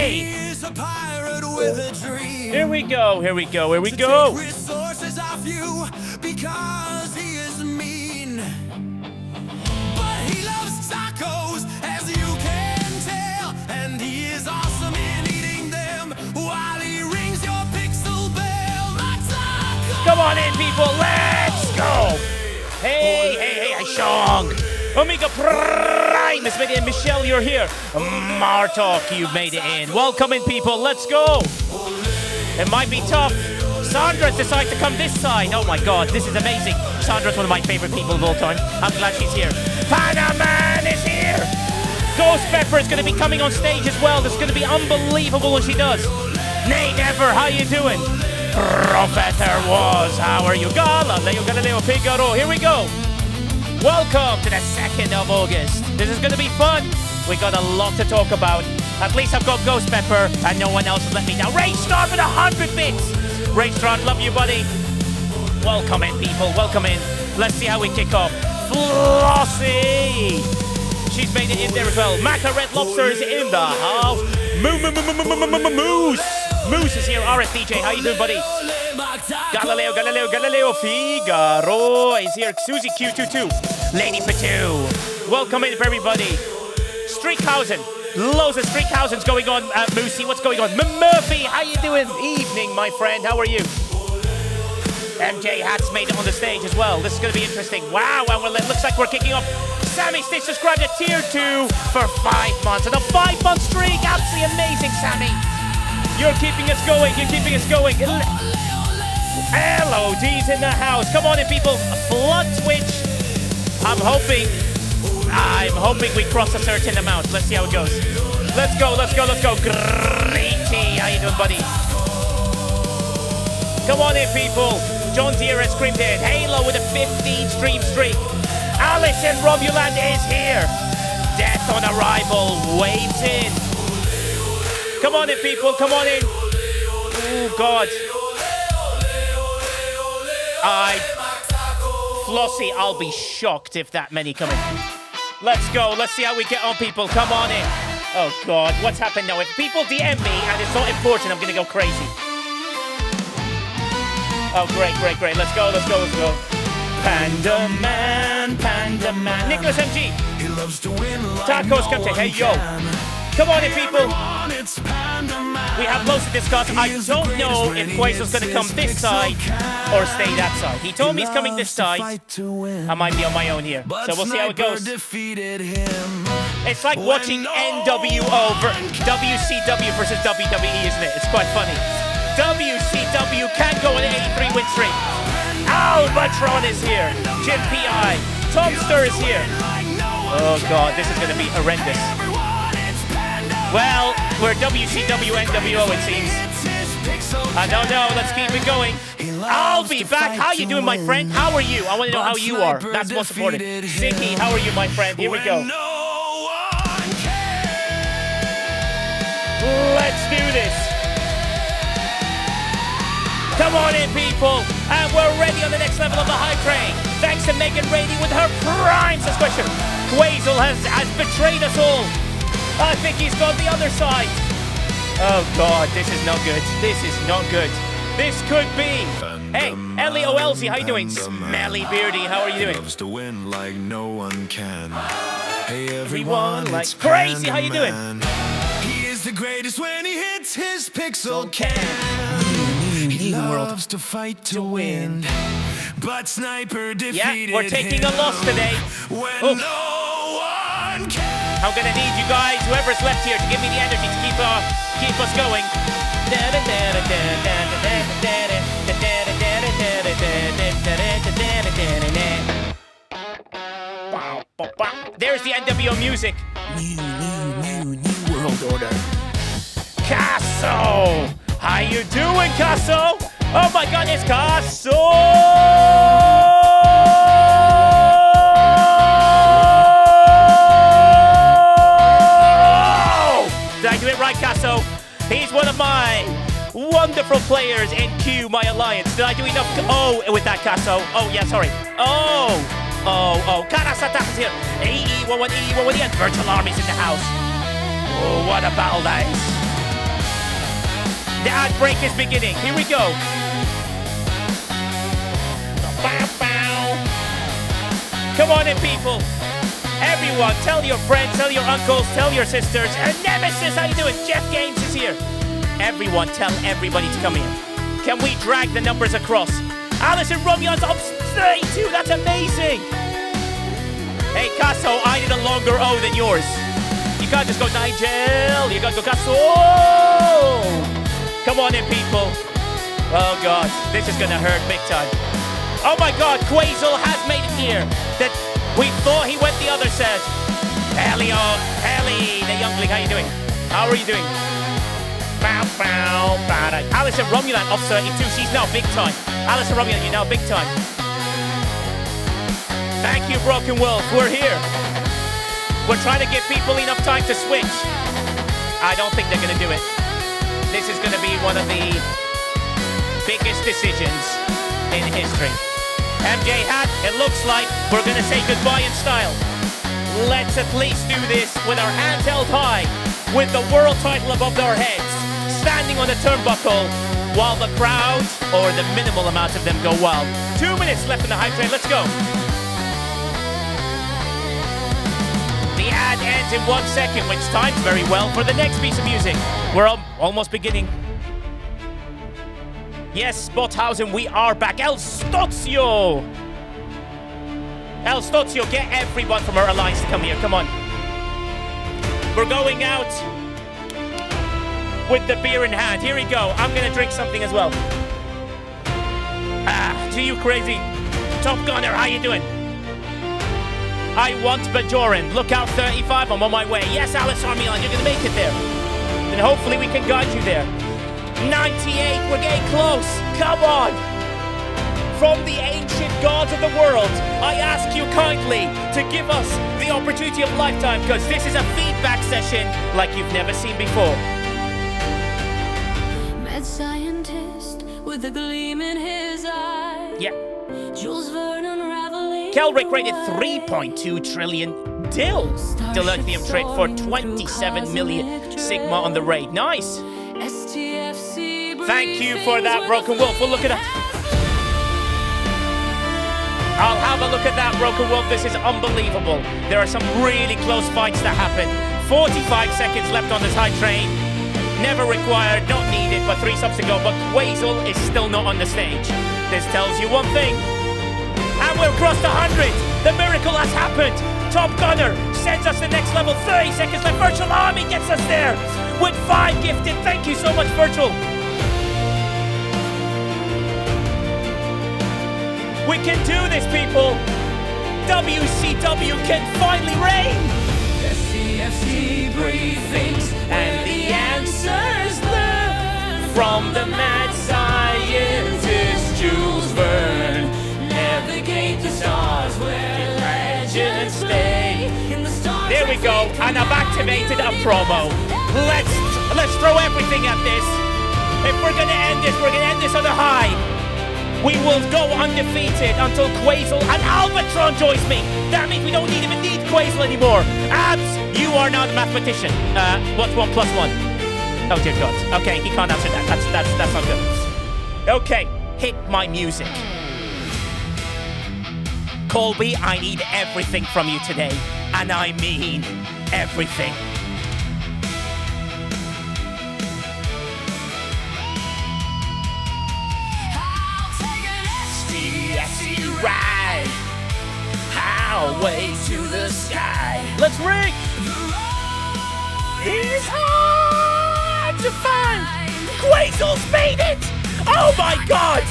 Hey! Here we go, here we go, here we go! Resources off you because he is mean. But he loves tacos, as you can tell, and he is awesome in eating them while he rings your pixel bell like tacos. Come on in, people, let's go! Hey, Shong! Omega Prime has made it in. Michelle, you're here. Martok, you've made it in. Welcome in, people, let's go! It might be tough. Sandra's decided to come this side. Oh my god, this is amazing. Sandra's one of my favorite people of all time. I'm glad she's here. Panaman is here! Ghost Pepper is going to be coming on stage as well. This is going to be unbelievable when she does. Nay, never, how you doing? Professor Was, how are you? Galileo Figaro, here we go. Welcome to the 2nd of August. This is going to be fun. We got a lot to talk about. At least I've got Ghost Pepper and no one else has let me down. Ray Strand with 100 bits. Ray Strand, love you, buddy. Welcome in, people. Welcome in. Let's see how we kick off. Flossie. She's made it in there as well. Macca Red Lobster is in the house. Moose. Moose is here. RSDJ, how you doing, buddy? Galileo Figaro is here. Susie Q22. Lady Patu. Welcome in, everybody. Streakhausen. Loads of Streakhausens going on. Moosey, what's going on? Murphy, how you doing? Evening, my friend. How are you? MJ Hats made it on the stage as well. This is going to be interesting. Wow, well, it looks like we're kicking off. Sammy Stitch subscribed to Tier 2 for 5 months. And a 5-month streak. Absolutely amazing, Sammy. You're keeping us going. You're keeping us going. LOD's in the house. Come on in, people. Flood Twitch. I'm hoping we cross a certain amount. Let's see how it goes. Let's go. Greaty, how you doing, buddy? Come on in, people. John Deere has screamed in. Halo with a 15 stream streak. Alice in Romuland is here. Death on Arrival waves in. Come on in, people. Come on in. Oh, God. Flossie, I'll be shocked if that many come in. Let's go. Let's see how we get on, people. Come on in. Oh, God. What's happened now? If people DM me and it's not important, I'm going to go crazy. Oh, great. Let's go. Panda Man. Nicholas MG. He loves to win like Tacos come to. Hey, yo. Come on in, people. We have loads to discuss. I don't know if Quasar's going to come this side or stay that side. He told me he's coming this side. I might be on my own here. So we'll see how it goes. It's like watching NWO WCW versus WWE, isn't it? It's quite funny. WCW can go on an 83 win streak. Albatron is here. Jim P.I. Tomster is here. Oh, God, this is going to be horrendous. Well, we're WCW NWO, it seems. I don't know. Let's keep it going. I'll be back. How you doing, my friend? How are you? I want to know how you are. That's most important. Ziggy, how are you, my friend? Here we go. Let's do this. Come on in, people. And we're ready on the next level of the hype train. Thanks to Megan Rady with her prime subscription. Quasar has betrayed us all. I think he's gone the other side. Oh, God, this is not good. This is not good. This could be. Hey, Elio Elsie, how you doing? Smelly Beardy, how are you doing? Loves to win like no one can. Hey, everyone, like crazy, how you doing? He is the greatest when he hits his pixel can. He loves to fight to win. But Sniper defeated him. Yeah, we're taking a loss today. When no one can. I'm gonna need you guys, whoever's left here, to give me the energy to keep us going. There's the NWO music. New world order. Casso! How you doing, Casso? Oh my God, it's Casso! Did I do it right, Casso? He's one of my wonderful players in Q, my alliance. Did I do enough? Oh, with that, Casso. Oh, yeah, sorry. Oh. Karasata's here. AE11, AE11, and Virtual Army's in the house. Oh, what a battle that is. The ad break is beginning. Here we go. Come on in, people. Everyone, tell your friends, tell your uncles, tell your sisters. And Nemesis, how you doing? Jeff Gaines is here. Everyone, tell everybody to come here. Can we drag the numbers across? Alison Rumyon's up 32. That's amazing. Hey, Casso, I did a longer O than yours. You can't just go Nigel. You gotta go Casso. Come on in, people. Oh, God. This is gonna hurt big time. Oh my God, Quasel has made it here. That we thought he went the other set. Ellie, the youngling, how you doing? How are you doing? Alison Romulan off 32. She's now big time. Alison Romulan, you're now big time. Thank you, Broken Wolf. We're here. We're trying to give people enough time to switch. I don't think they're going to do it. This is going to be one of the biggest decisions in history. MJ Hat, it looks like we're going to say goodbye in style. Let's at least do this with our hands held high, with the world title above our heads, standing on the turnbuckle, while the crowd, or the minimal amount of them, go wild. 2 minutes left in the hype train. Let's go. The ad ends in 1 second, which times very well for the next piece of music. We're almost beginning. Yes, Spothausen, we are back. El Stozio! El Stozio, get everyone from our alliance to come here. Come on. We're going out with the beer in hand. Here we go. I'm going to drink something as well. To you, crazy. Top Gunner, how you doing? I want Bajoran. Look out, 35. I'm on my way. Yes, Alice Armion, you're going to make it there. And hopefully we can guide you there. 98, we're getting close. Come on. From the ancient gods of the world, I ask you kindly to give us the opportunity of lifetime, because this is a feedback session like you've never seen before. Mad scientist with a gleam in his eye. Yeah. Jules Verne unraveling. Kelrick rated 3.2 trillion dills. Dilithium trade for 27 million Sigma on the raid. Nice. Thank you for that, Broken Wolf. We'll look at that. I'll have a look at that, Broken Wolf. This is unbelievable. There are some really close fights that happen. 45 seconds left on this high train. Never required, not needed, but 3 subs to go. But Quasel is still not on the stage. This tells you one thing. And we're across the 100. The miracle has happened. Top Gunner sends us the next level. 30 seconds left. Virtual Army gets us there with 5 gifted. Thank you so much, Virtual. We can do this, people. WCW can finally reign. CFC briefings and the answers learned From the mad scientist Jules Verne. Navigate the stars where legends stay. In the stars. There we go, and I've activated a promo. Let's throw everything at this. If we're gonna end this, we're gonna end this on a high. We will go undefeated until Quasel and Albatron joins me. That means we don't even need Quasel anymore. Abs, you are now the mathematician. What's 1 plus 1? Oh dear God. Okay, he can't answer that. That's not good. Okay, hit my music. Colby, I need everything from you today. And I mean everything. Ride highway to the sky. Let's ring. It's hard to find. Quasel's made it. Oh my God.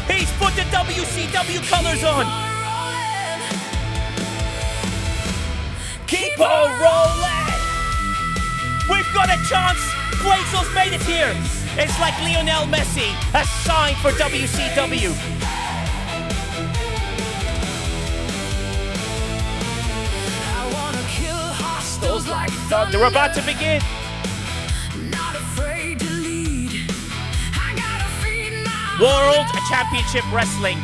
He's put the WCW colors on. Keep on rolling. We've got a chance. Quasel's made it here. It's like Lionel Messi, a sign for WCW. Like thunder. We're about to begin. Not afraid to lead. I gotta feed my World Championship Wrestling.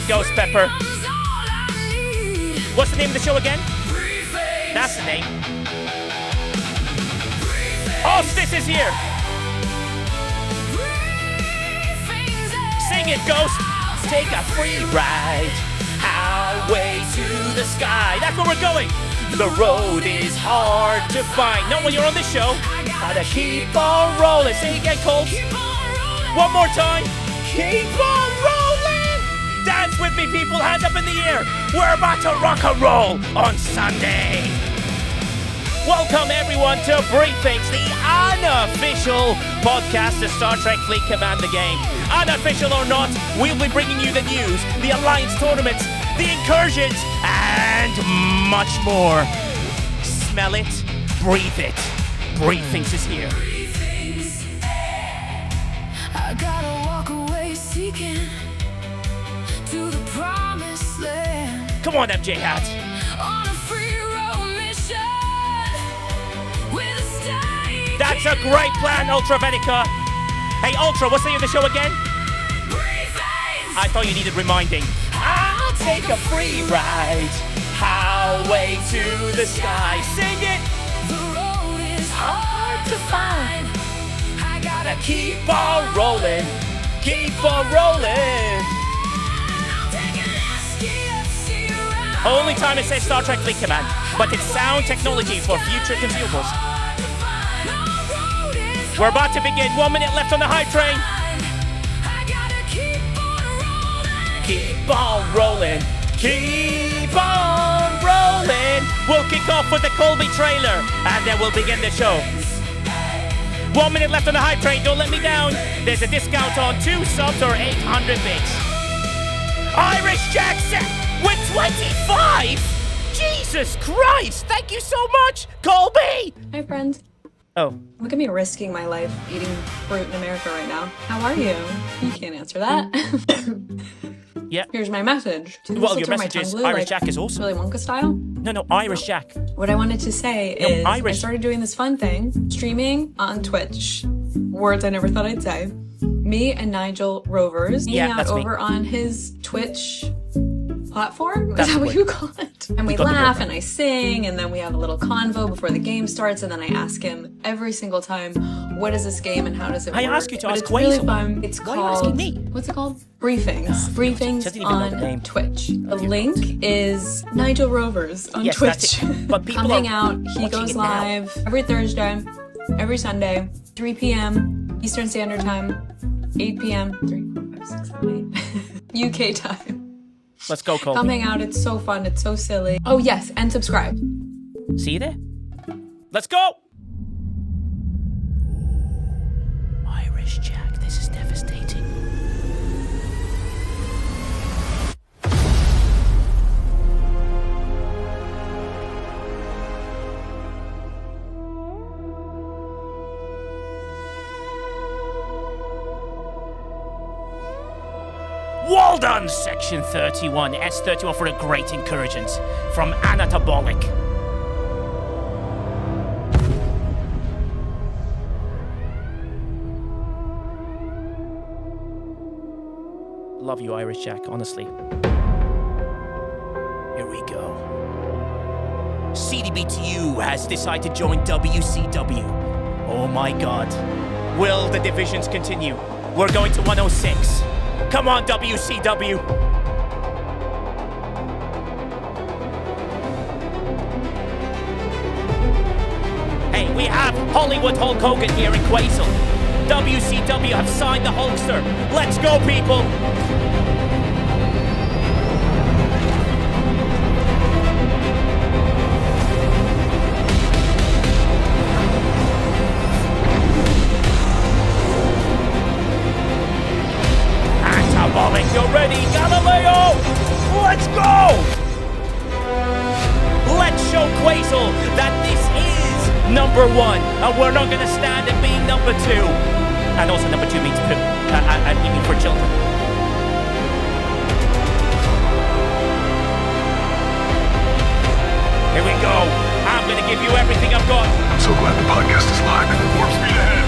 Ghost Pepper. What's the name of the show again? That's the name. Ostis is here. Sing it, Ghost. Take a free ride. Highway to the sky. That's where we're going. The road is hard to find. Not when you're on the show. Gotta keep on rolling. Sing again, Cole. One more time. Keep on rolling. Dance with me, people. Hands up in the air. We're about to rock and roll on Sunday. Welcome, everyone, to Briefings, the unofficial podcast to Star Trek Fleet Command the game. Unofficial or not, we'll be bringing you the news, the Alliance tournaments, the Incursions, and much more. Smell it, breathe it. Briefings is here. I gotta walk away seeking to the promised land. Come on, MJ Hat. On a free road mission with a stake. That's a great plan, Ultra Venica. Hey, Ultra, what's the name of the show again? Briefings. I thought you needed reminding. I'll take a free ride. Highway to the sky. Sing it. The road is hard to find. I gotta Keep on rolling. Keep on rolling. Only time it says Star Trek Fleet Command, but it's sound technology for future consumables. We're about to begin. 1 minute left on the hype train. Keep on rolling. Keep on rolling. We'll kick off with the Colby trailer, and then we'll begin the show. 1 minute left on the hype train. Don't let me down. There's a discount on 2 subs or 800 bits. Irish Jackson with 25. Jesus Christ! Thank you so much, Colby. Hi, friends. Oh, Look at me risking my life eating fruit in America right now. How are you? You can't answer that. yeah. Here's my message. Well, your message is Irish Jack is awesome. Willy Wonka style. No, Irish Jack. What I wanted to say is I started doing this fun thing, streaming on Twitch. Words I never thought I'd say. Me and Nigelrovers hanging out over on his Twitch platform? Is that what you call it? And we laugh and I sing and then we have a little convo before the game starts and then I ask him every single time, what is this game and how does it work? I ask you to ask it's really Quazel. fun. It's Why called... are you asking me? What's it called? Briefings. Briefings Doesn't even know the name. on Twitch. The link is Nigelrovers on Yes, Twitch. that's it. But people Come hang are out. He watching goes it now. live every Thursday, every Sunday, 3 p.m. Eastern Standard Time, 8 p.m. 3, 4, 5, 6, 7, 8. UK time. Let's go, Colby. Come hang out. It's so fun. It's so silly. Oh, yes. And subscribe. See you there. Let's go. Irish Jack, this is devastating. Well done, Section 31, S31 for a great Incursions from Anatabolic. Love you, Irish Jack, honestly. Here we go. CDBTU has decided to join WCW. Oh my god. Will the divisions continue? We're going to 106. Come on, WCW. Hey, we have Hollywood Hulk Hogan here in Quazel. WCW have signed the Hulkster. Let's go, people. Antabolic, you're ready. Galileo, let's go. Let's show Quazel that this is number 1, and we're not gonna stand at being number 2. And also number 2 means poo. I mean for children. Here we go. I'm gonna give you everything I've got. I'm so glad the podcast is live. Warp speed ahead.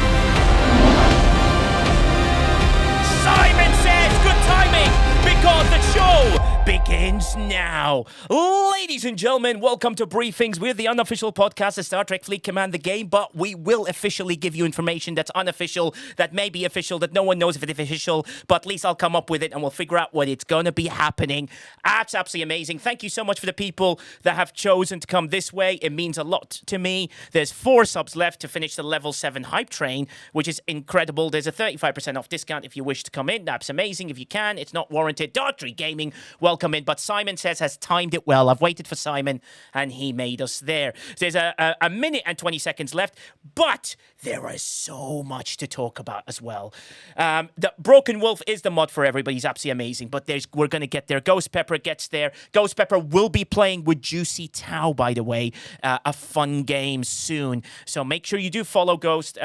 Simon says good timing because the show begins. begins now. Ladies and gentlemen, welcome to Briefings. We're the unofficial podcast of Star Trek Fleet Command, the game, but we will officially give you information that's unofficial, that may be official, that no one knows if it's official, but at least I'll come up with it and we'll figure out what it's going to be happening. That's absolutely amazing. Thank you so much for the people that have chosen to come this way. It means a lot to me. There's 4 subs left to finish the level 7 hype train, which is incredible. There's a 35% off discount if you wish to come in. That's amazing. If you can, it's not warranted. Dartry Gaming, welcome in. But Simon says has timed it well. I've waited for Simon and he made us there. There's a minute and 20 seconds left, but there is so much to talk about as well. The Broken Wolf is the mod for everybody. He's absolutely amazing, but we're going to get there. Ghost Pepper gets there. Ghost Pepper will be playing with Juicy Tau, by the way, a fun game soon. So make sure you do follow Ghost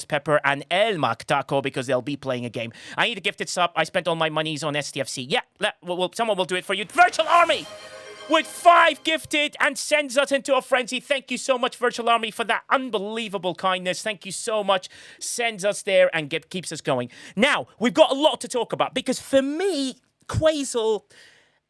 Pepper and El Mactaco because they'll be playing a game. I need a gifted sub. I spent all my monies on STFC. Yeah, someone will do it for you. Virtual Army with 5 gifted and sends us into a frenzy. Thank you so much, Virtual Army, for that unbelievable kindness. Thank you so much. Sends us there and keeps us going. Now, we've got a lot to talk about because for me, Quasar,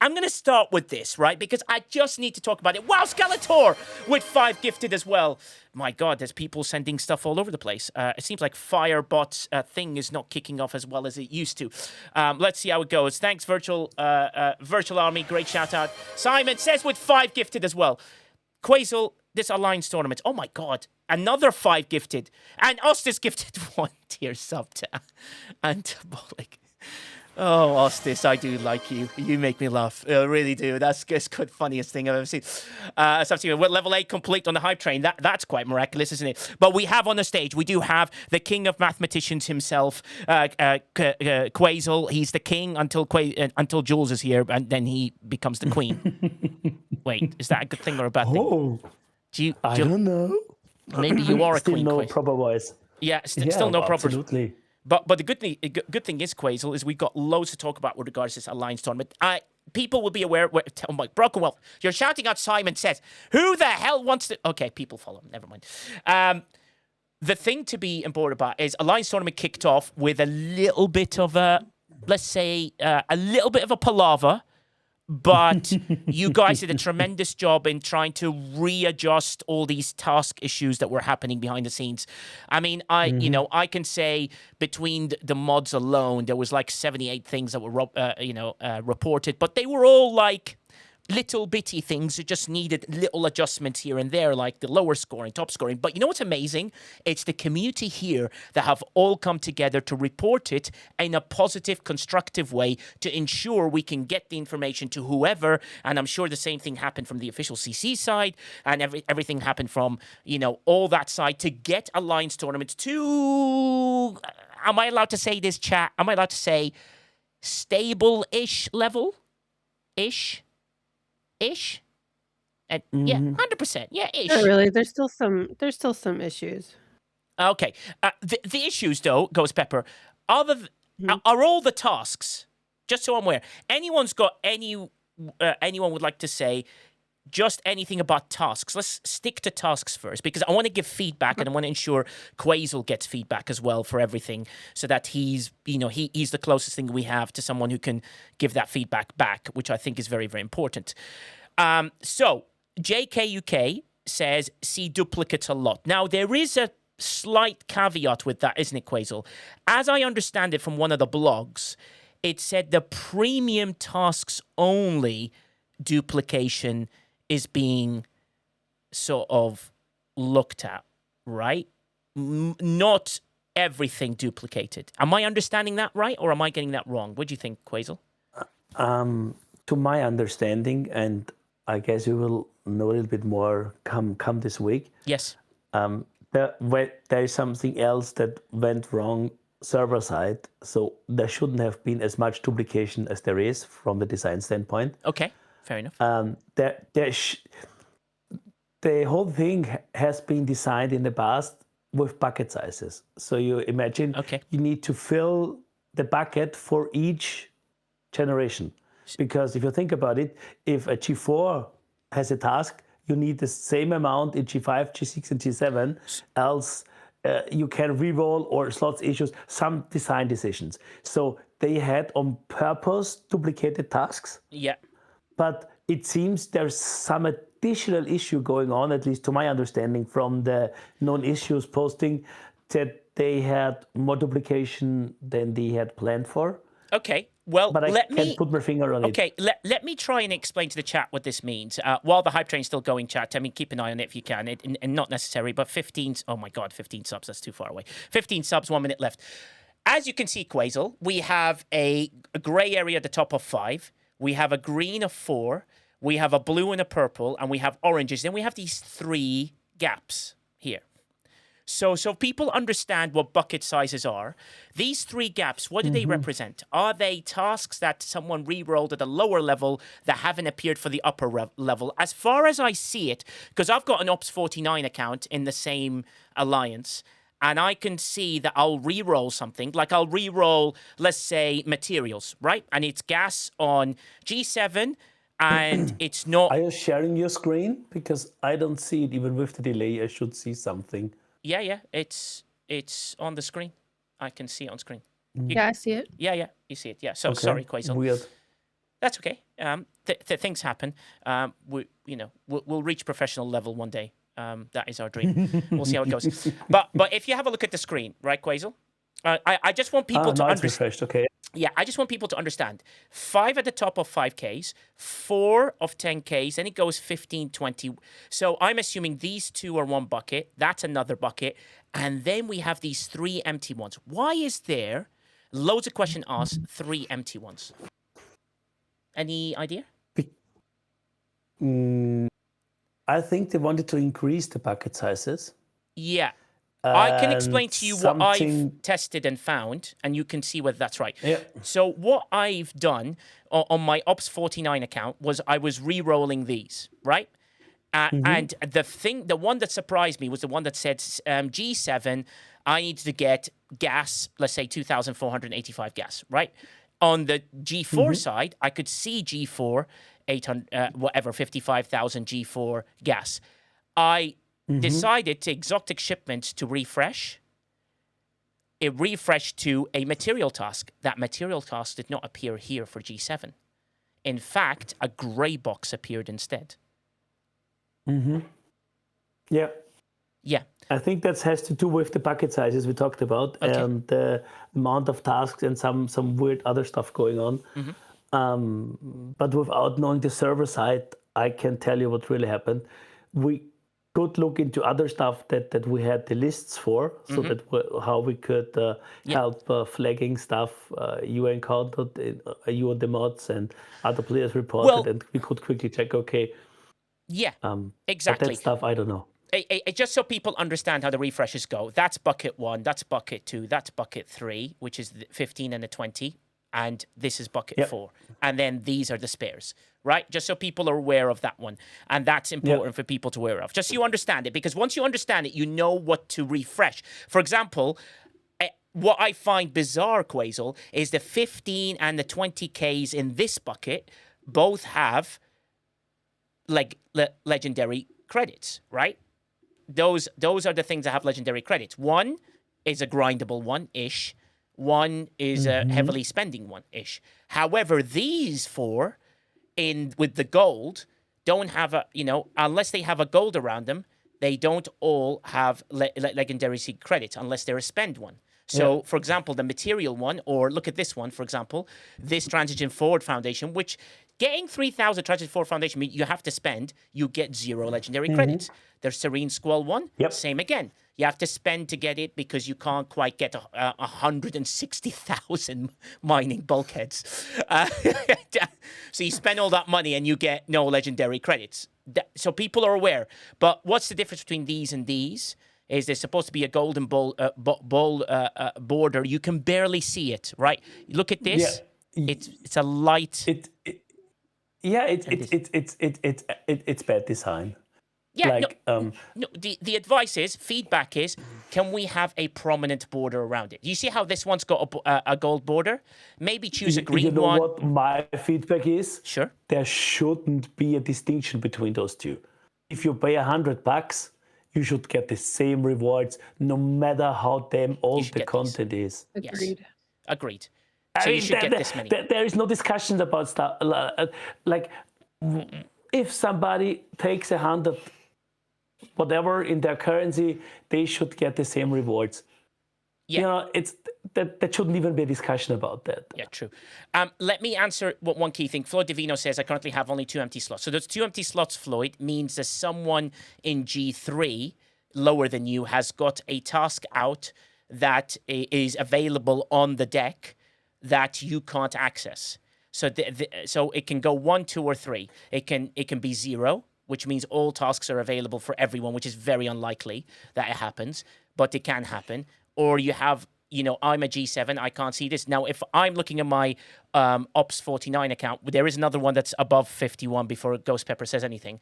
I'm going to start with this, right? Because I just need to talk about it. Wow, Skeletor with 5 gifted as well. My God, there's people sending stuff all over the place. It seems like Firebot's thing is not kicking off as well as it used to. Let's see how it goes. Thanks, Virtual Army. Great shout out. Simon says with 5 gifted as well. Quasar, this Alliance tournament. Oh my God, another 5 gifted. And Ostis gifted 1 tier sub to Antabolic. Oh, Ostis, I do like you. You make me laugh. I really do. That's the funniest thing I've ever seen. With level 8 complete on the hype train. That's quite miraculous, isn't it? But we have on the stage, we do have the king of mathematicians himself, Quasar. He's the king until Jules is here, and then he becomes the queen. Wait, is that a good thing or a bad thing? Oh, I don't know. Maybe you are a queen. Still no proper voice. Yeah, still no proper. Absolutely. But the good thing is, Quasar, is we've got loads to talk about with regards to this Alliance tournament. People will be aware. Oh my, Broken Wolf, you're shouting out Simon says, who the hell wants to... Okay, people follow him. Never mind. The thing to be important about is Alliance tournament kicked off with a little bit of a, let's say, a little bit of a palaver. But you guys did a tremendous job in trying to readjust all these task issues that were happening behind the scenes. I mean, I can say between the mods alone, there was like 78 things that were, reported, but they were all like little bitty things that just needed little adjustments here and there, like the lower scoring, top scoring. But you know what's amazing? It's the community here that have all come together to report it in a positive, constructive way to ensure we can get the information to whoever. And I'm sure the same thing happened from the official CC side, and everything happened from, all that side to get Alliance tournaments to, am I allowed to say this, chat? Am I allowed to say stable-ish level? Ish? And yeah, 100%. Yeah, ish. Not really. There's still some issues. Okay. The issues though, Ghost Pepper, are all the tasks, just so I'm aware, anyone would like to say just anything about tasks? Let's stick to tasks first, because I want to give feedback and I want to ensure Quasar gets feedback as well for everything, so that he's the closest thing we have to someone who can give that feedback back, which I think is very, very important. So JKUK says, see duplicates a lot. Now, there is a slight caveat with that, isn't it, Quasar? As I understand it from one of the blogs, it said the premium tasks only duplication is being sort of looked at, right? Not everything duplicated. Am I understanding that right, or am I getting that wrong? What do you think, Quasar? To my understanding, and I guess you will know a little bit more come this week. Yes. There is something else that went wrong server side, so there shouldn't have been as much duplication as there is from the design standpoint. Okay, fair enough. The whole thing has been designed in the past with bucket sizes. So you imagine you need to fill the bucket for each generation. Because if you think about it, if a G4 has a task, you need the same amount in G5, G6, and G7, else you can re-roll or slots issues, some design decisions. So they had on purpose duplicated tasks. Yeah. But it seems there's some additional issue going on, at least to my understanding, from the non-issues posting, that they had more duplication than they had planned for. Okay, well, But I can't put my finger on it. Okay, let me try and explain to the chat what this means. While the hype train's still going, chat, I mean, keep an eye on it if you can. And not necessary, but 15... Oh, my God, 15 subs, that's too far away. 15 subs, 1 minute left. As you can see, Quasel, we have a grey area at the top of 5. We have a green of 4. We have a blue and a purple. And we have oranges. Then we have these 3 gaps here. So people understand what bucket sizes are. These 3 gaps, what do they represent? Are they tasks that someone re-rolled at a lower level that haven't appeared for the upper level? As far as I see it, because I've got an Ops 49 account in the same alliance, and I can see that I'll re-roll something, like I'll re-roll, let's say, materials, right? And it's gas on G7, and it's not... Are you sharing your screen? Because I don't see it, even with the delay, I should see something. Yeah, it's on the screen. I can see it on screen. Yeah, I see it. Yeah, you see it. Yeah. So sorry, Quasel. Weird. That's okay. Things happen. We'll reach professional level one day. That is our dream. We'll see how it goes. But if you have a look at the screen, right, Quasel? I just want people to understand. Okay. Yeah, I just want people to understand. 5 at the top of 5Ks, 4 of 10Ks, then it goes 15, 20. So I'm assuming these 2 are one bucket. That's another bucket. And then we have these 3 empty ones. Why is there, loads of question asked, 3 empty ones? Any idea? I think they wanted to increase the bucket sizes. Yeah. I can explain to you what I've tested and found, and you can see whether that's right. Yeah. So what I've done on my Ops 49 account was I was re-rolling these, right? And the one that surprised me was the one that said G7, I need to get gas, let's say 2,485 gas, right? On the G4 side, I could see G4, 55,000 G4 gas. I decided to exotic shipments to refresh. It refreshed to a material task. That material task did not appear here for G7. In fact, a grey box appeared instead. Yeah. Yeah. I think that has to do with the bucket sizes we talked about and the amount of tasks and some weird other stuff going on. But without knowing the server side, I can tell you what really happened. We could look into other stuff that we had the lists for, so that how we could help flagging stuff you encountered, you and the mods and other players reported, and we could quickly check, okay. Yeah, exactly. But that stuff, I don't know. Just so people understand how the refreshes go, that's bucket 1, that's bucket 2, that's bucket 3, which is the 15 and the 20, and this is bucket 4. And then these are the spares, right? Just so people are aware of that one. And that's important for people to aware of. Just so you understand it, because once you understand it, you know what to refresh. For example, what I find bizarre, Quasel, is the 15 and the 20Ks in this bucket both have legendary credits, right? Those are the things that have legendary credits. One is a grindable one-ish. One is a heavily spending one-ish. However, these 4 with the gold don't have unless they have a gold around them, they don't all have legendary credits unless they're a spend one. So, for example, the material one, or look at this one, for example, this Transition Forward Foundation, which getting 3,000 Transition Forward Foundation means you have to spend, you get 0 legendary credits. There's Serene Squall one, same again. You have to spend to get it because you can't quite get 160,000 mining bulkheads. So you spend all that money and you get no legendary credits. So people are aware. But what's the difference between these and these? Is there's supposed to be a golden border. You can barely see it, right? Look at this. Yeah. It's a light. It's bad design. Yeah, the advice is, feedback is, can we have a prominent border around it? You see how this one's got a gold border? Maybe choose a green one. You know what my feedback is? Sure. There shouldn't be a distinction between those two. If you pay $100, you should get the same rewards, no matter how damn old the content is. Agreed. Yes. Agreed. So you should get this many. There is no discussion about stuff. Like, if somebody takes 100 whatever in their currency, they should get the same rewards. Yeah. You know, it's that shouldn't even be a discussion about that. Yeah, true. Let me answer one key thing. Floyd Divino says, I currently have only 2 empty slots. So those 2 empty slots, Floyd, means that someone in G3, lower than you, has got a task out that is available on the deck that you can't access. So so it can go 1, 2, or 3. It can be 0, which means all tasks are available for everyone, which is very unlikely that it happens, but it can happen. Or you have, I'm a G7, I can't see this. Now, if I'm looking at my Ops 49 account, there is another one that's above 51 before Ghost Pepper says anything,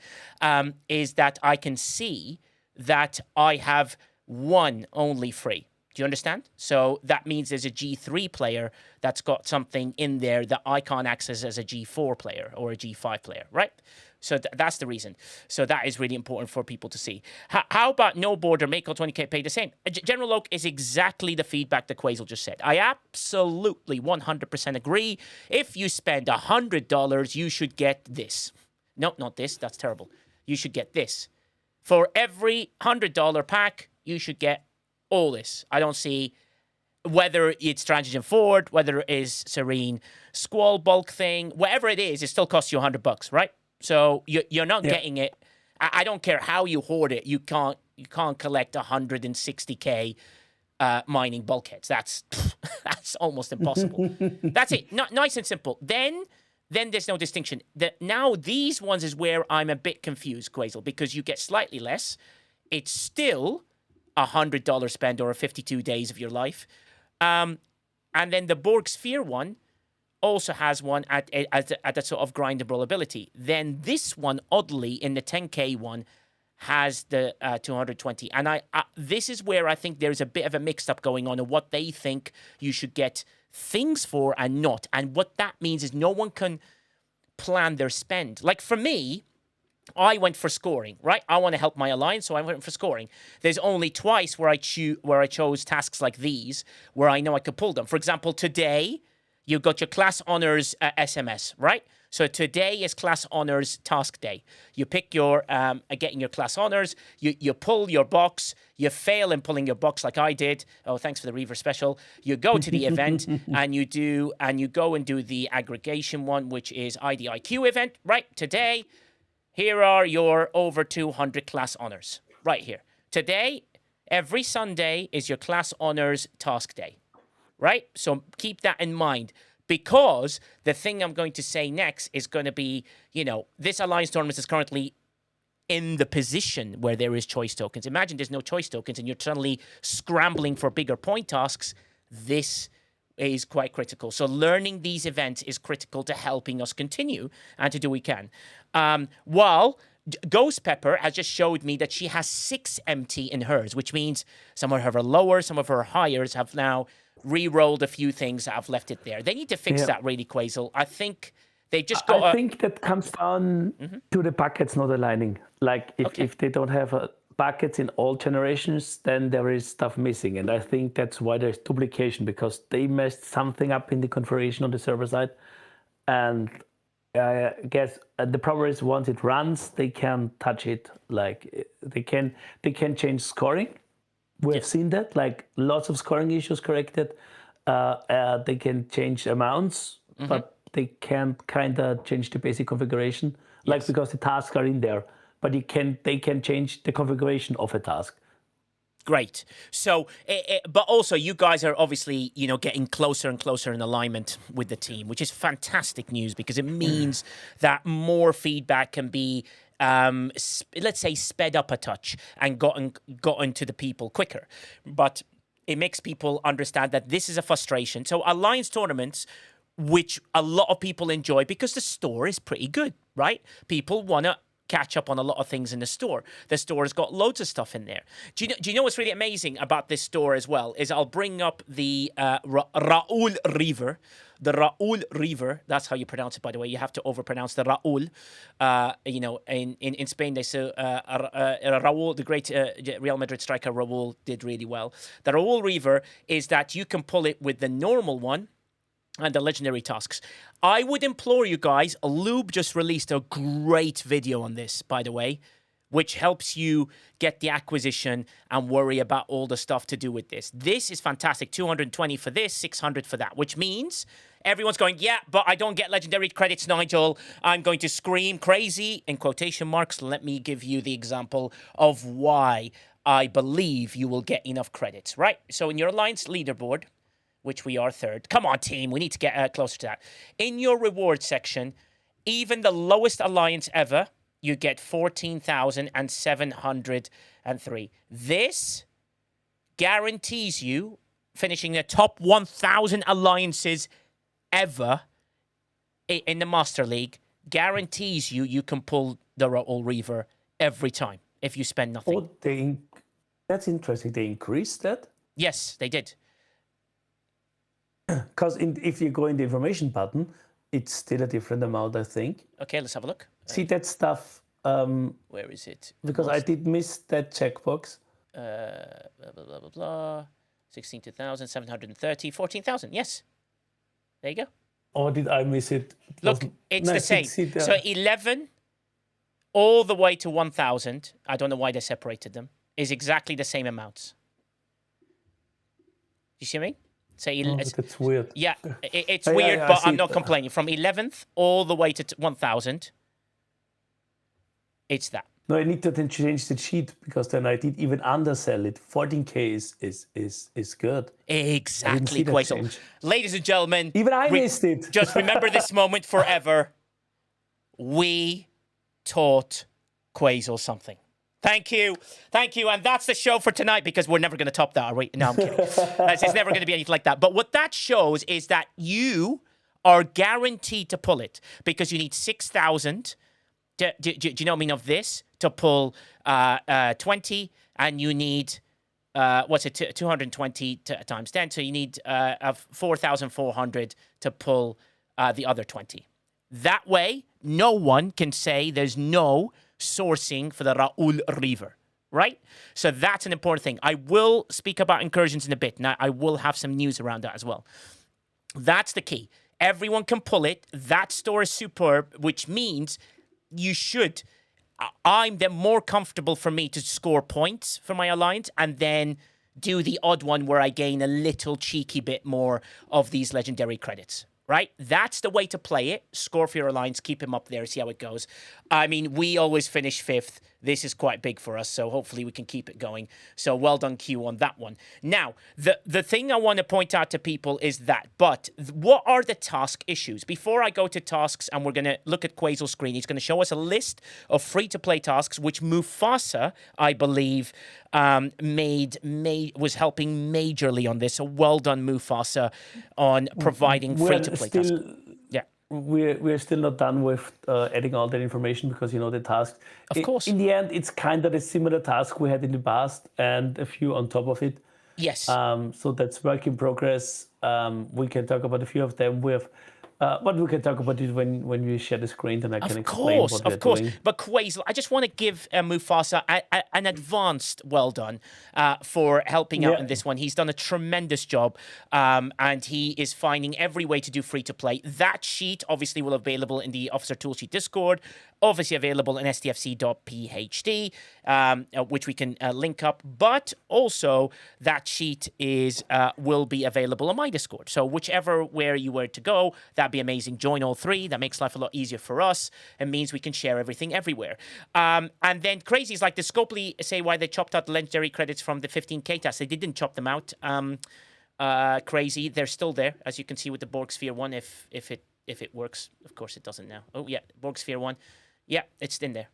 is that I can see that I have 1 only free. Do you understand? So that means there's a G3 player that's got something in there that I can't access as a G4 player or a G5 player, right? So that's the reason. So that is really important for people to see. How about no border, make all 20k pay the same? General Oak is exactly the feedback that Quasel just said. I absolutely 100% agree. If you spend $100, you should get this. No, not this. That's terrible. You should get this. For every $100 pack, you should get all this. I don't see whether it's Transition Forward, whether it is Serene Squall bulk thing, whatever it is, it still costs you $100, right? So you're not getting it. I don't care how you hoard it. You can't collect 160k mining bulkheads. That's almost impossible. That's it. Nice and simple. Then there's no distinction. Now these ones is where I'm a bit confused, Quasel, because you get slightly less. It's still $100 spend over 52 days of your life. And then the Borg Sphere one also has one at a sort of grindable ability. Then this one, oddly, in the 10k one, has the 220. And this is where I think there's a bit of a mix-up going on of what they think you should get things for and not. And what that means is no one can plan their spend. Like for me, I went for scoring, right? I want to help my alliance, so I went for scoring. There's only twice where I chose tasks like these, where I know I could pull them. For example, today, you got your class honors SMS, right? So today is class honors task day. You pick your getting your class honors. You pull your box. You fail in pulling your box like I did. Oh, thanks for the Reaver special. You go to the event and you go and do the aggregation one, which is IDIQ event, right? Today, here are your over 200 class honors right here. Today, every Sunday is your class honors task day, right? So keep that in mind, because the thing I'm going to say next is going to be, this Alliance tournament is currently in the position where there is choice tokens. Imagine there's no choice tokens and you're suddenly scrambling for bigger point tasks. This is quite critical. So learning these events is critical to helping us continue and to do what we can. While Ghost Pepper has just showed me that she has 6 empty in hers, which means some of her lower, some of her highers have now re-rolled a few things that have left it there. They need to fix that really, Quasel. I think they just got... I think that comes down to the buckets not aligning. Like if they don't have buckets in all generations, then there is stuff missing. And I think that's why there's duplication, because they messed something up in the configuration on the server side. And I guess the problem is once it runs, they can touch it. Like they can change scoring. We have seen that, like lots of scoring issues corrected. They can change amounts, but they can't kind of change the basic configuration, like because the tasks are in there. But they can change the configuration of a task. Great. So, but also you guys are obviously, getting closer and closer in alignment with the team, which is fantastic news, because it means that more feedback can be, let's say, sped up a touch and gotten to the people quicker. But it makes people understand that this is a frustration. So Alliance tournaments, which a lot of people enjoy because the store is pretty good, right? People want to catch up on a lot of things in the store. The store has got loads of stuff in there. Do you know what's really amazing about this store as well? Is I'll bring up the RA'Ul Reaver. The RA'Ul Reaver, that's how you pronounce it, by the way. You have to overpronounce the RA'Ul. In Spain, they say RA'Ul, the great Real Madrid striker RA'Ul did really well. The RA'Ul Reaver is that you can pull it with the normal one, and the legendary tasks. I would implore you guys, Lube just released a great video on this, by the way, which helps you get the acquisition and worry about all the stuff to do with this. This is fantastic. 220 for this, 600 for that, which means everyone's going, yeah, but I don't get legendary credits, Nigel. I'm going to scream crazy, in quotation marks. Let me give you the example of why I believe you will get enough credits, right? So in your alliance leaderboard, which we are third. Come on, team. We need to get closer to that. In your reward section, even the lowest alliance ever, you get 14,703. This guarantees you finishing the top 1,000 alliances ever in the Master League. Guarantees you can pull the RA'Ul Reaver every time if you spend nothing. Oh, that's interesting. They increased that? Yes, they did. Because if you go in the information button, it's still a different amount, I think. Okay, let's have a look. See that stuff. Where is it? Because I did miss that checkbox. Blah, blah, blah, blah, blah. 16,000, 730, 14,000. Yes. There you go. Or did I miss it? Look, it's the same. So 11 all the way to 1,000. I don't know why they separated them. Is exactly the same amounts. You see me? Say, that's weird. Yeah, it's weird, but I'm not complaining. From 11th all the way to 1,000, it's that. No, I need to then change the sheet because then I did even undersell it. 14K is good. Exactly, Quazel. Ladies and gentlemen, even I missed it. Just remember this moment forever. We taught Quazel something. Thank you. And that's the show for tonight because we're never going to top that, are we? No, I'm kidding. It's never going to be anything like that. But what that shows is that you are guaranteed to pull it because you need 6,000. Do you know what I mean of this? To pull 20, and you need, 220 times 10. So you need 4,400 to pull the other 20. That way, no one can say there's no sourcing for the RA'Ul Reaver, right? So that's an important thing. I will speak about incursions in a bit. Now, I will have some news around that as well. That's the key. Everyone can pull it. That store is superb, which means you should. I'm then more comfortable for me to score points for my alliance and then do the odd one where I gain a little cheeky bit more of these legendary credits. Right? That's the way to play it. Score for your alliance, keep him up there, see how it goes. I mean, we always finish 5th. This is quite big for us, so hopefully we can keep it going. So well done, Q, on that one. Now, the thing I want to point out to people is that, but what are the task issues? Before I go to tasks, and we're going to look at Quazel's screen, he's going to show us a list of free-to-play tasks, which Mufasa, I believe, was helping majorly on this. So well done, Mufasa, on providing free-to-play tasks. Yeah. We're still not done with adding all that information because, the tasks. Of course. In the end, it's kind of a similar task we had in the past and a few on top of it. Yes. So that's work in progress. We can talk about a few of them. But we can talk about it when we share the screen, then I can explain what we're doing. But Quazel, I just want to give Mufasa an advanced well done for helping out in this one. He's done a tremendous job, and he is finding every way to do free-to-play. That sheet obviously will be available in the Officer Toolsheet Discord, obviously available in sdfc.phd, which we can link up. But also, that sheet will be available on my Discord. So whichever where you were to go, that'd be amazing. Join all three. That makes life a lot easier for us. It means we can share everything everywhere. And then crazy is like the Scopely say why they chopped out the legendary credits from the 15K task. They didn't chop them out. Crazy. They're still there, as you can see with the Borg Sphere 1, if it works. Of course it doesn't now. Oh, yeah. Borg Sphere 1. Yeah, it's in there.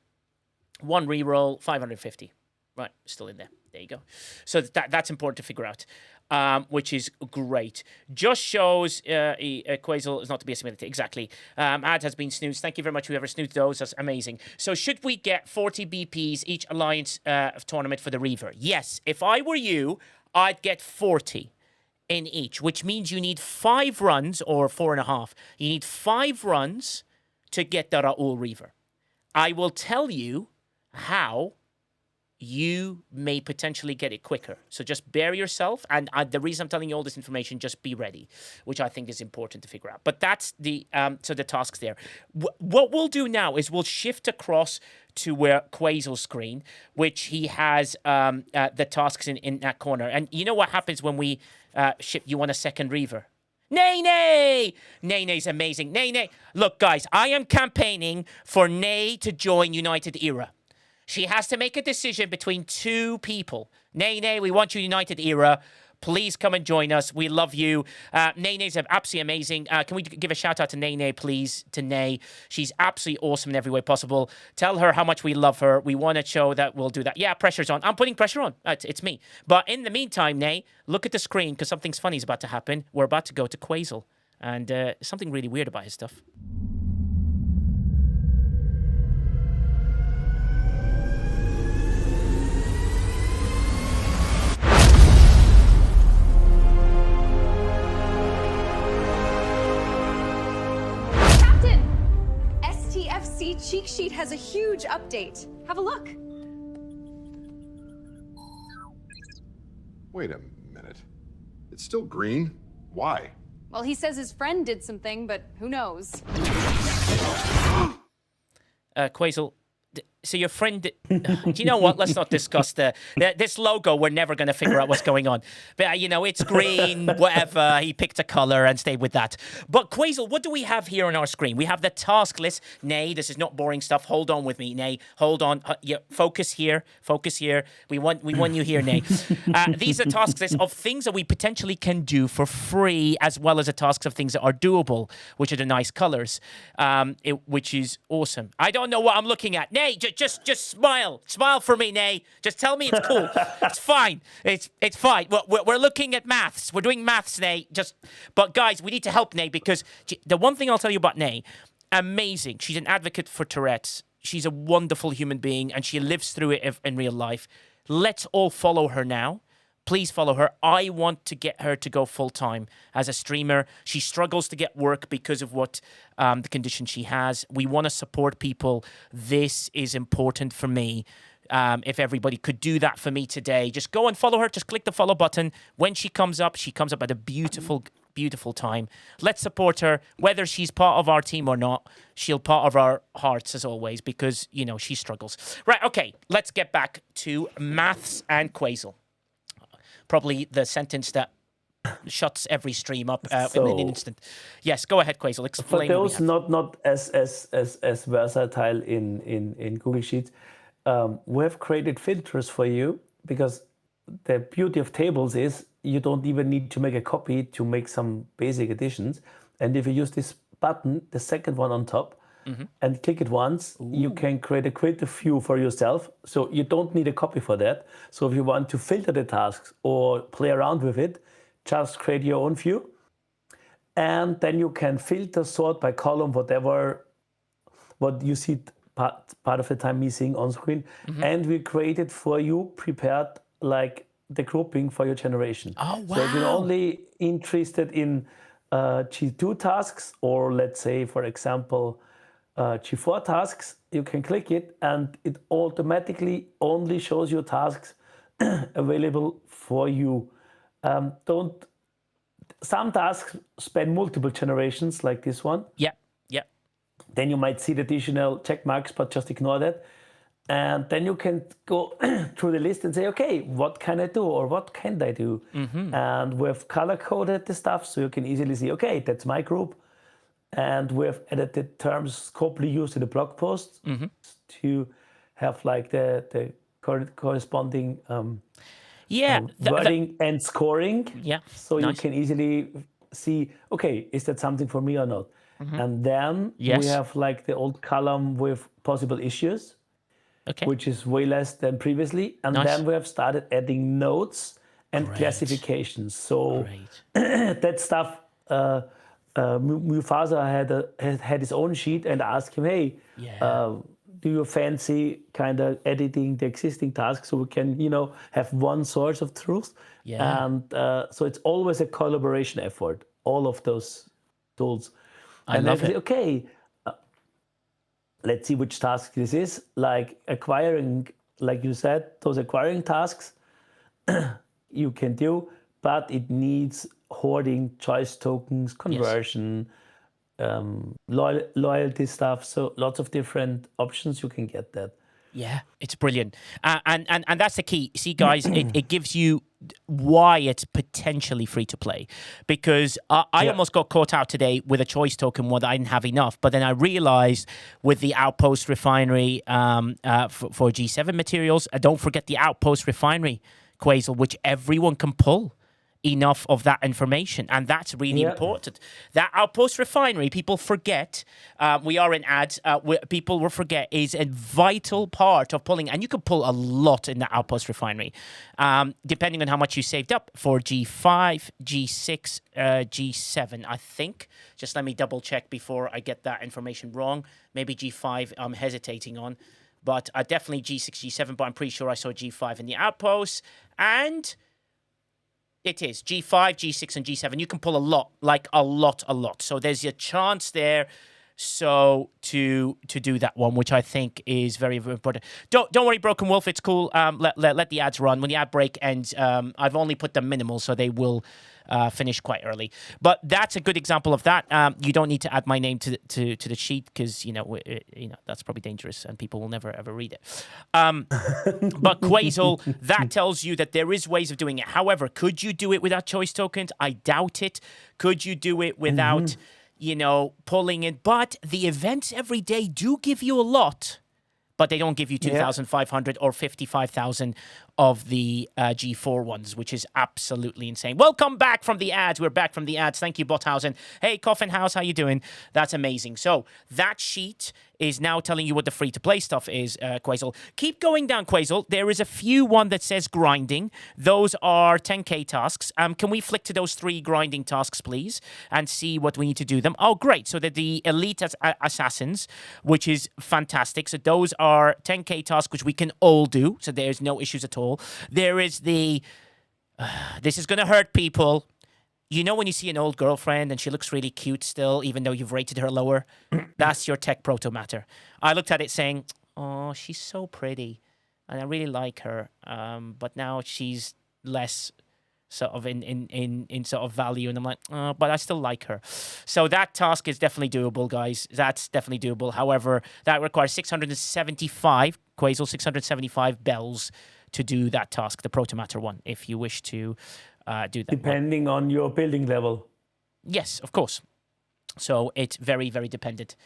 1 reroll, 550. Right, still in there. There you go. So that's important to figure out, which is great. Just shows Quazel is not to be estimated. Exactly. Ad has been snoozed. Thank you very much, whoever snoozed those. That's amazing. So should we get 40 BPs each alliance tournament for the Reaver? Yes. If I were you, I'd get 40 in each, which means you need 5 runs or 4.5. You need 5 runs to get the RA'Ul Reaver. I will tell you how you may potentially get it quicker. So just bear yourself. And the reason I'm telling you all this information, just be ready, which I think is important to figure out. But that's the tasks there. What we'll do now is we'll shift across to where Quazel's screen, which he has the tasks in that corner. And you know what happens when we ship you on a second Reaver? Nay! Nay's amazing. Nay. Look, guys, I am campaigning for Nay to join United Era. She has to make a decision between two people. Nay, we want you United Era. Please come and join us. We love you. Nay's absolutely amazing. Can we give a shout out to Nay, please? To Nay. She's absolutely awesome in every way possible. Tell her how much we love her. We want to show that we'll do that. Yeah, pressure's on. I'm putting pressure on. It's me. But in the meantime, Nay, look at the screen because something's funny is about to happen. We're about to go to Quazel. And something really weird about his stuff. STFC cheat sheet has a huge update. Have a look. Wait a minute. It's still green? Why? Well, he says his friend did something, but who knows? Quazel, so your friend... Do you know what? Let's not discuss this logo. We're never going to figure out what's going on. But, it's green, whatever. He picked a color and stayed with that. But, Quazel, what do we have here on our screen? We have the task list. Nay, this is not boring stuff. Hold on with me, Nay. Hold on. Focus here. We want you here, Nay. These are task lists of things that we potentially can do for free, as well as the tasks of things that are doable, which are the nice colors, which is awesome. I don't know what I'm looking at. Nay, just smile. Smile for me, Nay. Just tell me it's cool. It's fine. It's fine. We're looking at maths. We're doing maths, Nay. But guys, we need to help Nay because the one thing I'll tell you about Nay, amazing. She's an advocate for Tourette's. She's a wonderful human being and she lives through it in real life. Let's all follow her now. Please follow her. I want to get her to go full-time as a streamer. She struggles to get work because of what the condition she has. We want to support people. This is important for me. If everybody could do that for me today, just go and follow her. Just click the follow button. When she comes up at a beautiful, beautiful time. Let's support her. Whether she's part of our team or not, she'll part of our hearts as always because, she struggles. Right, okay. Let's get back to maths and Quazel. Probably the sentence that shuts every stream up in an instant. Yes, go ahead, Quazel. Explain. For those not as versatile in Google Sheets, we have created filters for you because the beauty of tables is you don't even need to make a copy to make some basic additions. And if you use this button, the second one on top, and click it once, you can create a creative view for yourself. So you don't need a copy for that. So if you want to filter the tasks or play around with it, just create your own view. And then you can filter, sort by column, what you see part of the time missing on screen. And we created for you, prepared like the grouping for your generation. Oh, wow. So if you're only interested in G2 tasks, or let's say, for example, G4 tasks, you can click it and it automatically only shows you tasks available for you. Some tasks span multiple generations like this one. Yeah. Then you might see the additional check marks, but just ignore that. And then you can go through the list and say, okay, what can I do or what can't I do? And we've color-coded the stuff so you can easily see, okay, that's my group. And we've added the terms scopely used in the blog post to have like the corresponding wording and scoring. Yeah. So you can easily see, okay, is that something for me or not? And then we have like the old column with possible issues, which is way less than previously. And then we have started adding notes and classifications. So that stuff... Mufasa had his own sheet and asked him, hey, do you fancy kind of editing the existing tasks so we can, have one source of truth? And so it's always a collaboration effort, all of those tools. I love it. Okay, let's see which task this is. Like acquiring like you said, those acquiring tasks you can do, but it needs hoarding, choice tokens, conversion, loyalty stuff. So lots of different options you can get that. Yeah, it's brilliant. And that's the key. See, guys, it gives you why it's potentially free to play. Because I almost got caught out today with a choice token one that I didn't have enough. But then I realized with the Outpost Refinery for G7 materials, don't forget the Outpost Refinery, Quasel, which everyone can pull enough of that information, and that's really important. That Outpost Refinery, people forget, we are in ads, people will forget, is a vital part of pulling, and you can pull a lot in the Outpost Refinery, depending on how much you saved up for G5, G6, G7, I think. Just let me double check before I get that information wrong. Maybe G5 I'm hesitating on, but definitely G6, G7, but I'm pretty sure I saw G5 in the Outposts, and it is G5, G6, and G7. You can pull a lot, like a lot. So there's a chance there. So to do that one, which I think is very, very important. Don't worry, Broken Wolf. It's cool. Let the ads run. When the ad break ends, I've only put them minimal, so they will finish quite early. But that's a good example of that. You don't need to add my name to the sheet because that's probably dangerous and people will never ever read it. But Quasel, that tells you that there is ways of doing it. However, could you do it without choice tokens? I doubt it. Could you do it without, pulling it? But the events every day do give you a lot. But they don't give you 2,500 or 55,000 of the G4 ones, which is absolutely insane. Welcome back from the ads. We're back from the ads. Thank you, Bothausen. Hey, Coffin House, how you doing? That's amazing. So that sheet is now telling you what the free-to-play stuff is, Quasel. Keep going down, Quasel. There is a few one that says grinding. Those are 10K tasks. Can we flick to those 3 grinding tasks, please, and see what we need to do them? Oh, great. So that the Elite Assassins, which is fantastic. So those are 10K tasks, which we can all do. So there's no issues at all. There is the... this is going to hurt people. You know when you see an old girlfriend and she looks really cute still, even though you've rated her lower? That's your tech protomatter. I looked at it saying, oh, she's so pretty. And I really like her. But now she's less sort of in sort of value. And I'm like, oh, but I still like her. So that task is definitely doable, guys. That's definitely doable. However, that requires 675, Quasel, 675 bells to do that task, the protomatter one, if you wish to do that. Depending on your building level. Yes, of course. So it's very, very dependent.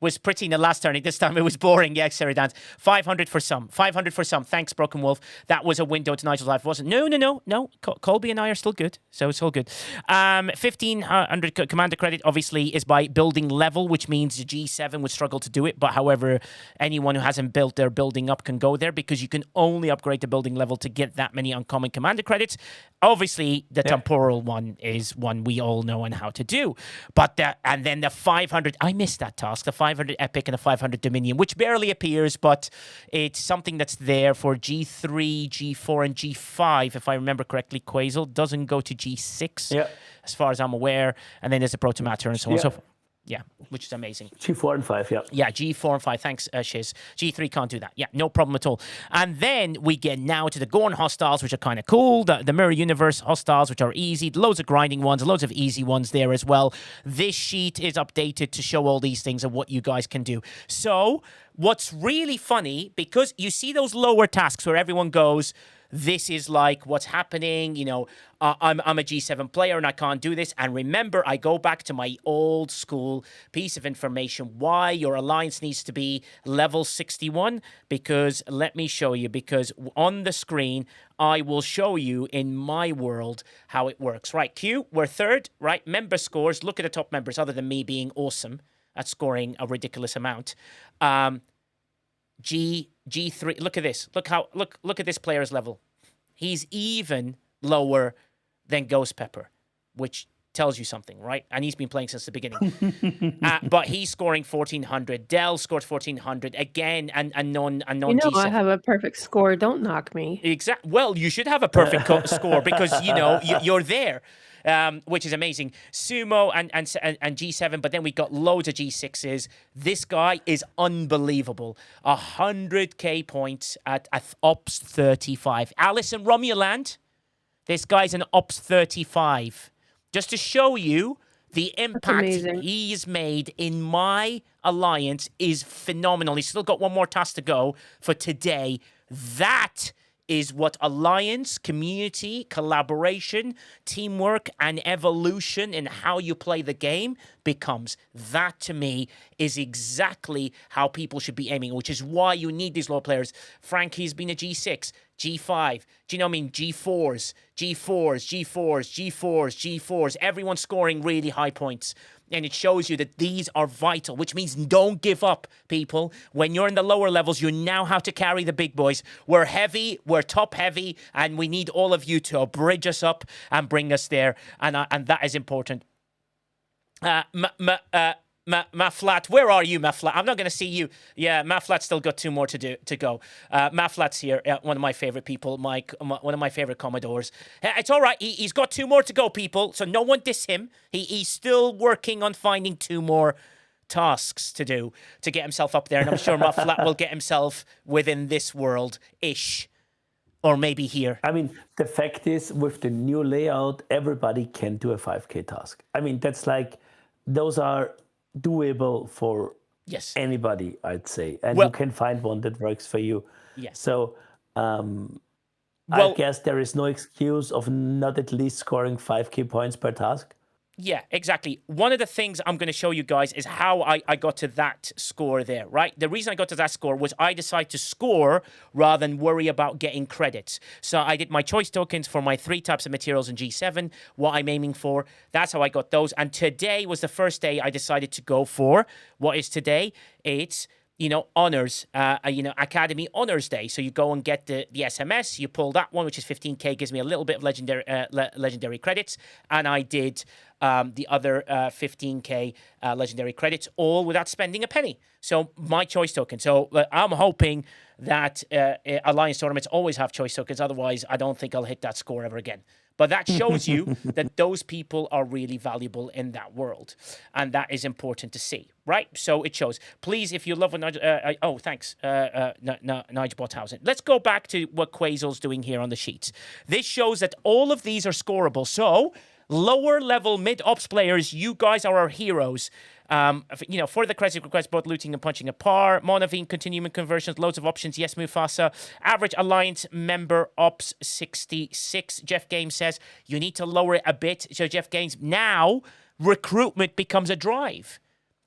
Was pretty in the last turning. This time it was boring. Yeah, Seridans. 500 for some. 500 for some. Thanks, Broken Wolf. That was a window to Nigel's life, wasn't it? No. Colby and I are still good. So it's all good. 1,500 commander credit, obviously, is by building level, which means the G7 would struggle to do it. But however, anyone who hasn't built their building up can go there because you can only upgrade the building level to get that many uncommon commander credits. Obviously, the temporal one is one we all know and how to do. But and then the 500, I missed that task, the 500 Epic and the 500 Dominion, which barely appears, but it's something that's there for G3, G4, and G5, if I remember correctly. Quasel doesn't go to G6, as far as I'm aware. And then there's a Protomatter and so on and so forth. Yeah, which is amazing. G4 and 5, yeah. Yeah, G4 and 5. Thanks, Shiz. G3 can't do that. Yeah, no problem at all. And then we get now to the Gorn hostiles, which are kind of cool. The Mirror Universe hostiles, which are easy. Loads of grinding ones, loads of easy ones there as well. This sheet is updated to show all these things and what you guys can do. So what's really funny, because you see those lower tasks where everyone goes, this is like what's happening, I'm a G7 player and I can't do this. And remember, I go back to my old school piece of information, why your alliance needs to be level 61, because let me show you, because on the screen, I will show you in my world how it works. Right, Q, we're third, right? Member scores, look at the top members, other than me being awesome at scoring a ridiculous amount. G3, look at this. Look at this player's level. He's even lower than Ghost Pepper, which tells you something, right? And he's been playing since the beginning. But he's scoring 1,400. Dell scored 1,400 again, and non G7. I have a perfect score. Don't knock me. Well, you should have a perfect score because you're there. which is amazing. Sumo and G7, but then we got loads of G6s. This guy is unbelievable. 100k points at Ops 35. Alison Romuland, this guy's an Ops 35. Just to show you the impact he's made in my alliance is phenomenal. He's still got one more task to go for today. That is what alliance, community, collaboration, teamwork, and evolution in how you play the game becomes. That, to me, is exactly how people should be aiming, which is why you need these low players. Frankie's been a G6, G5, do you know what I mean? G4s, G4s, G4s, G4s, G4s. Everyone's scoring really high points. And it shows you that these are vital, which means don't give up, people. When you're in the lower levels, you now have to carry the big boys. We're heavy, we're top heavy, and we need all of you to bridge us up and bring us there. And that is important. Maflat, where are you, Maflat? I'm not going to see you. Yeah, Maflat's still got 2 more to go. Maflat's here, one of my favorite people, one of my favorite Commodores. It's all right. He's got 2 more to go, people. So no one diss him. He's still working on finding 2 more tasks to do to get himself up there. And I'm sure Maflat will get himself within this world-ish. Or maybe here. I mean, the fact is, with the new layout, everybody can do a 5K task. I mean, that's like, those are doable for anybody, I'd say. And you can find one that works for you. Yes. So I guess there is no excuse of not at least scoring 5K points per task. Yeah, exactly. One of the things I'm going to show you guys is how I got to that score there, right? The reason I got to that score was I decided to score rather than worry about getting credits. So I did my choice tokens for my 3 types of materials in G7, what I'm aiming for. That's how I got those. And today was the first day I decided to go for what is today. It's honors, Academy Honors Day. So you go and get the SMS, you pull that one, which is 15k, gives me a little bit of legendary credits. And I did the other 15k legendary credits, all without spending a penny. So my choice token. So I'm hoping that Alliance tournaments always have choice tokens. Otherwise, I don't think I'll hit that score ever again. But that shows you that those people are really valuable in that world. And that is important to see, right? So it shows. Please, if you love what Nigel... thanks, Nigel Bothausen. Let's go back to what Quazel's doing here on the sheets. This shows that all of these are scoreable. So lower level mid-ops players, you guys are our heroes. For the credit request, both looting and punching a par. Monavine, continuum conversions, loads of options. Yes, Mufasa. Average Alliance member, Ops 66. Jeff Games says, you need to lower it a bit. So Jeff Games, now recruitment becomes a drive.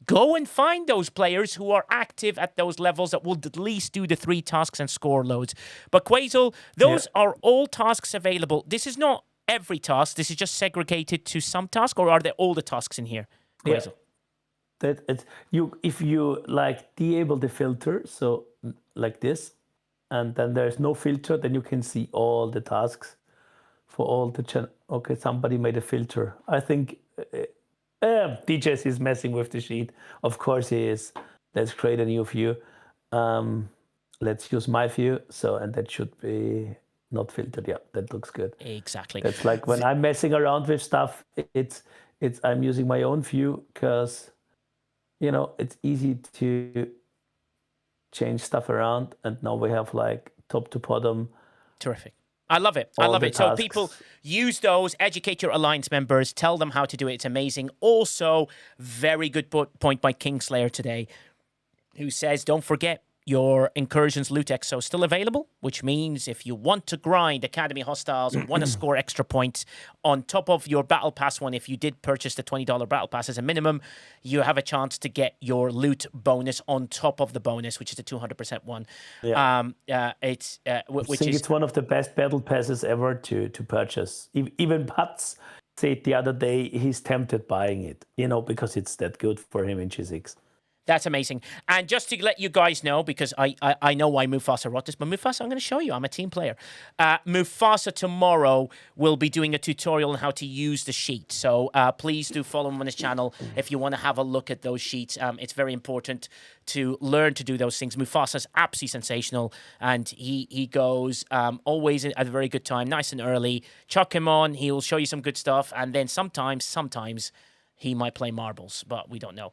Go and find those players who are active at those levels that will at least do the 3 tasks and score loads. But Quazel, those are all tasks available. This is not every task. This is just segregated to some task, or are there all the tasks in here, Quazel? Yeah. If you like disable the filter, so like this, and then there's no filter, then you can see all the tasks for all the channel. Okay, somebody made a filter. I think DJs is messing with the sheet. Of course he is. Let's create a new view. Let's use my view. And that should be not filtered. Yeah, that looks good. Exactly. That's like when I'm messing around with stuff, I'm using my own view because it's easy to change stuff around. And now we have like top to bottom. Terrific. I love it. I love it. So people use those, educate your Alliance members, tell them how to do it. It's amazing. Also, very good point by Kingslayer today, who says, don't forget, your Incursions loot exo still available, which means if you want to grind Academy Hostiles and want to score extra points on top of your Battle Pass one, if you did purchase the $20 Battle Pass as a minimum, you have a chance to get your loot bonus on top of the bonus, which is the 200% one. Yeah. I think it's one of the best Battle Passes ever to purchase. Even Putz said the other day he's tempted buying it, because it's that good for him in G6. That's amazing. And just to let you guys know, because I know why Mufasa wrote this, but Mufasa, I'm going to show you. I'm a team player. Mufasa tomorrow will be doing a tutorial on how to use the sheet. So please do follow him on his channel if you want to have a look at those sheets. It's very important to learn to do those things. Mufasa's absolutely sensational, and he goes always at a very good time, nice and early. Chuck him on. He'll show you some good stuff. And then sometimes he might play marbles, but we don't know.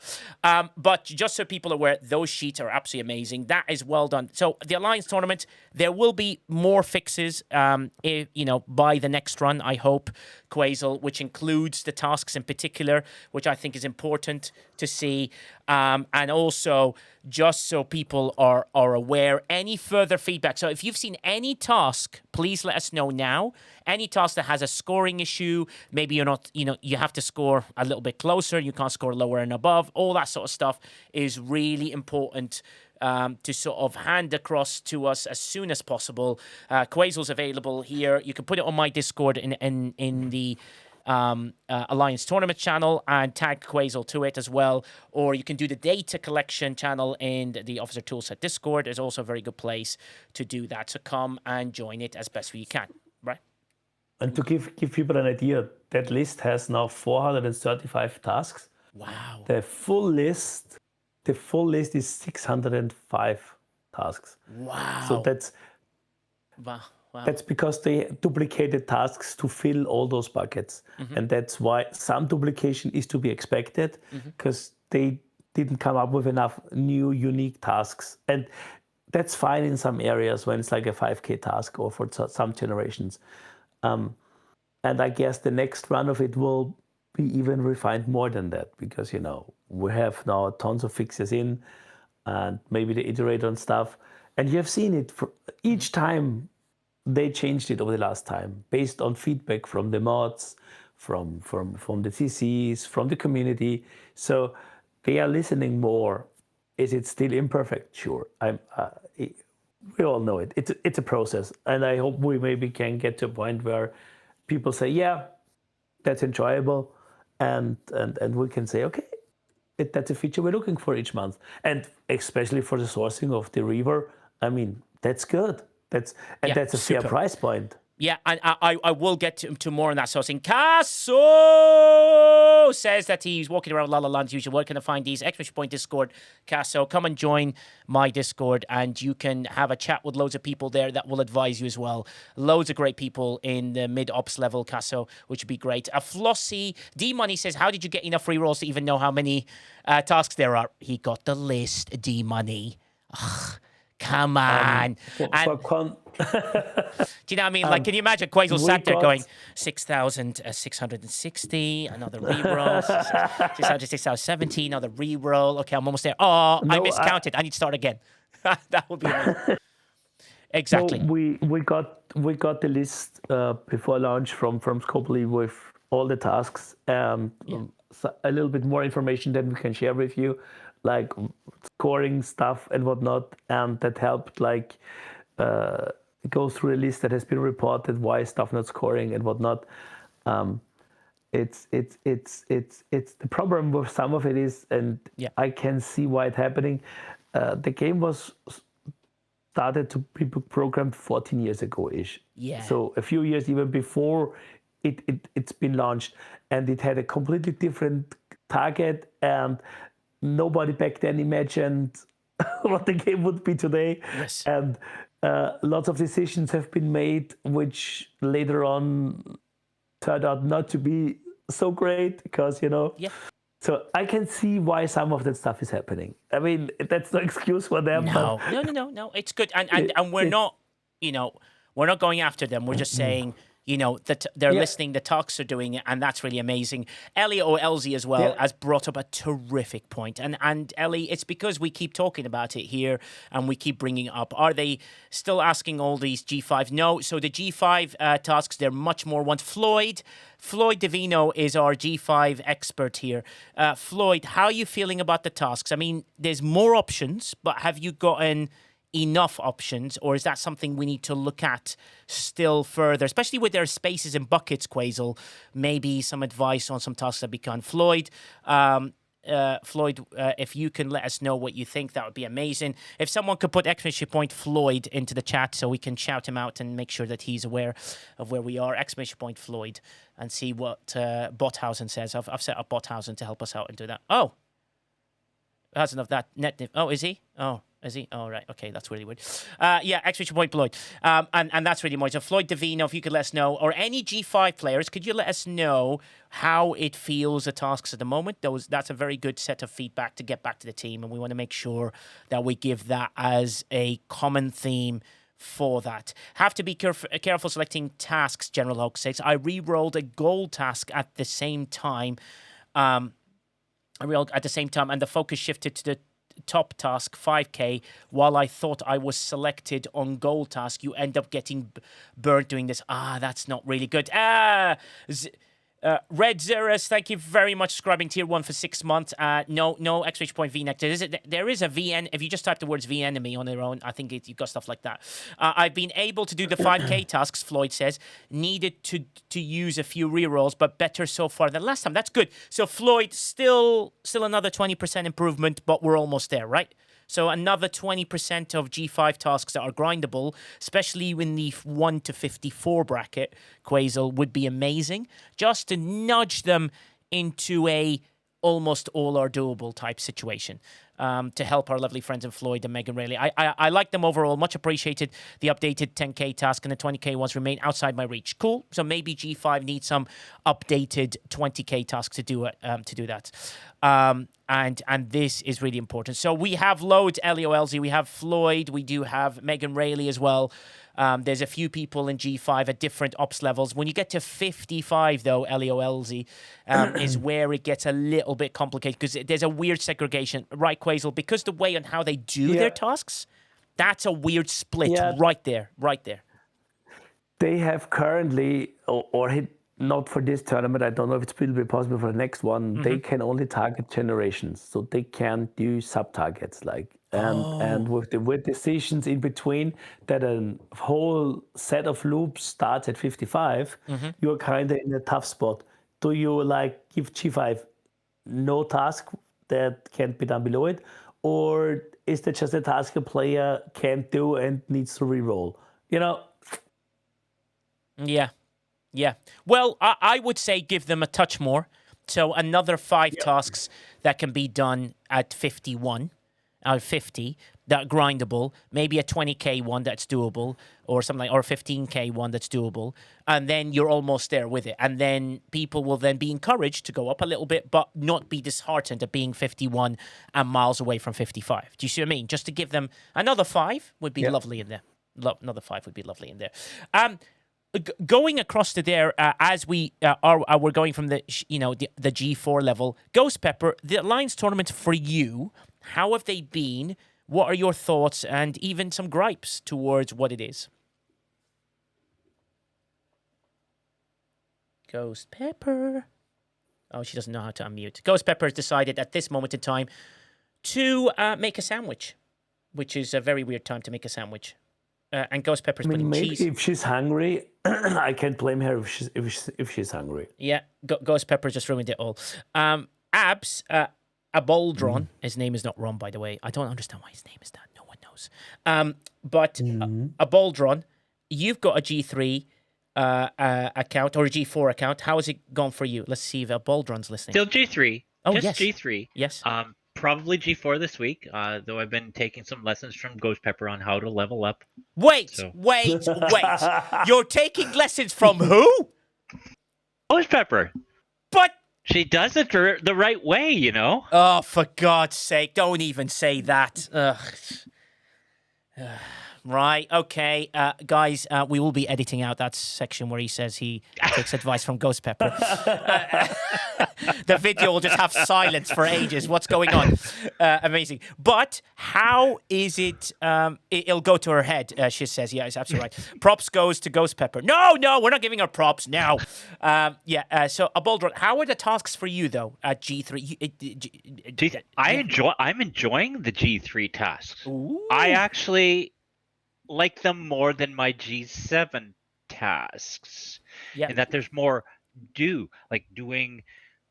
But just so people are aware, those sheets are absolutely amazing. That is well done. So the Alliance tournament, there will be more fixes, by the next run, I hope, Quasel, which includes the tasks in particular, which I think is important to see. And also, just so people are aware, any further feedback. So if you've seen any task, please let us know now. Any task that has a scoring issue, maybe you're not, you have to score a little bit closer, you can't score lower and above, all that sort of stuff is really important to sort of hand across to us as soon as possible. Quasel's available here. You can put it on my Discord in the Alliance tournament channel and tag Quasel to it as well, or you can do the data collection channel in the Officer Toolset Discord. Is also a very good place to do that, so come and join it as best you can, right? And to give people an idea, that list has now 435 tasks. Wow. The full list is 605 tasks. Wow. So that's wow. That's because they duplicated tasks to fill all those buckets. Mm-hmm. And that's why some duplication is to be expected, because they didn't come up with enough new, unique tasks. And that's fine in some areas when it's like a 5K task or for some generations. And I guess the next run of it will be even refined more than that, because, we have now tons of fixes in and maybe the iterator and stuff. And you have seen it for each time. They changed it over the last time based on feedback from the mods, from the CCs, from the community. So they are listening more. Is it still imperfect? Sure. We all know it. It's a process, and I hope we maybe can get to a point where people say, yeah, that's enjoyable, and we can say, okay, that's a feature we're looking for each month, and especially for the sourcing of the Reaver. I mean, that's good. That's a fair price point. Yeah, and I will get to more on that sourcing. Casso says that he's walking around La La Land usually. Where can I find these? Exclamation point Discord. Casso, come and join my Discord, and you can have a chat with loads of people there that will advise you as well. Loads of great people in the mid-ops level, Casso, which would be great. Flossy D-Money says, how did you get enough rerolls to even know how many tasks there are? He got the list, D-Money. Ugh. Come on. Do you know what I mean? Like, can you imagine Quasel sat there going, 6,660, another reroll, 6,670, another reroll. Okay, I'm almost there. Oh, no, I miscounted. I need to start again. That would be amazing. Exactly. No, we got the list before launch from Scopely with all the tasks. So a little bit more information that we can share with you, like scoring stuff and whatnot, and that helped go through a list that has been reported, why stuff not scoring and whatnot. It's the problem with some of it is, and I can see why it's happening. The game was started to be programmed 14 years ago-ish. Yeah. So a few years even before it's been launched, and it had a completely different target, and nobody back then imagined what the game would be today. Yes. And lots of decisions have been made, which later on turned out not to be so great because, Yeah. So I can see why some of that stuff is happening. I mean, that's no excuse for them. No. It's good. And we're not, we're not going after them. We're just saying, that they're listening, the talks are doing it, and that's really amazing. Ellie O'Elzy as well has brought up a terrific point. And Ellie, it's because we keep talking about it here and we keep bringing it up. Are they still asking all these G5? No. So the G5 tasks, they're much more ones. Floyd Davino is our G5 expert here. Floyd, how are you feeling about the tasks? I mean, there's more options, but have you gotten enough options, or is that something we need to look at still further, especially with their spaces and buckets, Quasel? Maybe some advice on some tasks that become. Floyd, Floyd, if you can let us know what you think, that would be amazing. If someone could put exclamation point Floyd into the chat so we can shout him out and make sure that he's aware of where we are, exclamation point Floyd, and see what Bothausen says. I've set up Bothausen to help us out and do that. Oh, has enough that net. Oh, is he? Oh. Is he? Oh, right. Okay, that's really weird. Yeah, exclamation point Floyd. And that's really more. So Floyd Davino, if you could let us know, or any G5 players, could you let us know how it feels, the tasks at the moment? That's a very good set of feedback to get back to the team, and we want to make sure that we give that as a common theme for that. Have to be careful selecting tasks, General Hulk says. I re-rolled a gold task at the same time. And the focus shifted to the top task 5k while I thought I was selected on gold task. You end up getting burnt doing this. That's not really good. Red Zeros, thank you very much, subscribing tier 1 for 6 months. No exclamation point VNect. There is a VN. If you just type the words V enemy on their own, I think you've got stuff like that. I've been able to do the 5k tasks, Floyd says. Needed to use a few rerolls, but better so far than last time. That's good. So Floyd, still another 20% improvement, but we're almost there, right? So another 20% of G5 tasks that are grindable, especially in the 1 to 54 bracket, Quasel, would be amazing. Just to nudge them into a almost all are doable type situation. To help our lovely friends in Floyd and Megan Rayleigh. I like them overall. Much appreciated. The updated 10k task and the 20k ones remain outside my reach. Cool. So maybe G5 needs some updated 20k task to do it. To do that. And this is really important. So we have loads, LEOLZ. We have Floyd. We do have Megan Rayleigh as well. There's a few people in G5 at different ops levels. When you get to 55, though, LEOLZ, is where it gets a little bit complicated because there's a weird segregation. Right, Quasel? Because the way on how they do their tasks, that's a weird split right there. They have currently, not for this tournament, I don't know if it will be possible for the next one, they can only target generations. So they can't do sub-targets and with decisions in between that a whole set of loops starts at 55, you're kind of in a tough spot. Do you give G5 no task that can't be done below it? Or is that just a task a player can't do and needs to re-roll? Yeah. Well, I would say give them a touch more. So another 5 tasks that can be done at 51 out of 50 that are grindable, maybe a 20k one that's doable or something, or a 15k one that's doable, and then you're almost there with it. And then people will then be encouraged to go up a little bit, but not be disheartened at being 51 and miles away from 55. Do you see what I mean? Just to give them another 5 would be lovely in there. Another 5 would be lovely in there. Going across to there, as we're going from the G4 level, Ghost Pepper, the Alliance tournament for you, how have they been? What are your thoughts and even some gripes towards what it is? Ghost Pepper. Oh, she doesn't know how to unmute. Ghost Pepper has decided at this moment in time to make a sandwich, which is a very weird time to make a sandwich. And Ghost Pepper's putting cheese. If she's hungry, I can't blame her if she's hungry. Yeah, Ghost Pepper just ruined it all. Abs, a Boldron. His name is not Ron, by the way. I don't understand why his name is that. No one knows. But a Boldron, you've got a G3 account or a G4 account. How has it gone for you? Let's see if a Boldron's listening. Still G3. Oh, Just yes. G3. Yes. Probably G4 this week, though I've been taking some lessons from Ghost Pepper on how to level up. Wait. You're taking lessons from who? Ghost Pepper. But she does it the right way, Oh, for God's sake, don't even say that. Right, okay. Guys, we will be editing out that section where he says he takes advice from Ghost Pepper. The video will just have silence for ages. What's going on? Amazing. But how is it? It'll go to her head, she says. Yeah, it's absolutely right. Props goes to Ghost Pepper. No, we're not giving her props now. So, Aboldron, how are the tasks for you, though, at G3? I'm enjoying the G3 tasks. Ooh. I actually like them more than my G7 tasks. Yeah. And that there's more doing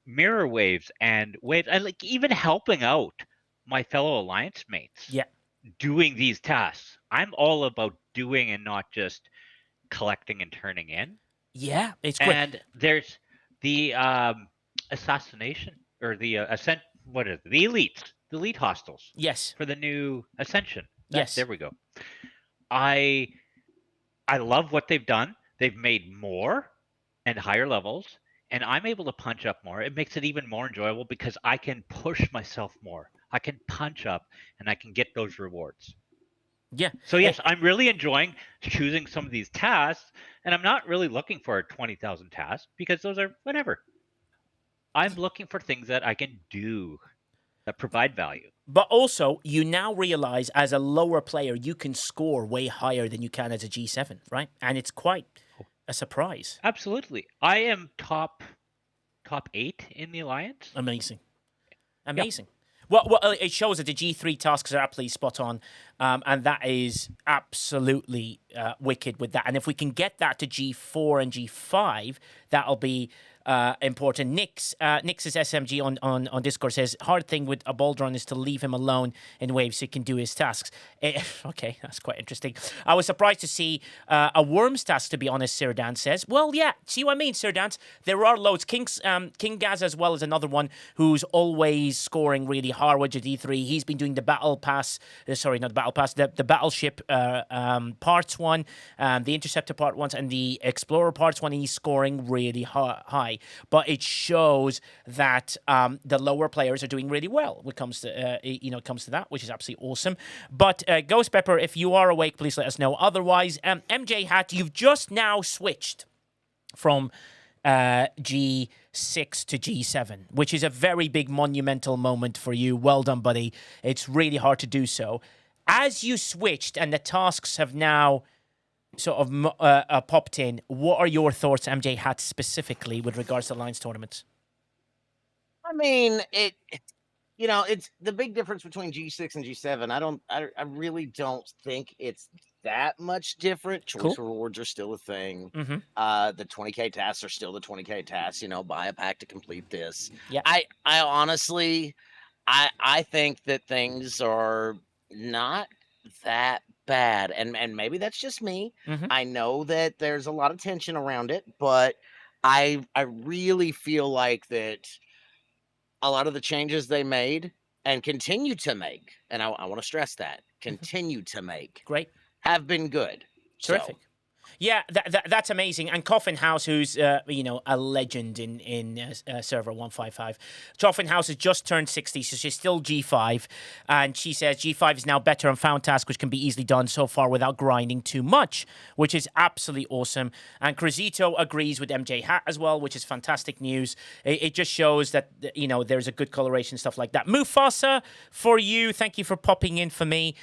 mirror waves and waves, and like even helping out my fellow alliance mates. Yeah. Doing these tasks. I'm all about doing and not just collecting and turning in. Yeah, it's great. And there's the assassination or the ascent. What is it? The elite hostels? Yes. For the new ascension. Yes. There we go. I love what they've done. They've made more and higher levels, and I'm able to punch up more. It makes it even more enjoyable because I can push myself more. I can punch up, and I can get those rewards. Yeah. So yes, I'm really enjoying choosing some of these tasks, and I'm not really looking for a 20,000 task because those are whatever. I'm looking for things that I can do that provide value. But also, you now realize as a lower player, you can score way higher than you can as a G7, right? And it's quite a surprise. Absolutely. I am top 8 in the alliance. Amazing. Amazing. Well, it shows that the G3 tasks are absolutely spot on, and that is absolutely wicked with that. And if we can get that to G4 and G5, that'll be important. Nix's SMG on Discord says, hard thing with a Baldron is to leave him alone in waves so he can do his tasks. Okay, that's quite interesting. I was surprised to see a Worms task, to be honest, Sir Dan says. Well, yeah, see what I mean, Sir Dan? There are loads. King Gaz as well is another one who's always scoring really hard with D3. He's been doing the battle pass, not the battle pass, the battleship parts 1, the interceptor part 1, and the explorer parts 1. He's scoring really high. But it shows that the lower players are doing really well when it comes to that, which is absolutely awesome. But Ghost Pepper, if you are awake, please let us know. Otherwise, MJ Hat, you've just now switched from G6 to G7, which is a very big monumental moment for you. Well done, buddy. It's really hard to do so. As you switched and the tasks have now sort of popped in, what are your thoughts, MJ Hat, specifically with regards to Alliance tournaments? I mean, it's the big difference between G6 and G7. I really don't think it's that much different. Choice rewards are still a thing. Mm-hmm. The 20K tasks are still the 20K tasks. Buy a pack to complete this. Yeah. I honestly, I think that things are not that bad, and maybe that's just me. Mm-hmm. I know that there's a lot of tension around it, but I really feel like that a lot of the changes they made and continue to make, and I want to stress that, continue to make, great, have been good. Terrific. So. Yeah, that's amazing. And Coffin House, who's a legend in server 155. Coffin House has just turned 60, so she's still G5, and she says G5 is now better on found task, which can be easily done so far without grinding too much, which is absolutely awesome. And Cruzito agrees with MJ Hat as well, which is fantastic news. It just shows that there's a good coloration, stuff like that. Mufasa, for you, thank you for popping in for me.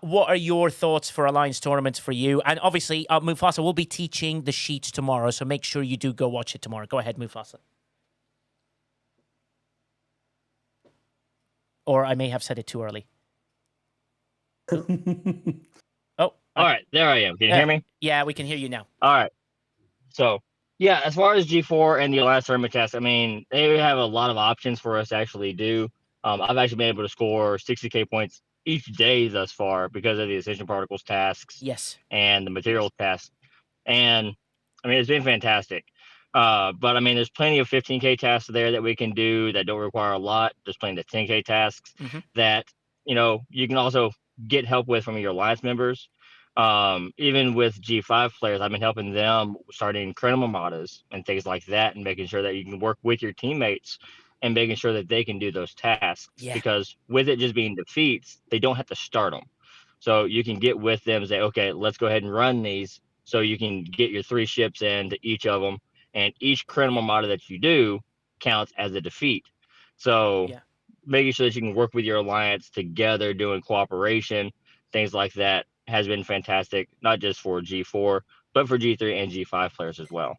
What are your thoughts for Alliance tournaments for you? And obviously, Mufasa will be teaching the sheets tomorrow, so make sure you do go watch it tomorrow. Go ahead, Mufasa. Or I may have said it too early. All right, there I am. Can you hear me? Yeah, we can hear you now. All right. So, yeah, as far as G4 and the Alliance tournament test, I mean, they have a lot of options for us to actually do. I've actually been able to score 60K points each day thus far because of the Ascension Particles tasks. Yes. And the materials tasks. And I mean, it's been fantastic. But I mean, there's plenty of 15K tasks there that we can do that don't require a lot. There's plenty of 10K tasks that, you can also get help with from your Alliance members. Even with G5 players, I've been helping them starting critical modders and things like that, and making sure that you can work with your teammates and making sure that they can do those tasks. Yeah. Because with it just being defeats, they don't have to start them. So you can get with them and say, okay, let's go ahead and run these. So you can get your 3 ships into each of them, and each critical model that you do counts as a defeat. So making sure that you can work with your alliance together, doing cooperation, things like that has been fantastic, not just for G4, but for G3 and G5 players as well.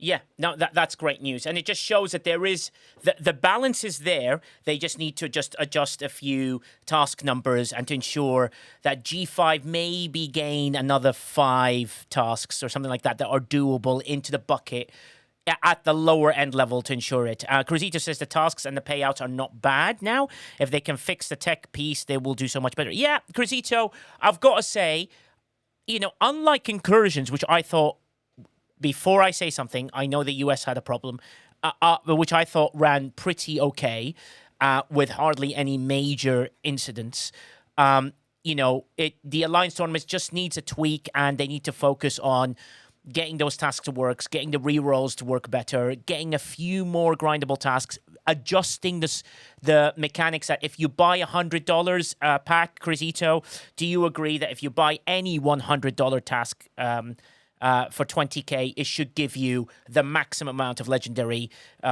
Yeah, no, that's great news. And it just shows that there is, the balance is there. They just need to just adjust a few task numbers and to ensure that G5 maybe gain another 5 tasks or something like that that are doable into the bucket at the lower end level to ensure it. Cruzito says the tasks and the payouts are not bad now. If they can fix the tech piece, they will do so much better. Yeah, Cruzito, I've got to say, unlike Incursions, which I thought, before I say something, I know the US had a problem, which I thought ran pretty okay with hardly any major incidents. The Alliance tournaments just needs a tweak, and they need to focus on getting those tasks to work, getting the rerolls to work better, getting a few more grindable tasks, adjusting the mechanics that if you buy $100 pack, Cruzito, do you agree that if you buy any $100 task for 20k, it should give you the maximum amount of legendary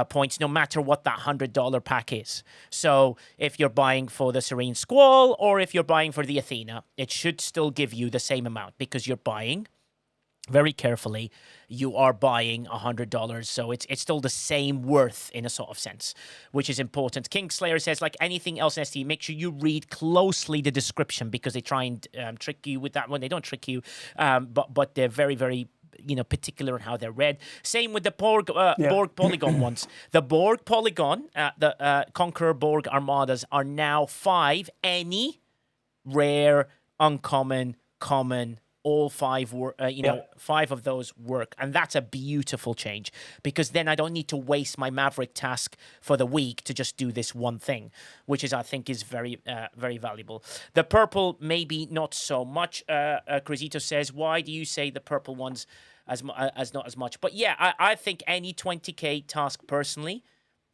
points, no matter what that $100 pack is? So if you're buying for the Serene Squall or if you're buying for the Athena, it should still give you the same amount because you're buying very carefully. You are buying $100, so it's still the same worth in a sort of sense, which is important. Kingslayer says, like anything else in ST, make sure you read closely the description because they try and trick you with that one. They don't trick you, but they're very, very particular in how they're read. Same with the Borg Polygon ones. The Borg Polygon, the Conqueror Borg Armadas are now 5 any rare, uncommon, common. All 5 were, 5 of those work. And that's a beautiful change because then I don't need to waste my Maverick task for the week to just do this one thing, which I think is very, very valuable. The purple, maybe not so much. Cruzito says, why do you say the purple ones as not as much? But yeah, I think any 20k task personally,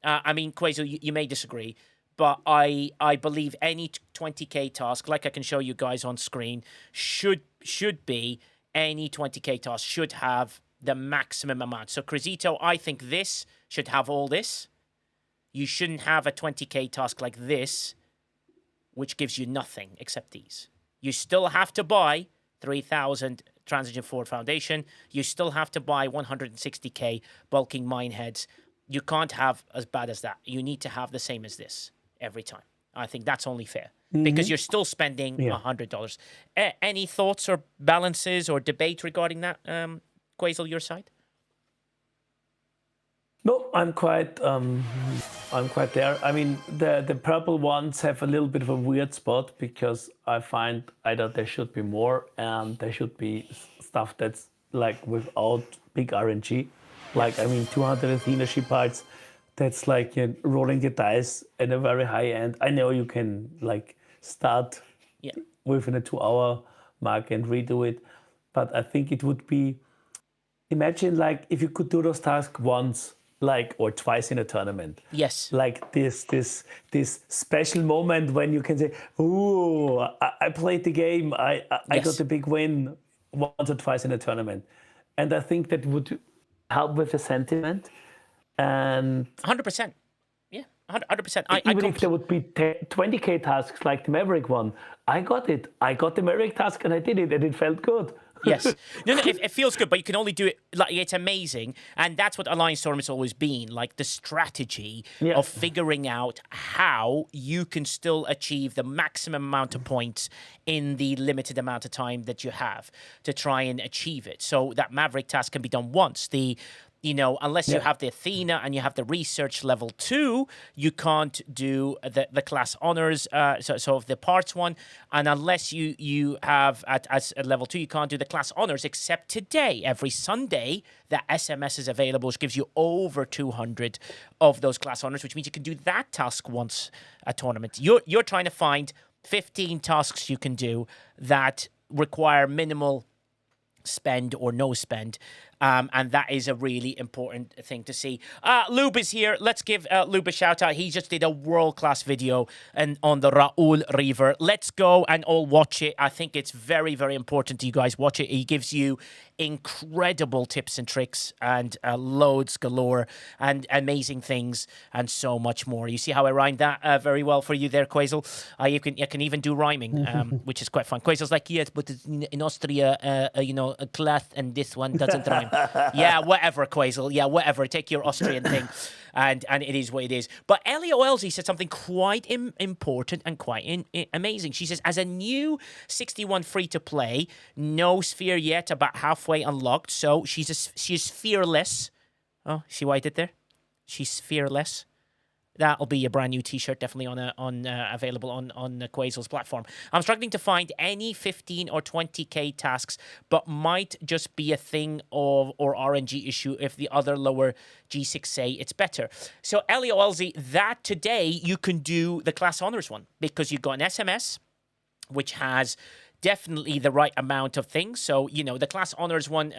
Quazo, you may disagree, but I believe any 20k task, like I can show you guys on screen, should be any 20k task should have the maximum amount. So Cruzito, I think this should have all this. You shouldn't have a 20k task like this, which gives you nothing except these. You still have to buy 3,000 Transition Forward Foundation. You still have to buy 160k bulking mine heads. You can't have as bad as that. You need to have the same as this every time. I think that's only fair because you're still spending $100. Any thoughts or balances or debate regarding that, Quazel, your side? No, I'm quite there. I mean, the purple ones have a little bit of a weird spot because I find either there should be more and there should be stuff that's like without big RNG. Like, 200 Athena ship parts. That's like rolling the dice at a very high end. I know you can start within a 2-hour mark and redo it, but I think it would be, imagine if you could do those tasks once, or twice in a tournament. Yes. Like this special moment when you can say, "Ooh, I played the game. I got a big win once or twice in a tournament," and I think that would help with the sentiment. And 100%. Yeah, 100%. Even if there would be 20k tasks like the Maverick one, I got it. I got the Maverick task and I did it and it felt good. Yes. No, it feels good, but you can only do it, it's amazing. And that's what Alliance Tournament's always been, the strategy of figuring out how you can still achieve the maximum amount of points in the limited amount of time that you have to try and achieve it. So that Maverick task can be done once. Unless you have the Athena and you have the research level 2, you can't do the class honors, so of the parts one. And unless you have at level 2, you can't do the class honors, except today. Every Sunday, the SMS is available, which gives you over 200 of those class honors, which means you can do that task once a tournament. You're trying to find 15 tasks you can do that require minimal spend or no spend. And that is a really important thing to see. Lube is here. Let's give Lube a shout out. He just did a world-class video on the RA'Ul Reaver. Let's go and all watch it. I think it's very, very important you guys watch it. He gives you incredible tips and tricks and loads galore and amazing things and so much more. You see how I rhymed that very well for you there, Quazel? You can even do rhyming, which is quite fun. Quazel's like, yes, but in Austria, a class and this one doesn't rhyme. Yeah, whatever, Quazel. Yeah, whatever. Take your Austrian thing. And it is what it is. But Ellie Elsie said something quite important and quite amazing. She says, as a new 61 free-to-play, no sphere yet, about halfway unlocked. So she's fearless. Oh, see what I did there? She's fearless. That'll be a brand new T-shirt, definitely available on Quazel's platform. I'm struggling to find any 15 or 20k tasks, but might just be a thing or RNG issue if the other lower G6 say it's better. So LEOLZ, that today you can do the class honors one because you've got an SMS, which has definitely the right amount of things. So, the class honors one,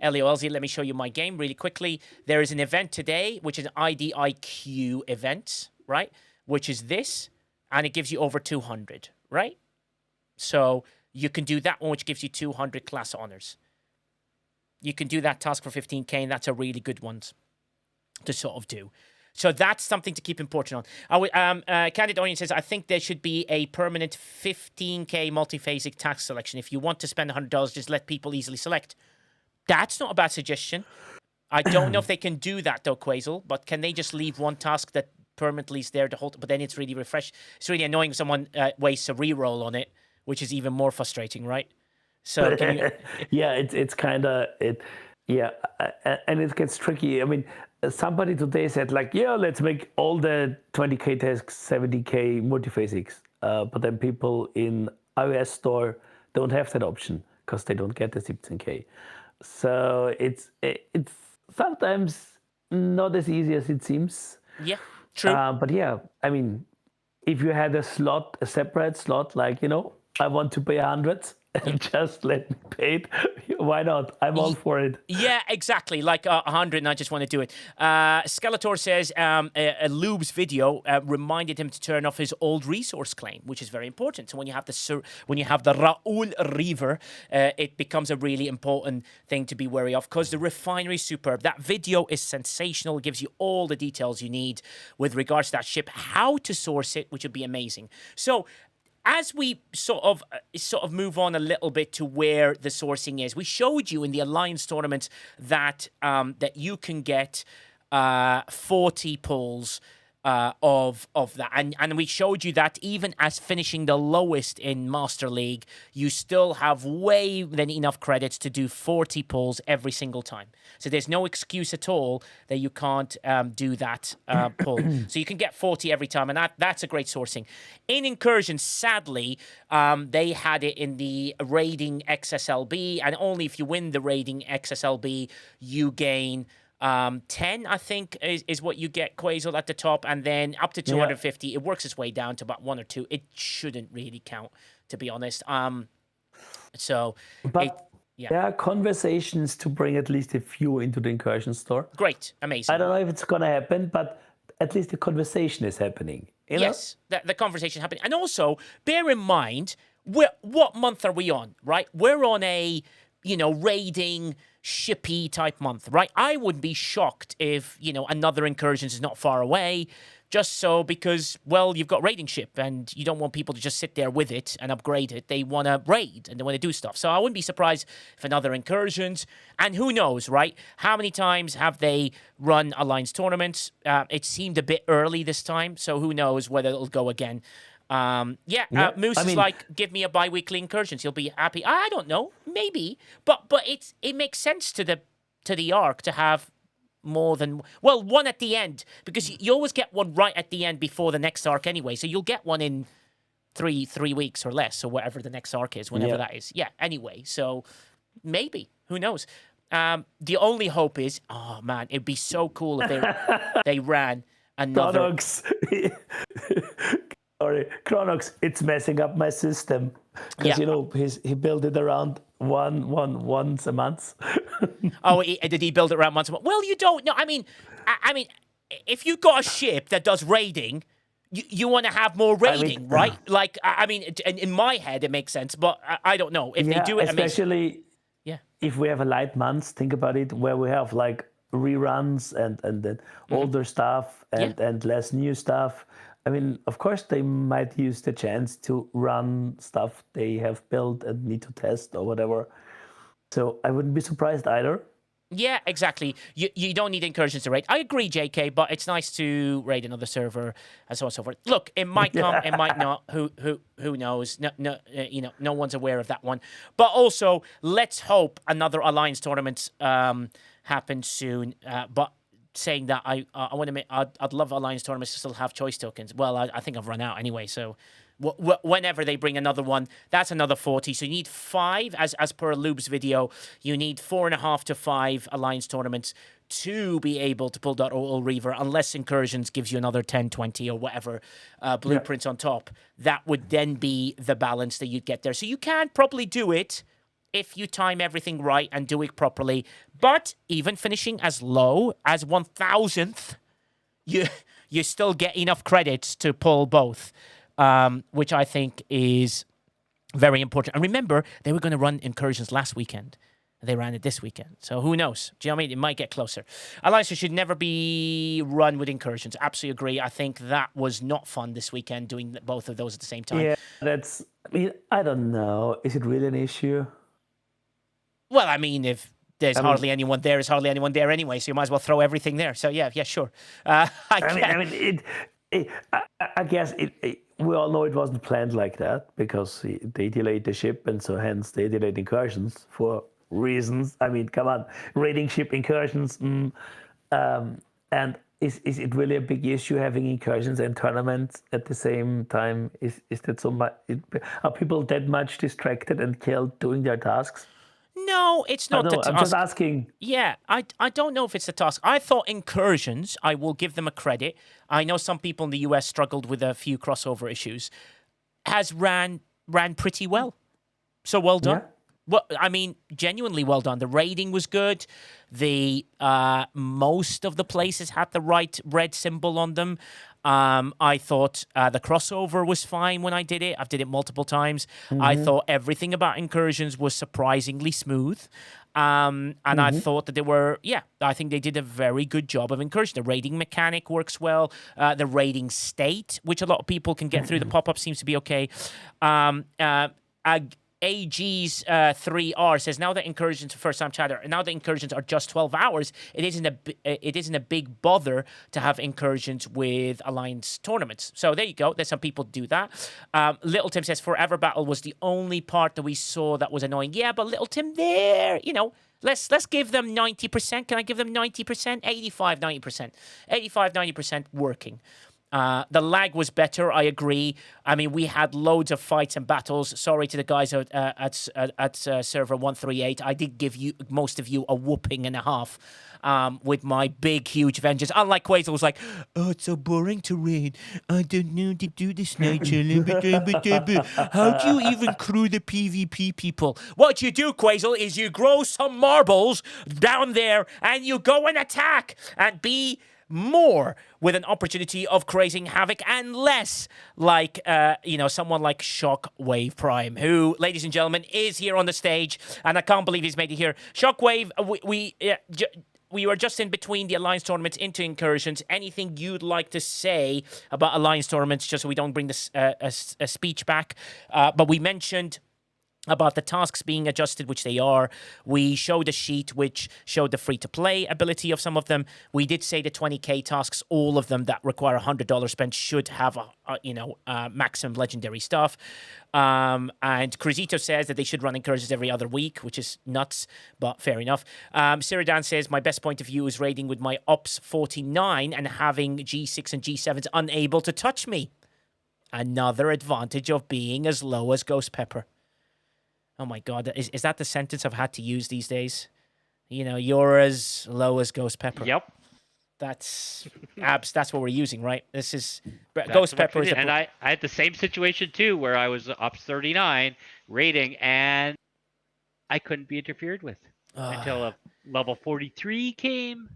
LEOLZ, let me show you my game really quickly. There is an event today, which is an IDIQ event, right? Which is this, and it gives you over 200, right? So you can do that one, which gives you 200 class honors. You can do that task for 15k, and that's a really good one to sort of do. So that's something to keep important on. Candid Onion says, I think there should be a permanent 15k multiphasic task selection. If you want to spend $100, just let people easily select. That's not a bad suggestion. I don't know if they can do that, though, Quazel, but can they just leave one task that permanently is there to hold? But then it's really refresh. It's really annoying if someone wastes a reroll on it, which is even more frustrating, right? So can you... Yeah, it's kind of... and it gets tricky. I mean, somebody today said, let's make all the 20k tasks 70k multiphasics. But then people in iOS store don't have that option because they don't get the 16k. So it's sometimes not as easy as it seems. Yeah, true. But yeah, I mean, if you had a separate slot, I want to pay 100 and just let me pay it, why not? I'm all for it. Yeah, exactly. Like 100, and I just want to do it. Skeletor says a Lube's video reminded him to turn off his old resource claim, which is very important. So when you have the RA'Ul Reaver, it becomes a really important thing to be wary of because the refinery is superb. That video is sensational. It gives you all the details you need with regards to that ship, how to source it, which would be amazing. So as we sort of move on a little bit to where the sourcing is, we showed you in the Alliance tournament that you can get 40 pulls of that, and we showed you that even as finishing the lowest in Master League, you still have way than enough credits to do 40 pulls every single time. So there's no excuse at all that you can't do that pull. So you can get 40 every time, and that's a great sourcing. In Incursions, sadly, they had it in the raiding XSLB, and only if you win the raiding XSLB, you gain 10, I think, is what you get, Quazel, at the top, and then up to 250. Yeah. It works its way down to about 1 or 2. It shouldn't really count, to be honest. There are conversations to bring at least a few into the Incursion store. Great, amazing. I don't know if it's going to happen, but at least the conversation is happening. Yes, the conversation is happening. And also, bear in mind, what month are we on, right? We're on a, raiding, shippy type month, right? I wouldn't be shocked if, another Incursions is not far away, just so because, well, you've got raiding ship and you don't want people to just sit there with it and upgrade it. They want to raid and they want to do stuff. So I wouldn't be surprised if another Incursions, and who knows, right? How many times have they run Alliance tournaments? It seemed a bit early this time, so who knows whether it'll go again. Moose is like, give me a bi-weekly Incursions. He'll be happy. I don't know, maybe, but it makes sense to the arc to have more than one at the end, because you always get one right at the end before the next arc anyway. So you'll get one in three weeks or less, or whatever the next arc is, whenever that is. Yeah. Anyway, so maybe, who knows? The only hope is, oh man, it'd be so cool if they ran another. Sorry, Chronox, it's messing up my system because he built it around once a month. Did he build it around once a month? Well, you don't know. I mean, if you've got a ship that does raiding, you want to have more raiding, right? Like, in my head, it makes sense, but I don't know if they do it. Especially, if we have a light month, think about it, where we have like reruns and then older stuff and less new stuff. I mean, of course, they might use the chance to run stuff they have built and need to test or whatever. So I wouldn't be surprised either. Yeah, exactly. You don't need incursions to raid. I agree, JK, but it's nice to raid another server and so on and so forth. Look, it might come, it might not. Who knows? No one's aware of that one. But also, let's hope another Alliance tournament happens soon. But saying that, I want to make. I'd love Alliance tournaments to still have choice tokens. Well, I think I've run out anyway, so. Whenever they bring another one, that's another 40. So you need 5, as per Lube's video, you need 4.5 to 5 Alliance tournaments to be able to pull RA'Ul Reaver, unless Incursions gives you another 10, 20 or whatever blueprints on top. That would then be the balance that you'd get there. So you can probably do it if you time everything right and do it properly. But even finishing as low as 1,000th, you still get enough credits to pull both. Which I think is very important. And remember, they were going to run Incursions last weekend. They ran it this weekend. So who knows? Do you know what I mean? It might get closer. Alliances should never be run with Incursions. Absolutely agree. I think that was not fun this weekend, doing both of those at the same time. Yeah, I don't know. Is it really an issue? Well, I mean, if there's hardly anyone there, there's hardly anyone there anyway, so you might as well throw everything there. So yeah, sure. I guess we all know it wasn't planned like that because they delayed the ship, and so hence they delayed Incursions for reasons. I mean, come on, raiding ship Incursions. And is it really a big issue having Incursions and tournaments at the same time? Is that so much? Are people that much distracted and killed doing their tasks? No, it's not the task. I'm just asking. Yeah, I don't know if it's the task. I thought Incursions, I will give them a credit. I know some people in the US struggled with a few crossover issues. Has ran pretty well. So well done. Yeah. Well, I mean, genuinely well done. The rating was good. The most of the places had the right red symbol on them. I thought the crossover was fine when I did it. I've did it multiple times. I thought everything about Incursions was surprisingly smooth. And I thought that they were, I think they did a very good job of Incursion. The rating mechanic works well. The rating state, which a lot of people can get through the pop-up, seems to be okay. AG's 3R says, now that Incursions, first-time chatter, now that Incursions are just 12 hours, it isn't a big bother to have Incursions with Alliance tournaments. So there you go. There's some people do that. Little Tim says, Forever Battle was the only part that we saw that was annoying. Yeah, but Little Tim, there, let's give them 90%. Can I give them 90%? 85, 90%. 85, 90% working. The lag was better, I agree. I mean, we had loads of fights and battles. Sorry to the guys at server 138. I did give most of you a whooping and a half with my big, huge vengeance. Unlike Quasar was like, oh, it's so boring to raid. I don't know to do this, Nigel. How do you even crew the PvP people? What you do, Quasar, is you grow some marbles down there and you go and attack and be more with an opportunity of creating havoc, and less like, someone like Shockwave Prime, who, ladies and gentlemen, is here on the stage, and I can't believe he's made it here. Shockwave, we were just in between the Alliance tournaments into Incursions. Anything you'd like to say about Alliance tournaments, just so we don't bring this a speech back? But we mentioned about the tasks being adjusted, which they are. We showed a sheet which showed the free-to-play ability of some of them. We did say the 20k tasks, all of them that require $100 spent, should have maximum legendary stuff. And Crisito says that they should run Incursions every other week, which is nuts, but fair enough. Siridan says, my best point of view is raiding with my Ops 49 and having G6 and G7s unable to touch me. Another advantage of being as low as Ghost Pepper. Oh my God, is that the sentence I've had to use these days? You're as low as Ghost Pepper. Yep. That's what we're using, right? This is Ghost Pepper. And I had the same situation too, where I was Ops 39 raiding, and I couldn't be interfered with until a level 43 came.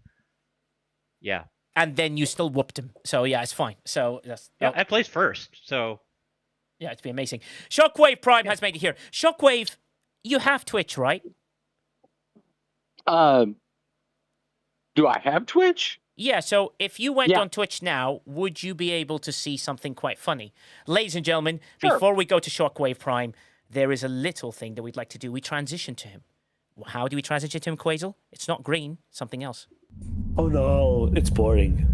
Yeah. And then you still whooped him. So yeah, it's fine. So I placed first. So. Yeah, it's been amazing. Shockwave Prime has made it here. Shockwave, you have Twitch, right? Do I have Twitch? Yeah, so if you went on Twitch now, would you be able to see something quite funny? Ladies and gentlemen, before we go to Shockwave Prime, there is a little thing that we'd like to do. We transition to him. How do we transition to Quasel? It's not green, something else. Oh no, it's boring.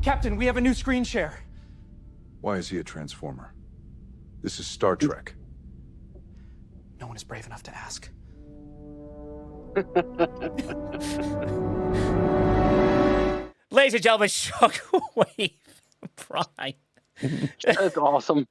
Captain, we have a new screen share. Why is he a transformer? This is Star Trek. No one is brave enough to ask. Ladies and gentlemen, Shockwave Prime. That's awesome.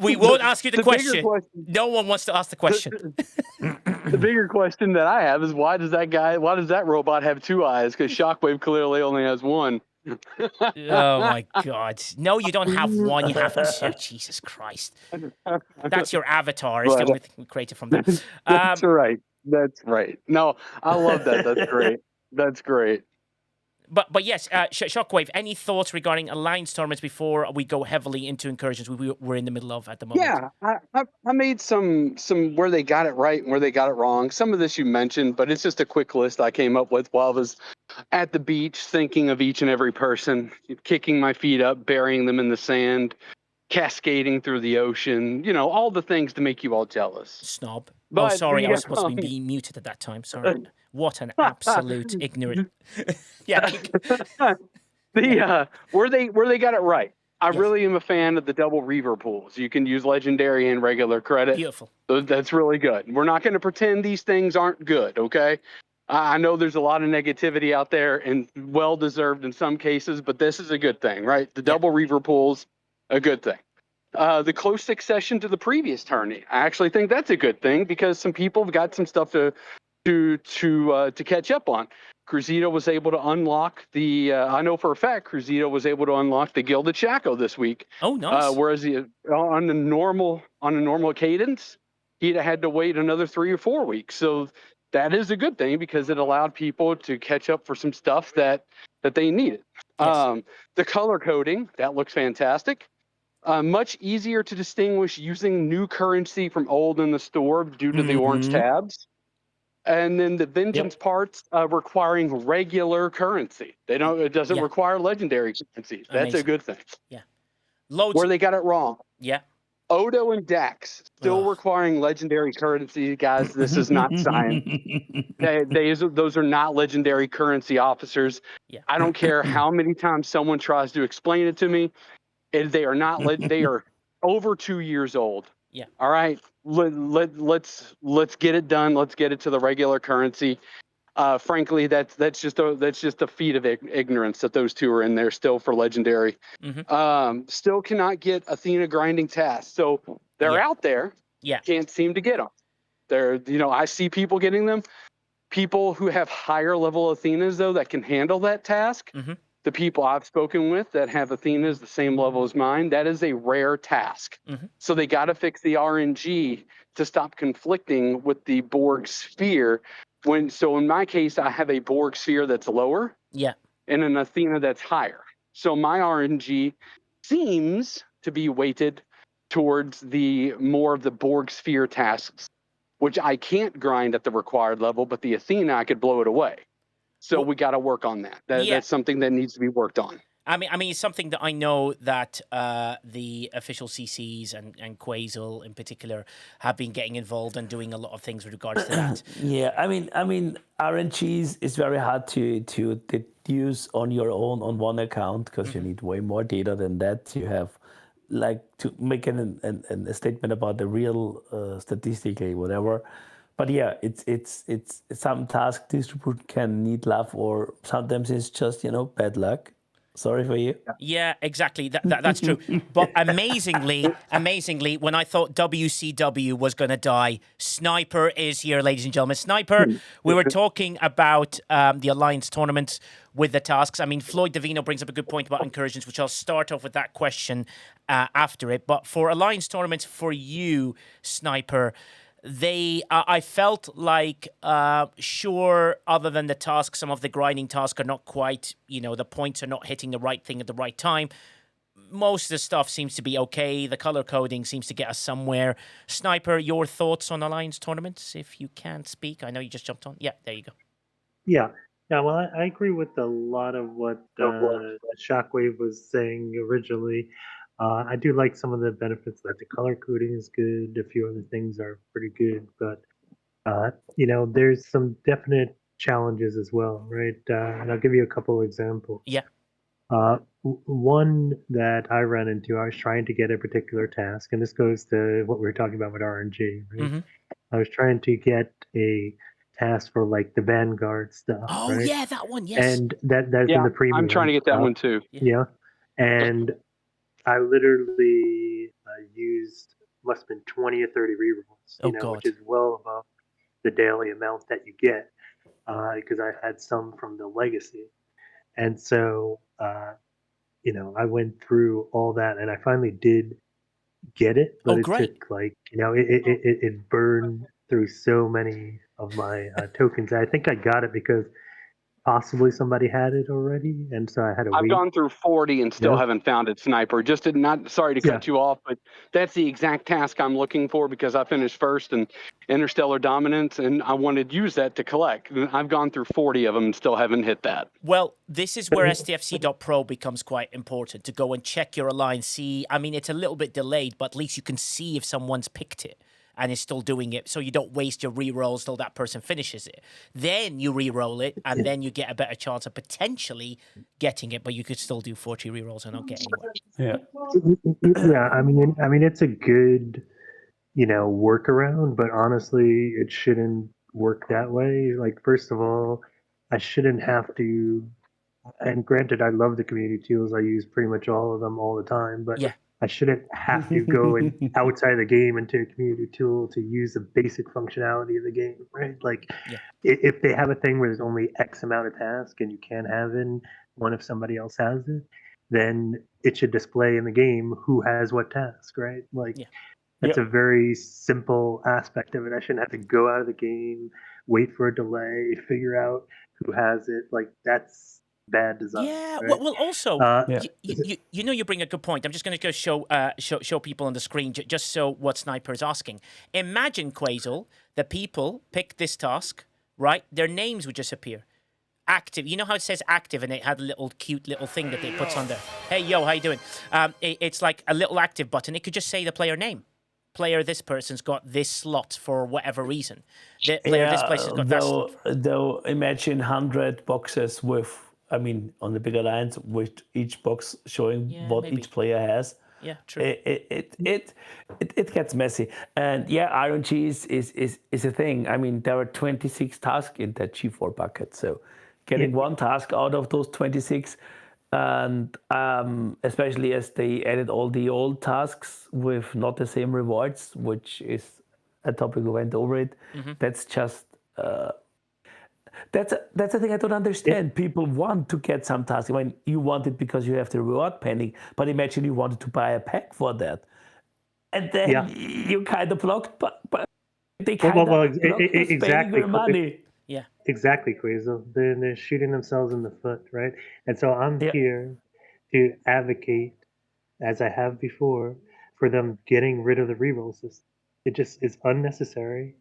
We won't ask you the question. No one wants to ask the question. The bigger question that I have is why does that robot have two eyes? Because Shockwave clearly only has one. Oh my God! No, you don't have one. You have two. Jesus Christ! That's your avatar. It's the only thing we created from that. That's right. That's right. No, I love that. That's great. That's great. But yes, Shockwave. Any thoughts regarding Alliance tournaments before we go heavily into Incursions? We're in the middle of at the moment. Yeah, I made some where they got it right and where they got it wrong. Some of this you mentioned, but it's just a quick list I came up with while I was at the beach, thinking of each and every person, kicking my feet up, burying them in the sand, cascading through the ocean. You know, all the things to make you all jealous. Snob. But sorry, I was supposed to be muted at that time. Sorry. What an absolute ignorant. Yeah. Where they got it right. I really am a fan of the double Reaver pools. You can use legendary and regular credit. Beautiful. That's really good. We're not going to pretend these things aren't good, okay? I know there's a lot of negativity out there and well-deserved in some cases, but this is a good thing, right? The double Reaver pools, a good thing. The close succession to the previous tourney. I actually think that's a good thing because some people have got some stuff to catch up on. Cruzito was able to unlock the. I know for a fact Cruzito was able to unlock the Gilded Shackle this week. Oh, nice. Whereas on a normal cadence, he'd have had to wait another 3 or 4 weeks. So that is a good thing because it allowed people to catch up for some stuff that they needed. Yes. The color coding that looks fantastic. Much easier to distinguish using new currency from old in the store due to the orange tabs. And then the vengeance parts requiring regular currency. It doesn't require legendary currency. That's Amazing. a good thing. Yeah. Loads. Where they got it wrong. Yeah. Odo and Dax still requiring legendary currency, guys. This is not science. Those are not legendary currency officers. Yeah. I don't care how many times someone tries to explain it to me. They are not. They are over 2 years old. Yeah. All right. Let's get it done. Let's get it to the regular currency. Frankly, that's just a feat of ignorance that those two are in there still for legendary. Still cannot get Athena grinding tasks. So they're out there. Yeah. Can't seem to get them. I see people getting them. People who have higher level Athenas though that can handle that task. The people I've spoken with that have Athenas the same level as mine, that is a rare task. So they got to fix the RNG to stop conflicting with the Borg sphere. So in my case, I have a Borg sphere that's lower, and an Athena that's higher. So my RNG seems to be weighted towards the more of the Borg sphere tasks, which I can't grind at the required level, but the Athena I could blow it away. So we got to work on that. That's something that needs to be worked on. I mean, it's something that I know that the official CCs and Quasel in particular have been getting involved and doing a lot of things with regards to that. Yeah, I mean, RNGs is very hard to deduce on your own on one account because you need way more data than that. You have like to make a statement about the real statistically whatever. But yeah, it's some task distribute can need love or sometimes it's just bad luck. Sorry for you. Yeah, exactly. That's true. But amazingly, when I thought WCW was going to die, Sniper is here, ladies and gentlemen. Sniper, we were talking about the Alliance tournaments with the tasks. I mean, Floyd Davino brings up a good point about Incursions, which I'll start off with that question after it. But for Alliance tournaments, for you, Sniper, I felt like, sure, other than the tasks, some of the grinding tasks are not quite, the points are not hitting the right thing at the right time. most of the stuff seems to be okay. The color coding seems to get us somewhere. Sniper, your thoughts on Alliance tournaments, if you can speak? I know you just jumped on. Yeah, there you go. Yeah. Well, I agree with a lot of what Shockwave was saying originally. I do like some of the benefits, like the color coding is good. A few other things are pretty good, but there's some definite challenges as well, right? And I'll give you a couple examples. Yeah. One that I ran into, I was trying to get a particular task, and this goes to what we were talking about with RNG, right? Mm-hmm. I was trying to get a task for like the Vanguard stuff. Oh, right? yeah, that one, yes. And that's in the premium. I'm trying to get that one too. Yeah. And I literally used must have been 20 or 30 rerolls, which is well above the daily amount that you get, because I had some from the legacy. And so, I went through all that, and I finally did get it, but it took like, it burned through so many of my tokens. I think I got it because possibly somebody had it already, and so I had to I've wait. gone through 40 and still haven't found it, Sniper. Just not sorry to cut you off, but that's the exact task I'm looking for because I finished first in Interstellar Dominance, and I wanted to use that to collect. I've gone through 40 of them and still haven't hit that. Well, this is where STFC.pro becomes quite important, to go and check your Alliance. See, I mean, it's a little bit delayed, but at least you can see if someone's picked it and is still doing it, so you don't waste your rerolls till that person finishes it. Then you reroll it, and then you get a better chance of potentially getting it, but you could still do 40 rerolls and not get anywhere. Yeah, I mean, it's a good, workaround, but honestly, it shouldn't work that way. Like, first of all, I shouldn't have to. And granted, I love the community tools. I use pretty much all of them all the time, but I shouldn't have to go outside the game into a community tool to use the basic functionality of the game, right? Like, if they have a thing where there's only X amount of tasks and you can't have in one if somebody else has it, then it should display in the game who has what task, right? Like, that's a very simple aspect of it. I shouldn't have to go out of the game, wait for a delay, figure out who has it. Like, that's bad design. Yeah. Right? Well, also, you bring a good point. I'm just going to go show people on the screen just so what Sniper is asking. Imagine, Quasel, the people pick this task, right? Their names would just appear. Active. You know how it says active, and it had a little cute little thing that it puts on there. Hey, yo, how you doing? It's like a little active button. It could just say the player name. Player, this person's got this slot for whatever reason. The player, this place has got that slot. Though, imagine 100 boxes with, on the big alliance, with each box showing what each player has. Yeah, true. It gets messy. And RNG is a thing. I mean, there are 26 tasks in that G4 bucket. So getting one task out of those 26, and especially as they added all the old tasks with not the same rewards, which is a topic we went over it. That's just that's a thing I don't understand. People want to get some tasks. I mean, you want it because you have the reward pending, but imagine you wanted to buy a pack for that, and then you kind of blocked. But they kind of exactly your money. Yeah, exactly, Quasel. They're shooting themselves in the foot, right? And so I'm here to advocate, as I have before, for them getting rid of the reroll system. It just is unnecessary.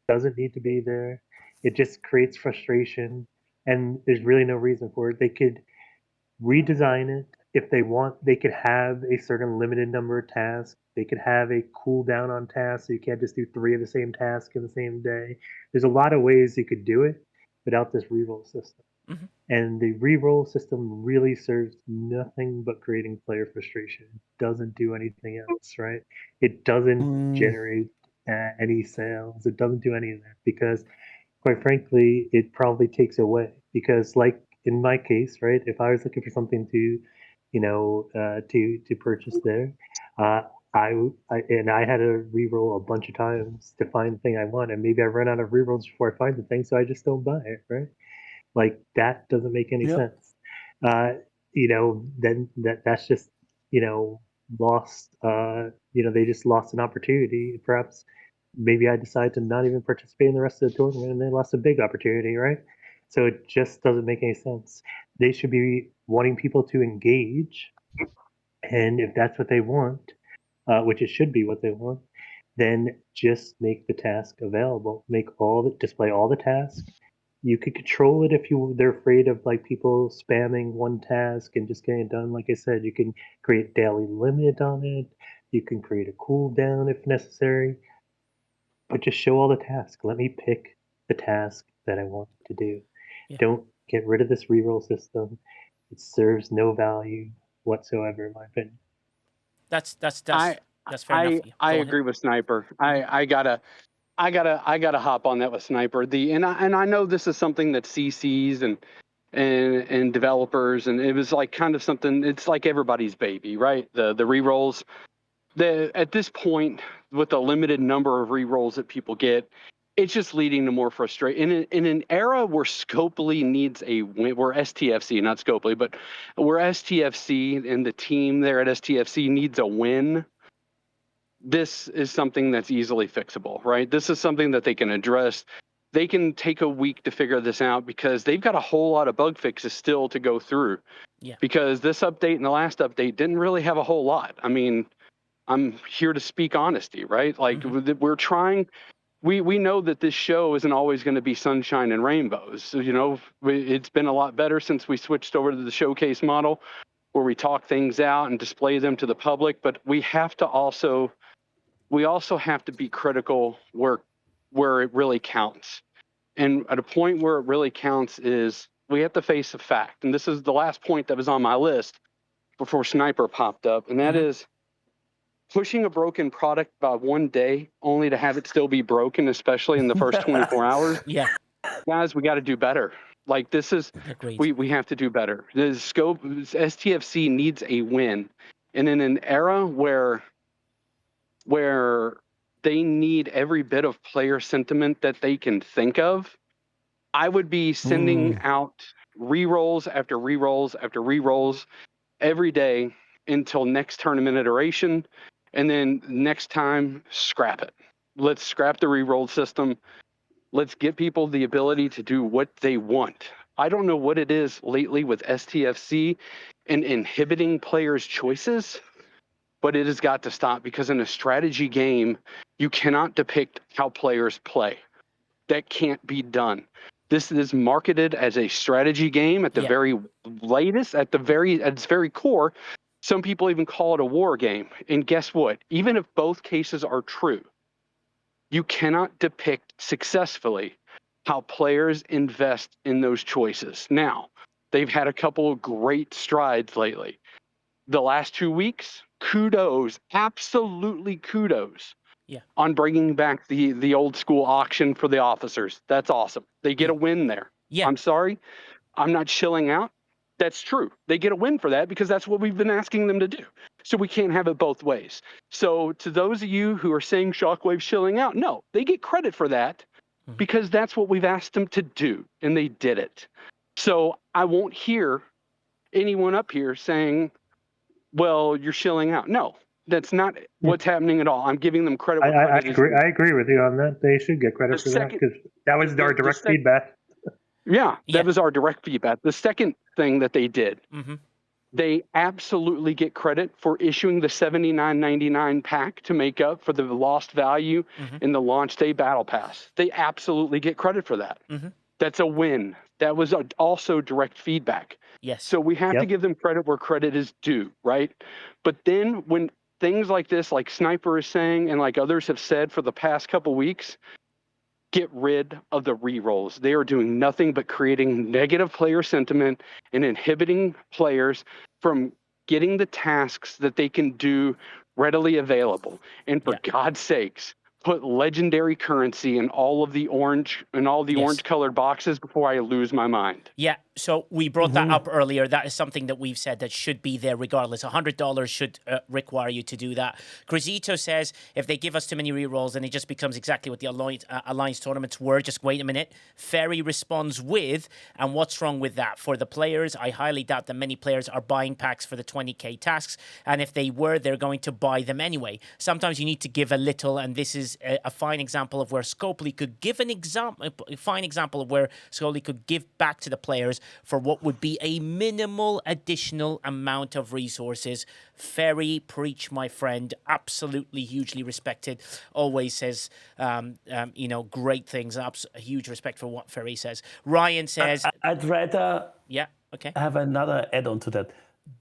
Doesn't need to be there. It just creates frustration, and there's really no reason for it. They could redesign it if they want. They could have a certain limited number of tasks. They could have a cooldown on tasks, so you can't just do 3 of the same task in the same day. There's a lot of ways you could do it without this reroll system. And the reroll system really serves nothing but creating player frustration. It doesn't do anything else, right? It doesn't generate any sales. It doesn't do any of that because, quite frankly, it probably takes away. Because, like in my case, right, if I was looking for something to, to purchase there, I had to reroll a bunch of times to find the thing I want, and maybe I run out of rerolls before I find the thing, so I just don't buy it, right? Like, that doesn't make any sense. Then that's just, lost. They just lost an opportunity. Perhaps maybe I decide to not even participate in the rest of the tournament, and they lost a big opportunity, right? So it just doesn't make any sense. They should be wanting people to engage And if that's what they want, which it should be what they want, then just make the task available. Display all the tasks. You could control it if they're afraid of like people spamming one task and just getting it done. Like I said, you can create daily limit on it. You can create a cooldown if necessary. But just show all the tasks. Let me pick the task that I want to do. Yeah. Don't get rid of this reroll system. It serves no value whatsoever, in my opinion. That's fair enough. I agree with Sniper. I gotta hop on that with Sniper. And I know this is something that CCs and developers, and it was like kind of something. It's like everybody's baby, right? The rerolls. At this point, with the limited number of rerolls that people get, it's just leading to more frustration. In an era where Scopely needs a win, where STFC, not Scopely, but where STFC and the team there at STFC needs a win, this is something that's easily fixable, right? This is something that they can address. They can take a week to figure this out because they've got a whole lot of bug fixes still to go through. Yeah. Because this update and the last update didn't really have a whole lot. I mean, I'm here to speak honesty, right? Like we're trying. We know that this show isn't always going to be sunshine and rainbows. So, it's been a lot better since we switched over to the showcase model, where we talk things out and display them to the public. But we also have to be critical where it really counts. And at a point where it really counts is we have to face a fact. And this is the last point that was on my list before Sniper popped up, and that is pushing a broken product by one day only to have it still be broken, especially in the first 24 hours. Yeah. Guys, we got to do better. Like this is, we have to do better. The scope, STFC needs a win. And in an era where they need every bit of player sentiment that they can think of, I would be sending out rerolls after rerolls after rerolls every day until next tournament iteration. And then next time, scrap it. Let's scrap the reroll system. Let's give people the ability to do what they want. I don't know what it is lately with STFC and inhibiting players' choices, but it has got to stop because in a strategy game, you cannot depict how players play. That can't be done. This is marketed as a strategy game at the very latest, at its very core. Some people even call it a war game. And guess what? Even if both cases are true, you cannot depict successfully how players invest in those choices. Now, they've had a couple of great strides lately. The last 2 weeks, kudos, absolutely kudos on bringing back the old school auction for the officers. That's awesome. They get a win there. Yeah. I'm sorry. I'm not shilling out. That's true. They get a win for that because that's what we've been asking them to do. So we can't have it both ways. So to those of you who are saying Shockwave's shilling out, no, they get credit for that because that's what we've asked them to do, and they did it. So I won't hear anyone up here saying, well, you're shilling out. No, that's not what's happening at all. I'm giving them credit. I agree with you on that. They should get credit for that because that was our direct feedback. Yeah, that was our direct feedback. The second thing that they did, they absolutely get credit for issuing the $79.99 pack to make up for the lost value in the launch day battle pass. They absolutely get credit for that. That's a win. That was also direct feedback. Yes. So we have to give them credit where credit is due, right? But then when things like this, like Sniper is saying, and like others have said for the past couple weeks, get rid of the rerolls. They are doing nothing but creating negative player sentiment and inhibiting players from getting the tasks that they can do readily available. And for God's sakes, put legendary currency in all of the orange orange colored boxes before I lose my mind. Yeah, so we brought that up earlier. That is something that we've said that should be there regardless. $100 should require you to do that. Grisito says if they give us too many rerolls, then it just becomes exactly what the Alliance tournaments were. Just wait a minute. Ferry responds with, and what's wrong with that? For the players, I highly doubt that many players are buying packs for the 20k tasks, and if they were, they're going to buy them anyway. Sometimes you need to give a little, and this is is a fine example of where Scopely could give a fine example of where Scopely could give back to the players for what would be a minimal additional amount of resources. Ferry, preach, my friend. Absolutely hugely respected. Always says, great things. Huge respect for what Ferry says. Ryan says, I'd rather have another add-on to that.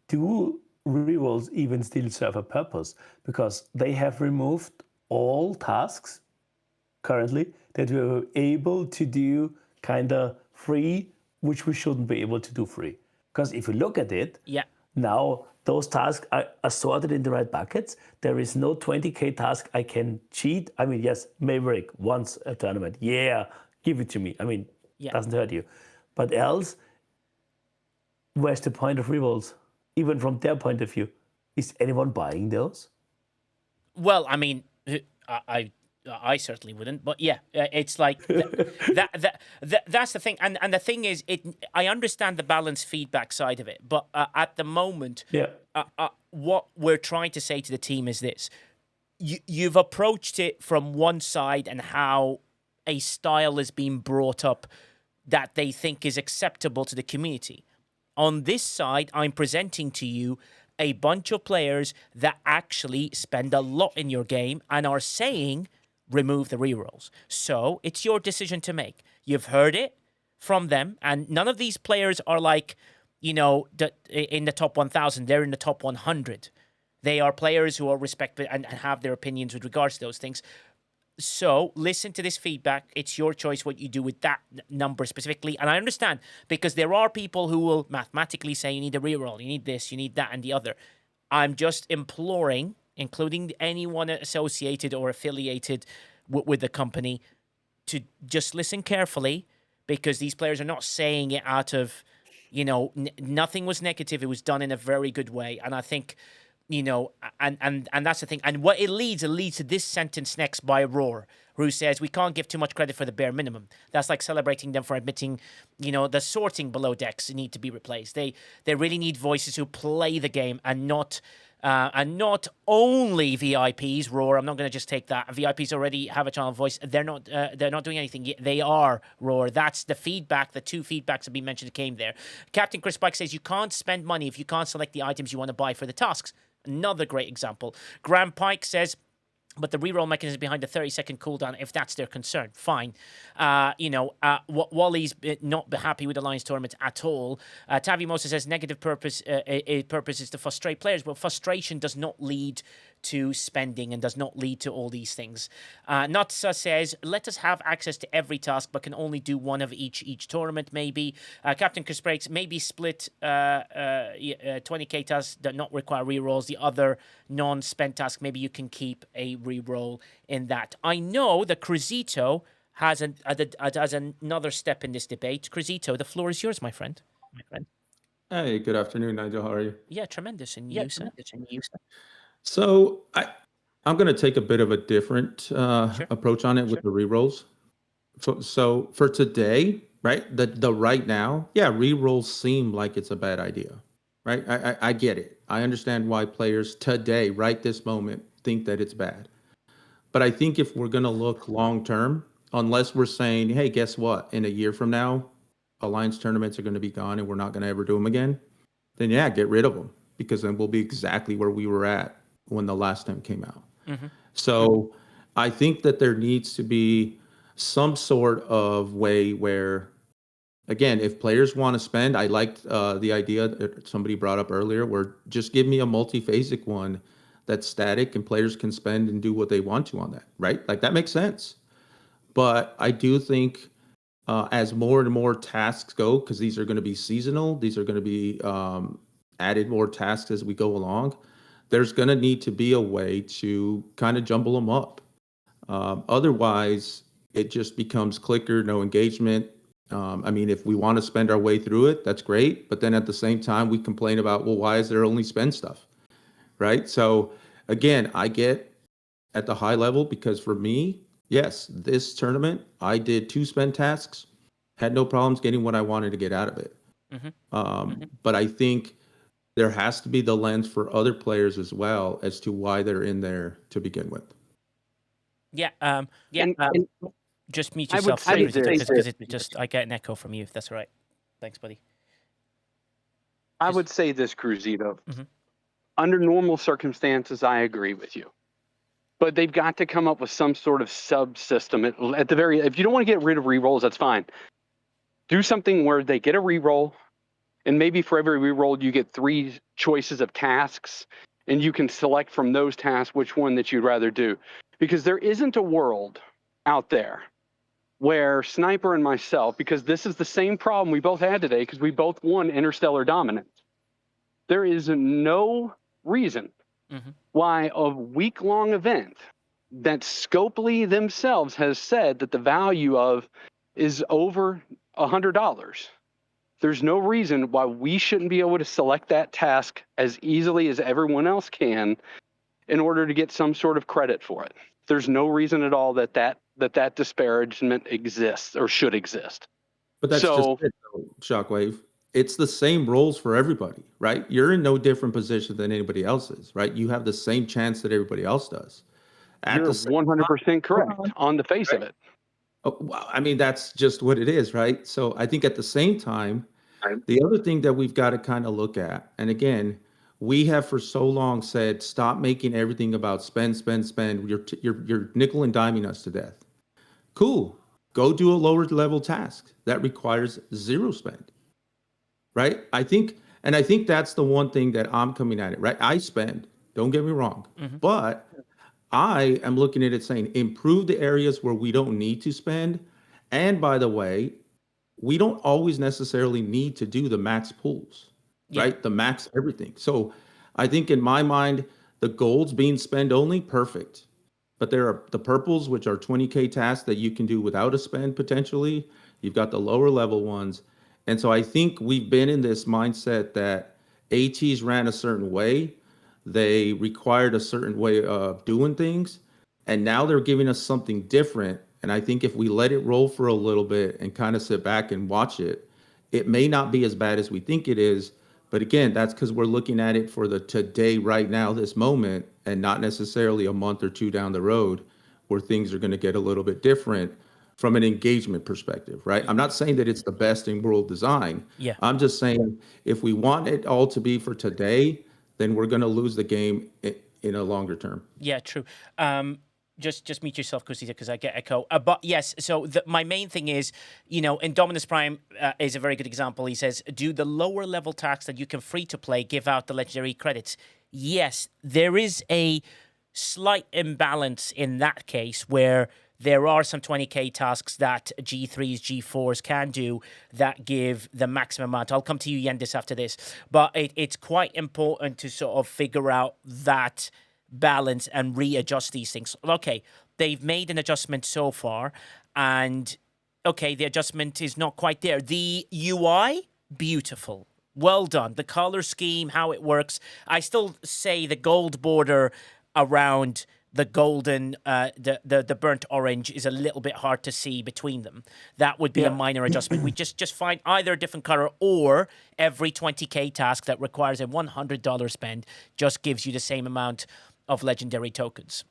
Do rerolls even still serve a purpose? Because they have removed all tasks currently that we were able to do kind of free, which we shouldn't be able to do free. Because if you look at it, now those tasks are sorted in the right buckets. There is no 20K task I can cheat. I mean, yes, Maverick wants a tournament. Yeah, give it to me. I mean, doesn't hurt you. But else, where's the point of rerolls? Even from their point of view, is anyone buying those? Well, I mean, I certainly wouldn't, but it's like that's the thing, and the thing is, I understand the balanced feedback side of it, but at the moment, what we're trying to say to the team is this: you've approached it from one side and how a style is being brought up that they think is acceptable to the community. On this side, I'm presenting to you a bunch of players that actually spend a lot in your game and are saying, remove the rerolls. So it's your decision to make. You've heard it from them, and none of these players are like, in the top 1,000. They're in the top 100. They are players who are respected and have their opinions with regards to those things. So listen to this feedback. It's your choice what you do with that number specifically. And I understand, because there are people who will mathematically say you need a reroll, you need this, you need that, and the other. I'm just imploring, including anyone associated or affiliated with the company, to just listen carefully, because these players are not saying it out of, nothing was negative. It was done in a very good way. And I think, and that's the thing. And what it leads to this sentence next by Roar, who says, we can't give too much credit for the bare minimum. That's like celebrating them for admitting, the sorting below decks need to be replaced. They really need voices who play the game and not only VIPs. Roar, I'm not going to just take that. VIPs already have a channel voice. They're not doing anything. They are Roar. That's the feedback. The two feedbacks that been mentioned came there. Captain Chris Pike says you can't spend money if you can't select the items you want to buy for the tasks. Another great example. Graham Pike says, but the reroll mechanism behind the 30-second cooldown, if that's their concern, fine. Wally's not happy with Alliance tournament at all. Tavi Mosa says negative purpose is to frustrate players, but frustration does not lead to spending and does not lead to all these things. Nutsa says, let us have access to every task, but can only do one of each tournament, maybe. Captain Chris Breaks, maybe split 20k tasks that not require rerolls. The other non-spent task, maybe you can keep a reroll in that. I know that Cruzito has another step in this debate. Cruzito, the floor is yours, my friend. Hey, good afternoon, Nigel. How are you? Yeah, tremendous. And you, sir? So I'm going to take a bit of a different approach on it with the rerolls. So for today, right, the right now, rerolls seem like it's a bad idea, right? I get it. I understand why players today, right this moment, think that it's bad. But I think if we're going to look long term, unless we're saying, hey, guess what? In a year from now, Alliance tournaments are going to be gone and we're not going to ever do them again, then get rid of them, because then we'll be exactly where we were at when the last time came out. Mm-hmm. So I think that there needs to be some sort of way where, again, if players want to spend, I liked the idea that somebody brought up earlier, where just give me a multi-phasic one that's static and players can spend and do what they want to on that, right? Like, that makes sense. But I do think as more and more tasks go, because these are going to be seasonal, these are going to be added more tasks as we go along, there's going to need to be a way to kind of jumble them up. Otherwise, it just becomes clicker, no engagement. I mean, if we want to spend our way through it, that's great. But then at the same time, we complain about, well, why is there only spend stuff, right? So again, I get at the high level, because for me, yes, this tournament, I did 2 spend tasks, had no problems getting what I wanted to get out of it. Mm-hmm. But I think there has to be the lens for other players as well as to why they're in there to begin with. Yeah. Just mute I would yourself, say because it just I get an echo from you. If that's all right. Thanks, buddy. I would say this, Cruzito. Mhm. Under normal circumstances, I agree with you. But they've got to come up with some sort of subsystem. At the very, if you don't want to get rid of rerolls, that's fine. Do something where they get a reroll, and maybe for every reroll you get 3 choices of tasks, and you can select from those tasks which one that you'd rather do. Because there isn't a world out there where Sniper and myself, because this is the same problem we both had today, because we both won Interstellar Dominance. There is no reason why a week-long event that Scopely themselves has said that the value of is over $100. There's no reason why we shouldn't be able to select that task as easily as everyone else can in order to get some sort of credit for it. There's no reason at all that disparagement exists or should exist. But that's just it, though, Shockwave. It's the same roles for everybody, right? You're in no different position than anybody else is, right? You have the same chance that everybody else does. You're 100% correct on the face of it. Oh, well, I mean, that's just what it is, right? So I think at the same time, the other thing that we've got to kind of look at, and again, we have for so long said, stop making everything about spend, spend, spend. You're nickel and diming us to death. Cool. Go do a lower level task that requires 0 spend. Right? I think that's the one thing that I'm coming at it, right? I spend, don't get me wrong, but I am looking at it saying improve the areas where we don't need to spend. And by the way, we don't always necessarily need to do the max pools, right? The max everything. So I think in my mind, the golds being spend only, perfect. But there are the purples, which are 20K tasks that you can do without a spend potentially. You've got the lower level ones. And so I think we've been in this mindset that ATs ran a certain way. They required a certain way of doing things. And now they're giving us something different. And I think if we let it roll for a little bit and kind of sit back and watch it, it may not be as bad as we think it is. But again, that's because we're looking at it for the today, right now, this moment, and not necessarily a month or 2 down the road where things are going to get a little bit different from an engagement perspective, right? I'm not saying that it's the best in world design. Yeah. I'm just saying if we want it all to be for today, then we're going to lose the game in a longer term. Yeah, true. Just mute yourself, Kusita, because I get echo. But yes, so my main thing is, Indominus Prime is a very good example. He says, do the lower level tasks that you can free to play, give out the legendary credits. Yes, there is a slight imbalance in that case where there are some 20K tasks that G3s, G4s can do that give the maximum amount. I'll come to you, Yendis, after this. But it's quite important to sort of figure out that balance and readjust these things. Okay, they've made an adjustment so far, and okay, the adjustment is not quite there. The UI, beautiful. Well done. The color scheme, how it works. I still say the gold border around the golden, the burnt orange is a little bit hard to see between them. That would be a minor adjustment. We just find either a different color or every 20K task that requires a $100 spend just gives you the same amount of legendary tokens.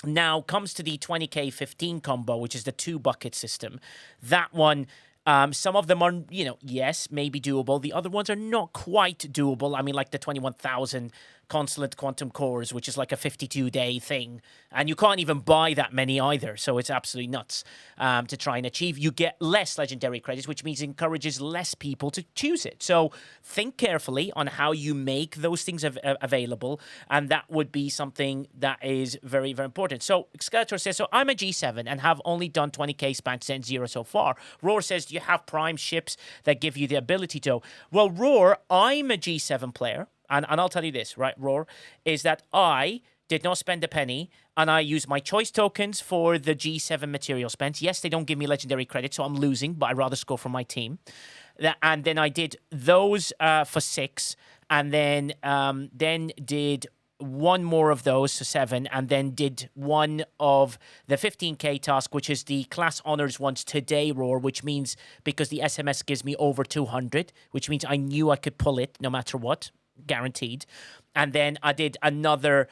Now comes to the 20K 15 combo, which is the 2 bucket system. That one, some of them are, yes, maybe doable. The other ones are not quite doable. I mean, like the 21,000 Constellant Quantum Cores, which is like a 52-day thing. And you can't even buy that many either. So it's absolutely nuts to try and achieve. You get less legendary credits, which means it encourages less people to choose it. So think carefully on how you make those things available. And that would be something that is very, very important. So Skeletor says, so I'm a G7 and have only done 20K span sent 0 so far. Roar says, do you have prime ships that give you the ability to? Well, Roar, I'm a G7 player. And I'll tell you this, right, Roar, is that I did not spend a penny, and I used my choice tokens for the G7 material spent. Yes, they don't give me legendary credit, so I'm losing, but I'd rather score for my team. And then I did those for 6, and then did one more of those, so 7, and then did one of the 15K task, which is the class honors ones today, Roar, which means because the SMS gives me over 200, which means I knew I could pull it no matter what. Guaranteed. And then I did another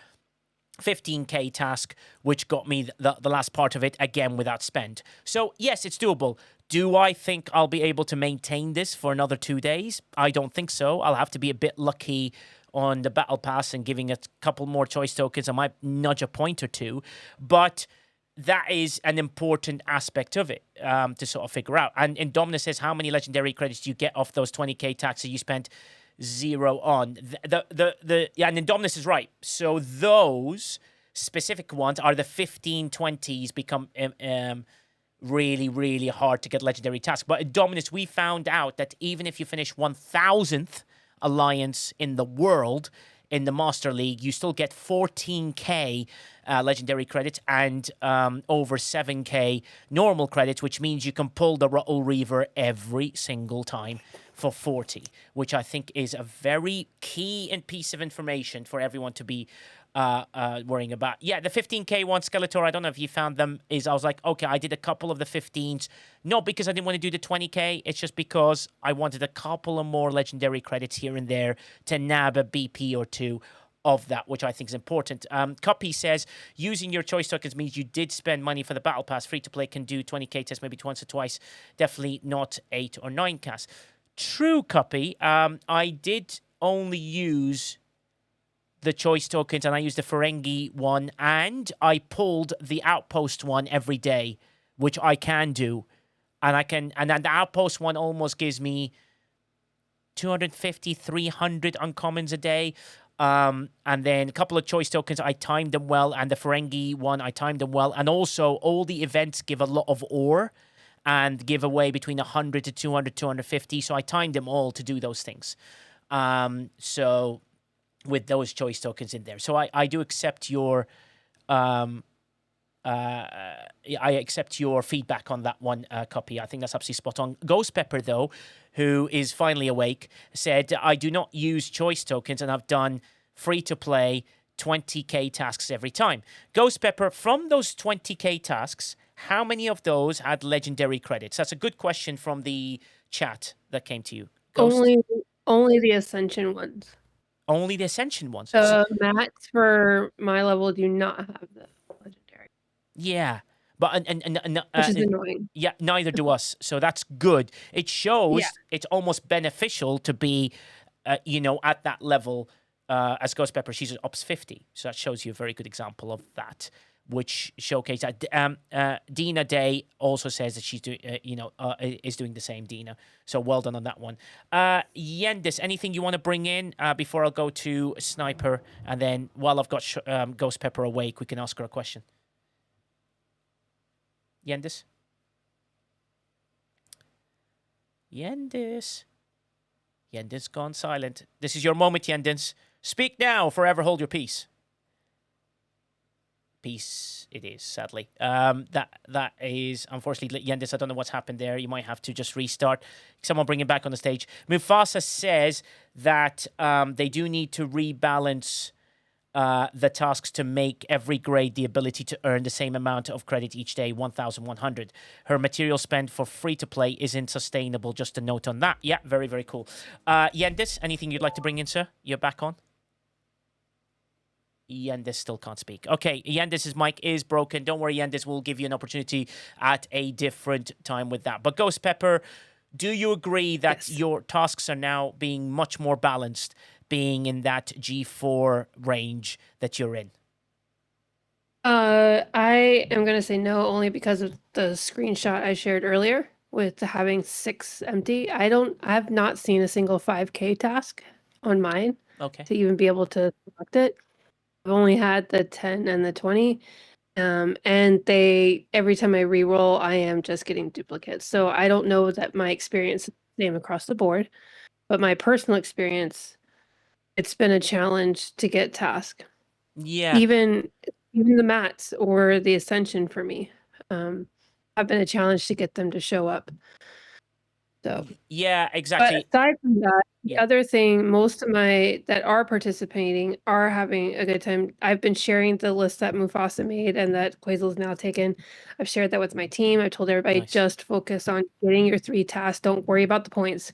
15k task, which got me the last part of it again without spend. So yes, it's doable. Do I think I'll be able to maintain this for another 2 days? I don't think so. I'll have to be a bit lucky on the battle pass and giving a couple more choice tokens. I might nudge a point or two, but that is an important aspect of it to sort of figure out. And Indominus says, how many legendary credits do you get off those 20k taxes you spent 0 on? Yeah, and Indominus is right. So those specific ones are the 15-20s become really, really hard to get legendary tasks. But Indominus, we found out that even if you finish 1000th alliance in the world in the Master League, you still get 14k legendary credits and over 7k normal credits, which means you can pull the RA'Ul Reaver every single time for 40, which I think is a very key piece of information for everyone to be worrying about. Yeah, the 15k one, Skeletor, I don't know if you found them, I was like, okay, I did a couple of the 15s, not because I didn't want to do the 20k, it's just because I wanted a couple of more legendary credits here and there to nab a BP or two of that, which I think is important. Cuppy says, using your choice tokens means you did spend money for the battle pass. Free to play can do 20k tests maybe once or twice, definitely not 8 or 9 casts. True, Cuppy. I did only use the choice tokens, and I used the Ferengi one, and I pulled the outpost one every day, which I can do, and then the outpost one almost gives me 250, 300 uncommons a day, and then a couple of choice tokens, I timed them well, and the Ferengi one, I timed them well, and also all the events give a lot of ore, and give away between 100 to 200, 250, so I timed them all to do those things. So with those choice tokens in there. So I do accept your I accept your feedback on that one, Copy. I think that's absolutely spot on. Ghost Pepper, though, who is finally awake, said, I do not use choice tokens and I've done free-to-play 20k tasks every time. Ghost Pepper, from those 20k tasks, how many of those had legendary credits? That's a good question from the chat that came to you. Ghost? Only the Ascension ones. Only the Ascension ones. The mats for my level do not have the legendary. Yeah, but which is annoying. Yeah, neither do us. So that's good. It shows it's almost beneficial to be, at that level. As Ghost Pepper, she's at Ops 50, so that shows you a very good example of that, which showcase that. Dina Day also says that she's doing, is doing the same. Dina, so well done on that one. Yendis, anything you want to bring in before I'll go to Sniper, and then while I've got Ghost Pepper awake, we can ask her a question. Yendis. Yendis gone silent. This is your moment, Yendis. Speak now, forever hold your peace. Peace it is, sadly. That is, unfortunately, Yendis, I don't know what's happened there. You might have to just restart. Someone bring him back on the stage. Mufasa says that they do need to rebalance the tasks to make every grade the ability to earn the same amount of credit each day, 1,100. Her material spend for free-to-play isn't sustainable. Just a note on that. Yeah, very, very cool. Yendis, anything you'd like to bring in, sir? You're back on? Yendis still can't speak. Okay, Yendis's mic is broken. Don't worry, Yendis. We'll give you an opportunity at a different time with that. But Ghost Pepper, do you agree that your tasks are now being much more balanced, being in that G4 range that you're in? I am going to say no, only because of the screenshot I shared earlier with having 6 empty. I have not seen a single 5K task on mine to even be able to select it. I've only had the 10 and the 20. And every time I re-roll, I am just getting duplicates. So I don't know that my experience is the same across the board, but my personal experience, it's been a challenge to get task. Yeah. Even the mats or the Ascension for me have been a challenge to get them to show up. So yeah, exactly. But aside from that, the other thing, most of my that are participating are having a good time. I've been sharing the list that Mufasa made and that Quazel's now taken. I've shared that with my team. I told everybody just focus on getting your 3 tasks. Don't worry about the points.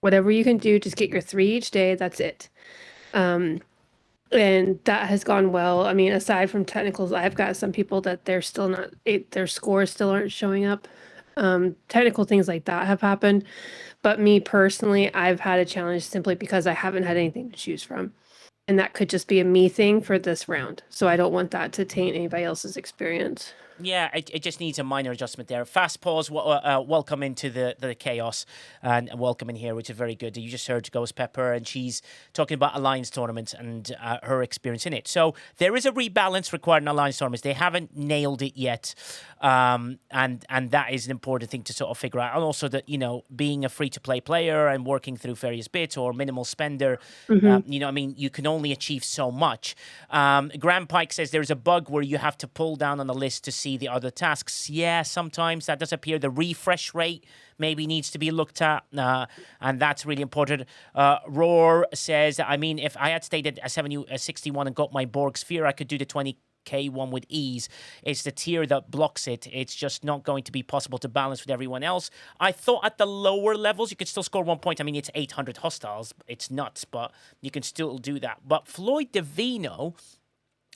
Whatever you can do, just get your 3 each day. That's it. and that has gone well. I mean, aside from technicals, I've got some people that they're still not, their scores still aren't showing up. Technical things like that have happened. But me personally, I've had a challenge simply because I haven't had anything to choose from. And that could just be a me thing for this round. So I don't want that to taint anybody else's experience. Yeah, it just needs a minor adjustment there. Fast pause. Welcome into the chaos and welcome in here, which is very good. You just heard Ghost Pepper, and she's talking about Alliance tournaments and her experience in it. So there is a rebalance required in Alliance tournaments. They haven't nailed it yet, and that is an important thing to sort of figure out. And also that, you know, being a free to play player and working through various bits or minimal spender, you know, I mean, you can only achieve so much. Graham Pike says there's a bug where you have to pull down on the list to see the other tasks. Yeah, sometimes that does appear. The refresh rate maybe needs to be looked at, and that's really important. Roar says, I mean, if I had stayed at a 61 and got my Borg sphere, I could do the 20K one with ease. It's the tier that blocks it. It's just not going to be possible to balance with everyone else. I thought at the lower levels you could still score 1 point. I mean, it's 800 hostiles. It's nuts, but you can still do that. But Floyd Davino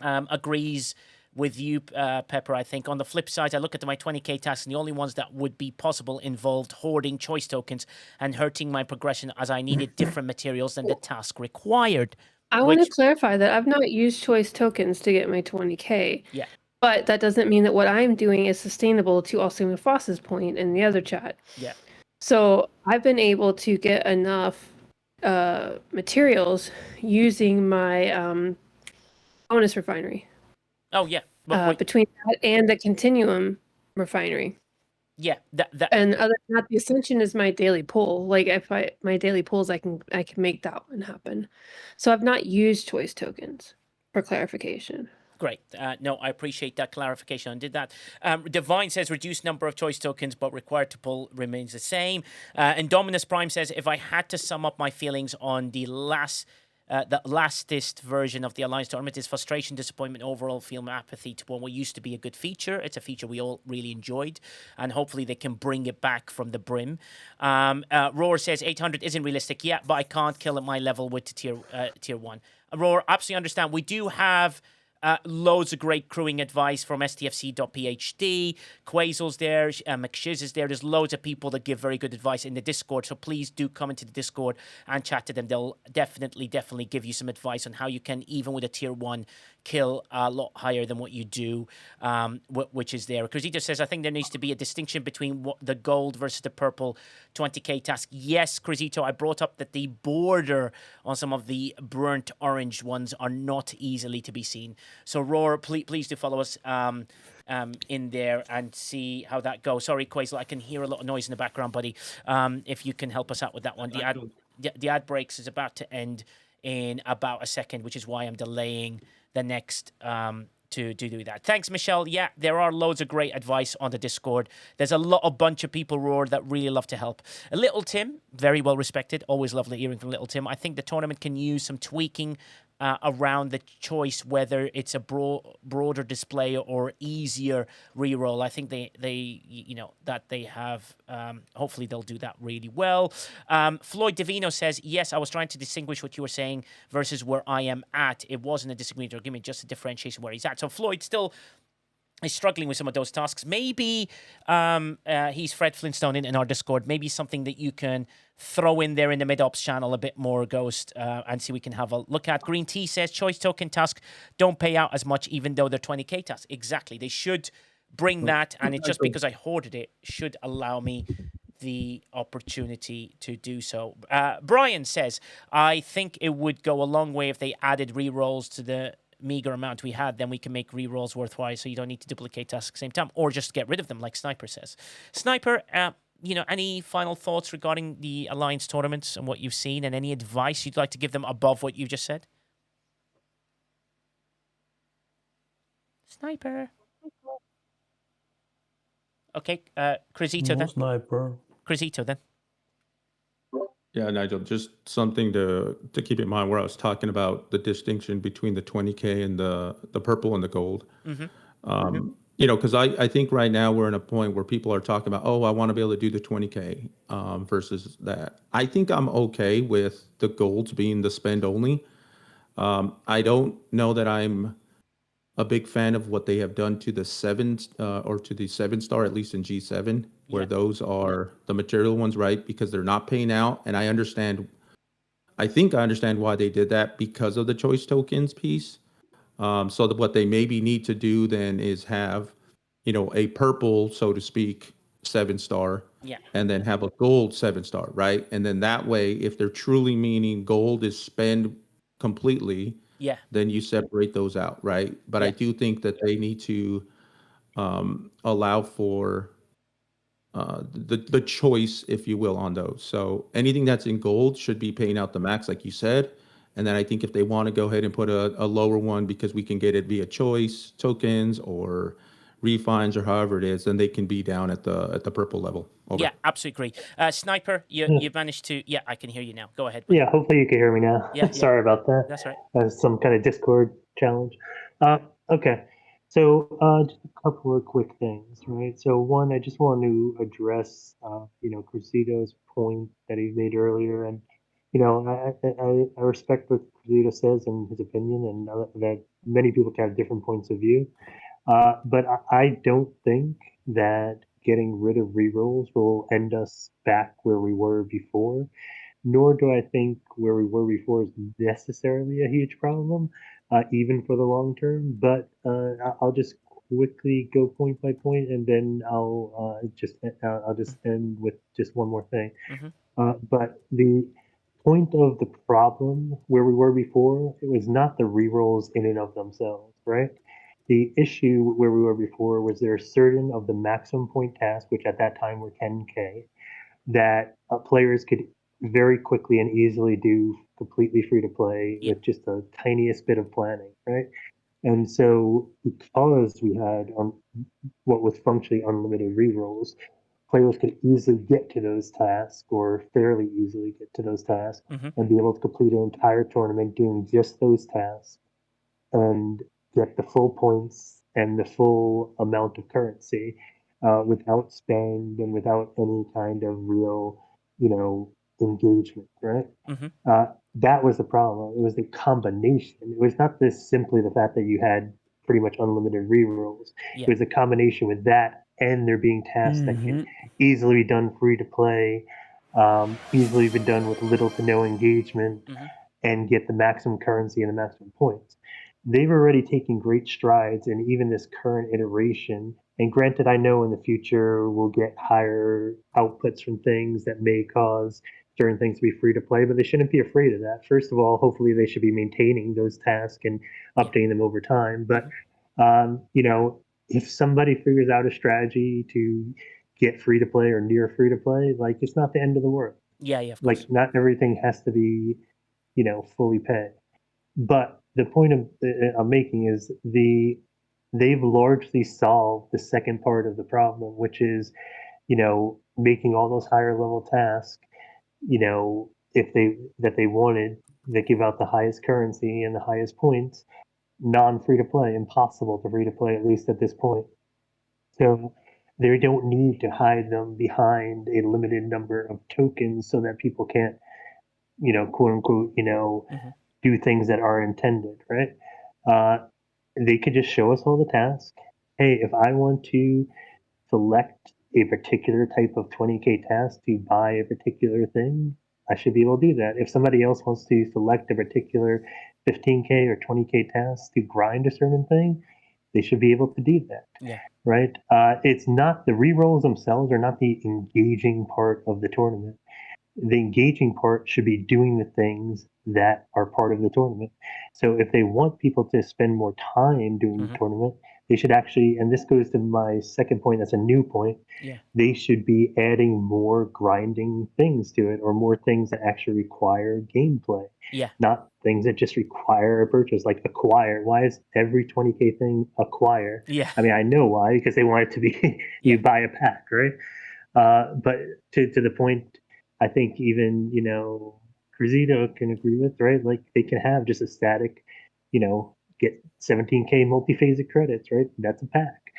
agrees with you, Pepper. I think on the flip side, I look at my 20K tasks, and the only ones that would be possible involved hoarding choice tokens and hurting my progression as I needed different materials than the task required. I want to clarify that I've not used choice tokens to get my 20K. Yeah. But that doesn't mean that what I'm doing is sustainable, to also Foss's point in the other chat. Yeah. So I've been able to get enough materials using my bonus refinery. Oh, yeah. Between that and the Continuum refinery. Yeah. And other than that, the Ascension is my daily pull. Like if my daily pulls, I can make that one happen. So I've not used choice tokens for clarification. Great. No, I appreciate that clarification. I did that. Divine says reduced number of choice tokens, but required to pull remains the same. And Dominus Prime says, if I had to sum up my feelings on the lastest version of the Alliance tournament, is frustration, disappointment, overall feeling apathy to what used to be a good feature. It's a feature we all really enjoyed, and hopefully they can bring it back from the brim. Roar says 800 isn't realistic yet, but I can't kill at my level with the tier 1. Roar, absolutely understand. We do have loads of great crewing advice from stfc.phd. Quazel's there, McShiz is there. There's loads of people that give very good advice in the Discord, so please do come into the Discord and chat to them. They'll definitely give you some advice on how you can, even with a tier 1, kill a lot higher than what you do, which is there. Cruzito says, I think there needs to be a distinction between the gold versus the purple 20K task. Yes, Cruzito, I brought up that the border on some of the burnt orange ones are not easily to be seen. So Roar, please do follow us in there and see how that goes. Sorry, Quazel, I can hear a lot of noise in the background, buddy. If you can help us out with that one. The ad breaks is about to end in about a second, which is why I'm delaying the next to do that. Thanks, Michelle. Yeah, there are loads of great advice on the Discord. There's a bunch of people, Roar, that really love to help. Little Tim, very well respected. Always lovely hearing from Little Tim. I think the tournament can use some tweaking around the choice, whether it's a broader display or easier reroll. I think they have. Hopefully they'll do that really well. Floyd Davino says, yes, I was trying to distinguish what you were saying versus where I am at. It wasn't a disagreement, or give me just a differentiation where he's at. So Floyd still is struggling with some of those tasks. Maybe he's Fred Flintstone in our Discord. Maybe something that you can throw in there in the mid-ops channel a bit more, Ghost, and see we can have a look at. Green Tea says, choice token task don't pay out as much even though they're 20K tasks. Exactly. They should bring that, and it's just because I hoarded it should allow me the opportunity to do so. Brian says, I think it would go a long way if they added rerolls to the meager amount we had, then we can make rerolls worthwhile, so you don't need to duplicate tasks at the same time, or just get rid of them, like Sniper says. Sniper, any final thoughts regarding the Alliance tournaments and what you've seen, and any advice you'd like to give them above what you just said? Sniper. Okay, Cruzito then. Sniper. Cruzito then. Yeah, Nigel, just something to keep in mind where I was talking about the distinction between the 20K and the purple and the gold. Mm-hmm. Because I think right now we're in a point where people are talking about, I want to be able to do the 20K versus that. I think I'm okay with the golds being the spend only. I don't know that I'm a big fan of what they have done to the 7 or to the 7-star, at least in G7, where those are the material ones, right? Because they're not paying out. And I think I understand why they did that, because of the choice tokens piece. So that what they maybe need to do then is have, a purple, so to speak, 7-star, and then have a gold 7-star, right? And then that way, if they're truly meaning gold is spent completely, then you separate those out, right? But I do think that they need to allow for the choice, if you will, on those. So anything that's in gold should be paying out the max, like you said. And then I think if they want to go ahead and put a lower one because we can get it via choice tokens or refines or however it is, then they can be down at the purple level. Over. Yeah, absolutely agree. Sniper, you've managed to. Yeah, I can hear you now. Go ahead. Yeah, hopefully you can hear me now. Yeah, Sorry about that. That's right. Some kind of Discord challenge. Okay, so just a couple of quick things, right? So one, I just want to address, Crucido's point that he made earlier, and I respect what Crucido says and his opinion, and that many people can have different points of view. But I don't think that getting rid of rerolls will end us back where we were before, nor do I think where we were before is necessarily a huge problem, even for the long term. But I'll just quickly go point by point, and then I'll just end with just one more thing. But the point of the problem where we were before, it was not the rerolls in and of themselves, right? The issue where we were before was there are certain of the maximum point tasks, which at that time were 10K, that players could very quickly and easily do completely free to play with just the tiniest bit of planning, right? And so because we had what was functionally unlimited rerolls, players could easily get to those tasks, or fairly easily get to those tasks, and be able to complete an entire tournament doing just those tasks and get the full points and the full amount of currency without spend and without any kind of real, engagement, right? That was the problem. It was the combination. It was not this simply the fact that you had pretty much unlimited rerolls. It was a combination with that and there being tasks that could easily be done free to play, easily be done with little to no engagement, and get the maximum currency and the maximum points. They've already taken great strides in even this current iteration. And granted, I know in the future we'll get higher outputs from things that may cause certain things to be free to play, but they shouldn't be afraid of that. First of all, hopefully they should be maintaining those tasks and updating them over time. But, if somebody figures out a strategy to get free to play or near free to play, like, it's not the end of the world. Yeah, of course. Like, not everything has to be, fully paid. But the point I'm making is they've largely solved the second part of the problem, which is, making all those higher level tasks, if they wanted, that give out the highest currency and the highest points, non-free to play, impossible to free to play, at least at this point. So they don't need to hide them behind a limited number of tokens so that people can't, quote unquote, do things that are intended, right? They could just show us all the tasks. Hey, if I want to select a particular type of 20K task to buy a particular thing, I should be able to do that. If somebody else wants to select a particular 15K or 20K task to grind a certain thing, they should be able to do that. Yeah. Right? It's not the rerolls themselves are not the engaging part of the tournament. The engaging part should be doing the things that are part of the tournament. So if they want people to spend more time doing the tournament, they should actually, and this goes to my second point, that's a new point, they should be adding more grinding things to it, or more things that actually require gameplay. Not things that just require a purchase, like acquire. Why is every 20K thing acquire? I mean, I know why, because they want it to be you buy a pack, right? But to the point, I think even, Crucido can agree with, right? Like, they can have just a static, get 17K multi-phasic credits, right? That's a pack.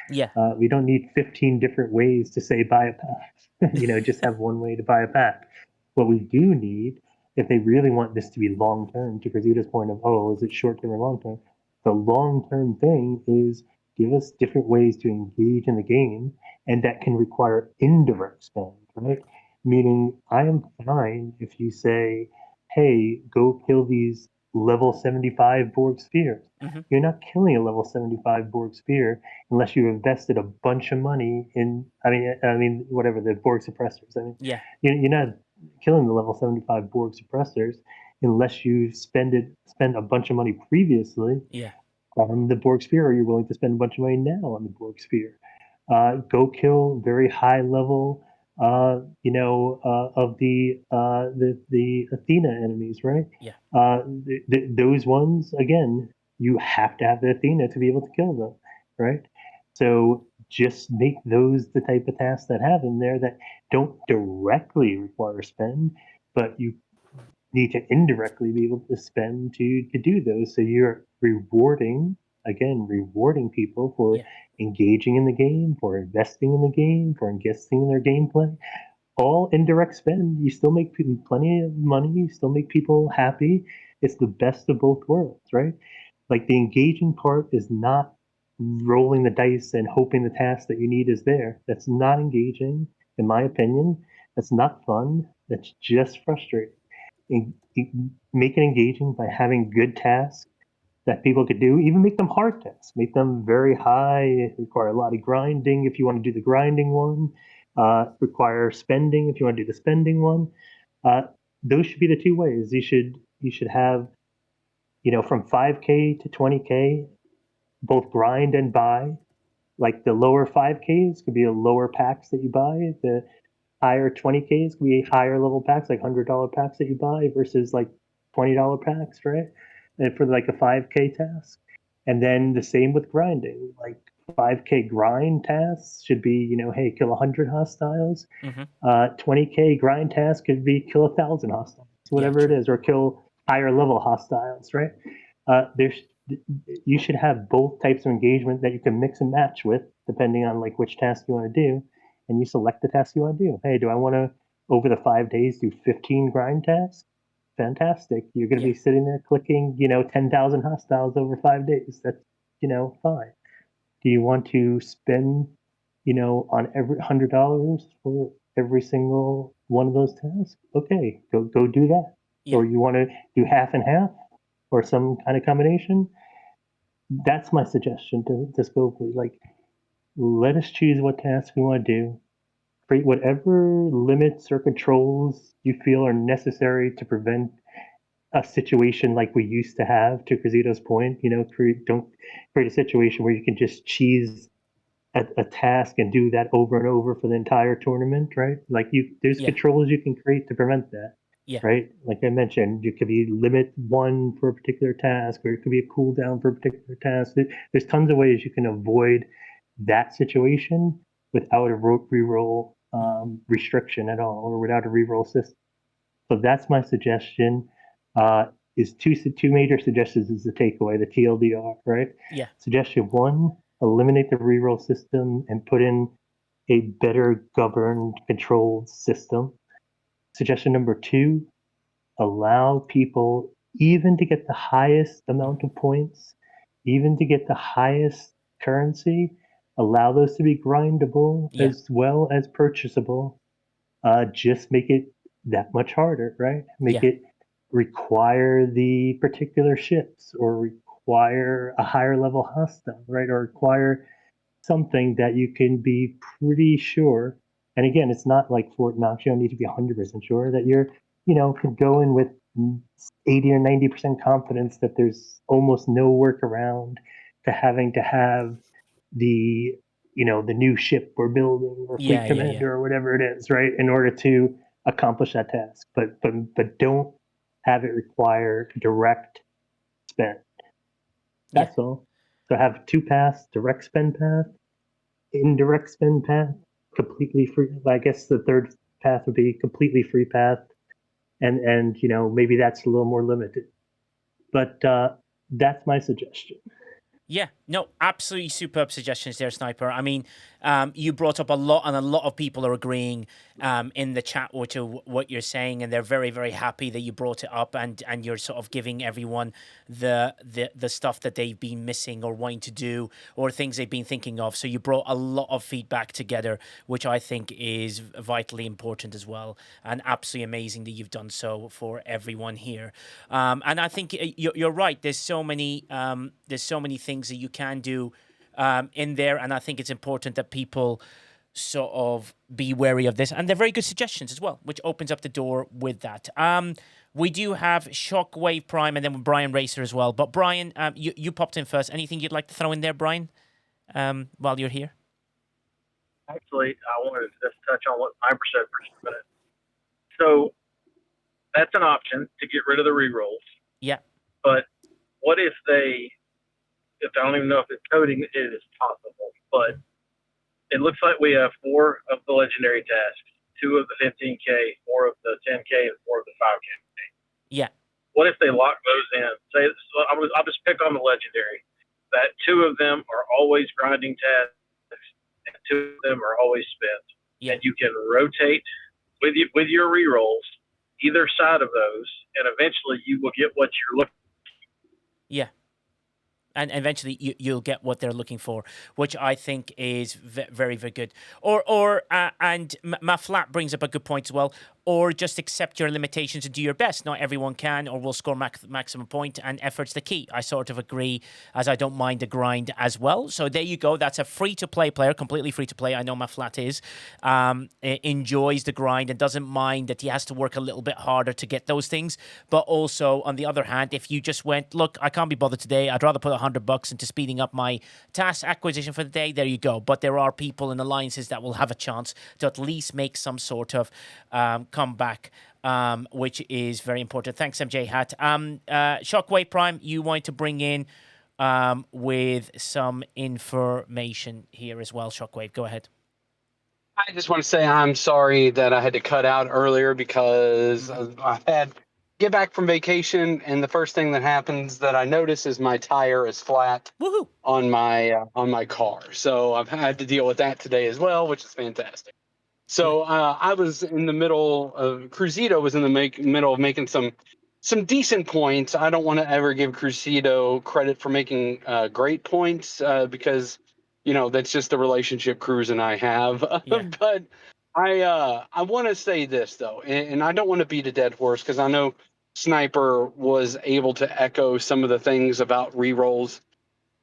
We don't need 15 different ways to say buy a pack. Just have one way to buy a pack. What we do need if they really want this to be long term, to Cressita's point of, oh, is it short term or long term? The long term thing is give us different ways to engage in the game, and that can require indirect spend, right? Meaning, I am fine if you say, hey, go kill these level 75 Borg spheres. You're not killing a level 75 Borg sphere unless you invested a bunch of money in, I mean, whatever, the Borg suppressors. I mean, you're not killing the level 75 Borg suppressors unless you spend a bunch of money previously on the Borg sphere, or you're willing to spend a bunch of money now on the Borg sphere. Go kill very high level, of the Athena enemies, right? Those ones, again, you have to have the Athena to be able to kill them, right? So just make those the type of tasks that have in there that don't directly require spend, but you need to indirectly be able to spend to do those. So you're rewarding people for engaging in the game, for investing in the game, for investing in their gameplay. All indirect spend. You still make plenty of money. You still make people happy. It's the best of both worlds, right? Like, the engaging part is not rolling the dice and hoping the task that you need is there. That's not engaging, in my opinion. That's not fun. That's just frustrating. Make it engaging by having good tasks that people could do. Even make them hard tasks. Make them very high. Require a lot of grinding if you want to do the grinding one. Require spending if you want to do the spending one. Those should be the two ways. You should have, from 5K to 20K, both grind and buy. Like, the lower 5Ks could be a lower packs that you buy. The higher 20Ks could be higher level packs, like $100 packs that you buy versus like $20 packs, right? And for like a 5K task. And then the same with grinding. Like, 5K grind tasks should be, hey, kill 100 hostiles. 20K grind task could be kill 1,000 hostiles, whatever it is, or kill higher level hostiles, right? You should have both types of engagement that you can mix and match with, depending on like which task you want to do. And you select the task you want to do. Hey, do I want to, over the 5 days, do 15 grind tasks? Fantastic. You're going to be sitting there clicking, 10,000 hostiles over 5 days. That's, fine. Do you want to spend, on every $100 for every single one of those tasks? Okay, go do that. Or you want to do half and half, or some kind of combination? That's my suggestion to Scopely. Like, let us choose what tasks we want to do. Create whatever limits or controls you feel are necessary to prevent a situation like we used to have, to Cressita's point. Don't create a situation where you can just cheese a task and do that over and over for the entire tournament, right? Like, there's controls you can create to prevent that. Right? Like I mentioned, you could be limit 1 for a particular task, or it could be a cooldown for a particular task. There's tons of ways you can avoid that situation without a reroll restriction at all, or without a reroll system. So that's my suggestion. Is two major suggestions is the takeaway, the TLDR, right? Suggestion 1, eliminate the reroll system and put in a better governed, controlled system. Suggestion number 2, allow people, even to get the highest amount of points, even to get the highest currency, allow those to be grindable as well as purchasable. Just make it that much harder, right? Make it require the particular ships, or require a higher level hostile, right? Or require something that you can be pretty sure. And again, it's not like Fort Knox. You don't need to be 100% sure that you're, could go in with 80 or 90% confidence that there's almost no workaround to having to have the, the new ship we're building, or fleet commander, or whatever it is, right? In order to accomplish that task. But don't have it require direct spend. That's all. So have 2 paths: direct spend path, indirect spend path, completely free. I guess the third path would be completely free path, and maybe that's a little more limited. But that's my suggestion. Yeah, no, absolutely superb suggestions there, Sniper. I mean, you brought up a lot, and a lot of people are agreeing. in the chat to what you're saying, and they're very, very happy that you brought it up, and you're sort of giving everyone the stuff that they've been missing or wanting to do, or things they've been thinking of. So you brought a lot of feedback together, which I think is vitally important as well, and absolutely amazing that you've done so for everyone here. And I think you're right. There's so many things that you can do in there, and I think it's important that people sort of be wary of this, and they're very good suggestions as well, which opens up the door with that. We do have Shockwave Prime and then Brian Racer as well, but Brian, you popped in first. Anything you'd like to throw in there, Brian, while you're here? Actually, I wanted to just touch on what Sniper said for just a minute. So that's an option to get rid of the rerolls. Yeah. But what if I don't even know if it's coding it is possible, but it looks like we have 4 of the legendary tasks, 2 of the 15K, 4 of the 10K, and 4 of the 5K. Yeah. What if they lock those in? Say, so I'll just pick on the legendary. That 2 of them are always grinding tasks, and 2 of them are always spent. Yeah. And you can rotate with your rerolls either side of those, and eventually you will get what you're looking for. Yeah. And eventually you'll get what they're looking for, which I think is very, very good. And my flat brings up a good point as well. Or just accept your limitations and do your best. Not everyone can or will score maximum point, and effort's the key. I sort of agree, as I don't mind the grind as well. So there you go. That's a free-to-play player, completely free-to-play. I know my flat is. Enjoys the grind and doesn't mind that he has to work a little bit harder to get those things. But also, on the other hand, if you just went, look, I can't be bothered today. I'd rather put $100 into speeding up my task acquisition for the day. There you go. But there are people in alliances that will have a chance to at least make some sort of come back, which is very important. Thanks, MJ Hat. Shockwave Prime, you want to bring in with some information here as well. Shockwave, go ahead. I just want to say I'm sorry that I had to cut out earlier because I had get back from vacation, and the first thing that happens that I notice is my tire is flat on my car. So I've had to deal with that today as well, which is fantastic. So I was in the middle of Cruzito was in the middle of making some decent points. I don't want to ever give Cruzito credit for making great points because that's just the relationship Cruz and I have. Yeah. But I want to say this though, and I don't want to beat a dead horse because I know Sniper was able to echo some of the things about rerolls.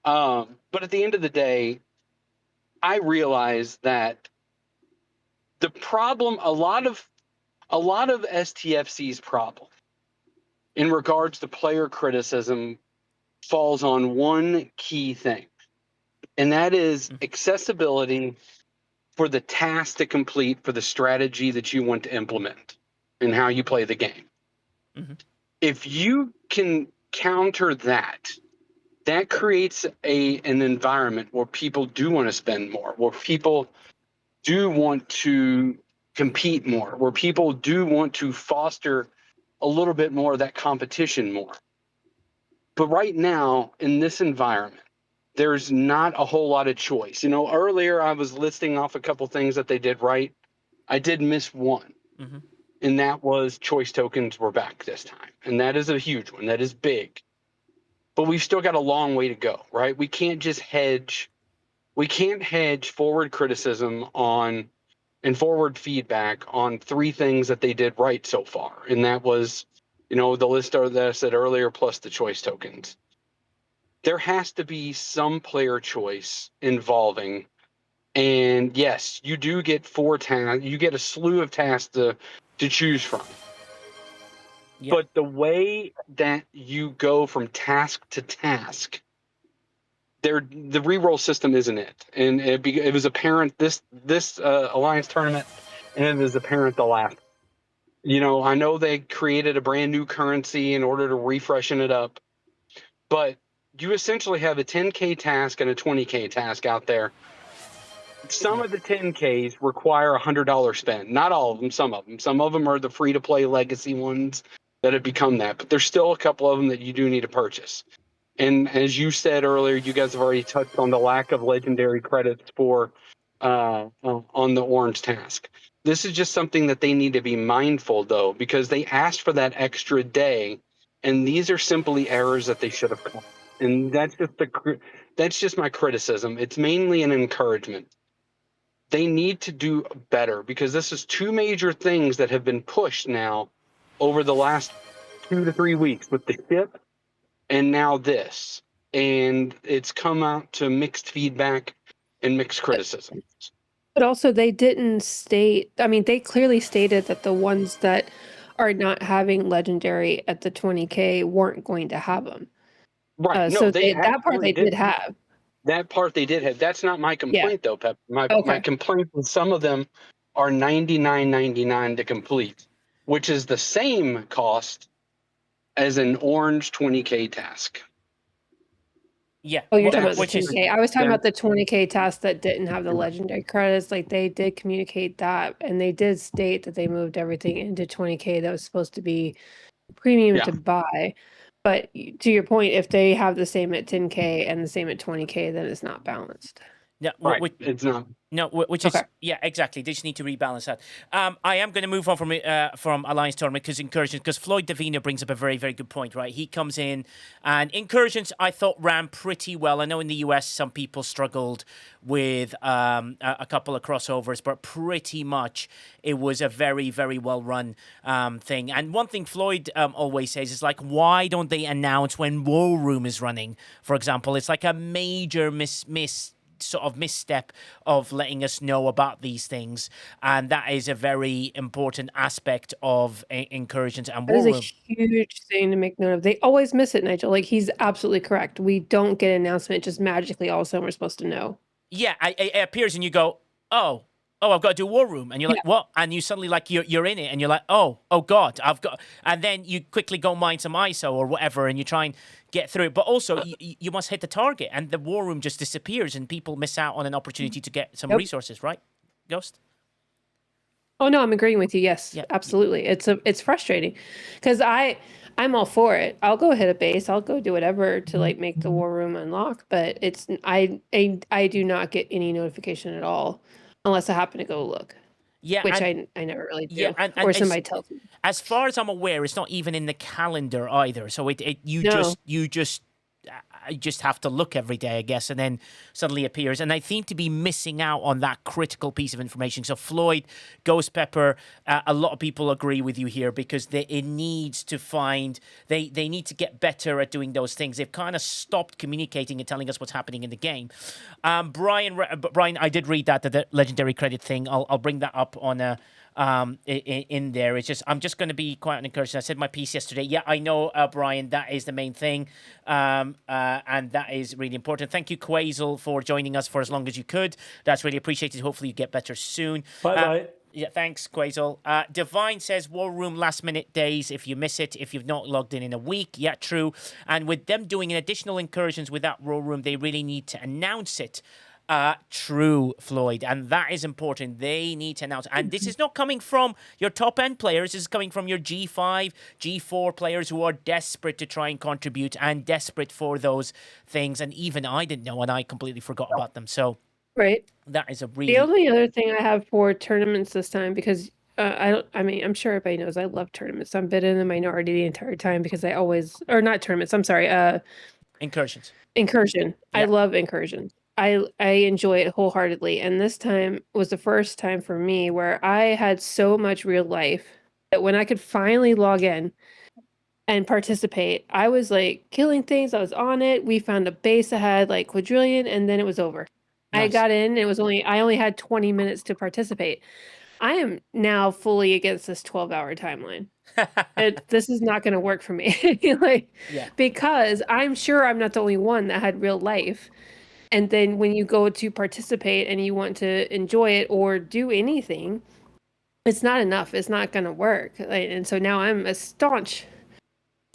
But at the end of the day, I realize that the problem, a lot of STFC's problem in regards to player criticism falls on one key thing, and that is accessibility for the task to complete for the strategy that you want to implement and how you play the game. Mm-hmm. If you can counter that creates an environment where people do want to spend more, where people do want to compete more, where people do want to foster a little bit more of that competition more. But right now, in this environment, there's not a whole lot of choice. Earlier I was listing off a couple things that they did right. I did miss one, and that was choice tokens were back this time. And that is a huge one. That is big. But we've still got a long way to go, right? We can't just hedge. We can't hedge forward criticism and forward feedback on 3 things that they did right so far. And that was, the list that I said earlier, plus the choice tokens. There has to be some player choice involving. And yes, you do get 4 tasks. You get a slew of tasks to choose from. Yeah. But the way that you go from task to task, the reroll system isn't it, and it was apparent this Alliance tournament, and it was apparent the last. I know they created a brand new currency in order to refreshen it up, but you essentially have a 10K task and a 20K task out there. Some of the 10Ks require $100 spend. Not all of them, some of them. Some of them are the free-to-play legacy ones that have become that, but there's still a couple of them that you do need to purchase. And as you said earlier, you guys have already touched on the lack of legendary credits for on the orange task. This is just something that they need to be mindful, though, because they asked for that extra day, and these are simply errors that they should have caught. And that's just my criticism. It's mainly an encouragement. They need to do better, because this is two major things that have been pushed now over the last 2 to 3 weeks with the ship and now this. And it's come out to mixed feedback and mixed criticism. But also, they didn't state. I mean, they clearly stated that the ones that are not having legendary at the 20K weren't going to have them. Right. So that part they did have. That part they did have. That's not my complaint, though, Pep. My complaint is some of them are $99.99 to complete, which is the same cost as an orange 20K task. Yeah. Oh, you're talking about the 10K. I was talking about the 20K task that didn't have the legendary credits. Like, they did communicate that, and they did state that they moved everything into 20K that was supposed to be premium to buy. But to your point, if they have the same at 10K and the same at 20K, then it's not balanced. Yeah, right. It's not. No, which is yeah, exactly. They just need to rebalance that. I am going to move on from Alliance Tournament because Incursions, because Floyd Davina brings up a very, very good point, right? He comes in, and Incursions I thought ran pretty well. I know in the US some people struggled with a couple of crossovers, but pretty much it was a very, very well run thing. And one thing Floyd always says is like, why don't they announce when War Room is running? For example, it's like a major misstep of letting us know about these things, and that is a very important aspect of Incursions and War Room. That is a huge thing to make note of. They always miss it, Nigel. Like, he's absolutely correct. We don't get an announcement just magically all of a sudden we're supposed to know. Yeah, it appears and you go, oh, I've got to do War Room. And you're like, what? And you suddenly, like, you're in it and you're like, oh God, I've got... And then you quickly go mine some ISO or whatever and you try and get through it. But also, you must hit the target and the War Room just disappears and people miss out on an opportunity to get some resources, right, Ghost? Oh, no, I'm agreeing with you. Yes, absolutely. It's frustrating because I'm all for it. I'll go hit a base. I'll go do whatever to, like, make the War Room unlock. But I do not get any notification at all. Unless I happen to go look. Yeah. Which I never really do. Yeah, or somebody tells me. As far as I'm aware, it's not even in the calendar either. So you just have to look every day, I guess, and then suddenly appears. And I seem to be missing out on that critical piece of information. So Floyd, Ghost Pepper, a lot of people agree with you here because it needs to they need to get better at doing those things. They've kind of stopped communicating and telling us what's happening in the game. Brian, I did read that the legendary credit thing. I'll bring that up on a. In there. It's just I'm just going to be quite an encouragement. I said my piece yesterday. Yeah, I know, Brian, that is the main thing, and that is really important. Thank you, Quazel, for joining us for as long as you could. That's really appreciated. Hopefully you get better soon. Bye. Yeah, thanks, Quazel. Divine says War Room last minute days if you miss it, if you've not logged in a week. Yeah, true. And with them doing an additional Incursions with that War Room, they really need to announce it. True, Floyd, and that is important. They need to announce, and this is not coming from your top-end players. This is coming from your G5, G4 players who are desperate to try and contribute and desperate for those things. And even I didn't know, and I completely forgot about them. So, right, that is a really... The only other thing I have for tournaments this time, because I'm sure everybody knows I love tournaments. I've been in the minority the entire time because I always, or not tournaments. I'm sorry, Incursions. Incursion. Yeah. I love Incursion. I enjoy it wholeheartedly. And this time was the first time for me where I had so much real life that when I could finally log in and participate, I was like killing things. I was on it. We found a base that had like quadrillion and then it was over. Nice. I got in. I only had 20 minutes to participate. I am now fully against this 12-hour timeline. This is not going to work for me. Because I'm sure I'm not the only one that had real life. And then when you go to participate and you want to enjoy it or do anything, it's not enough. It's not going to work. And so now I'm a staunch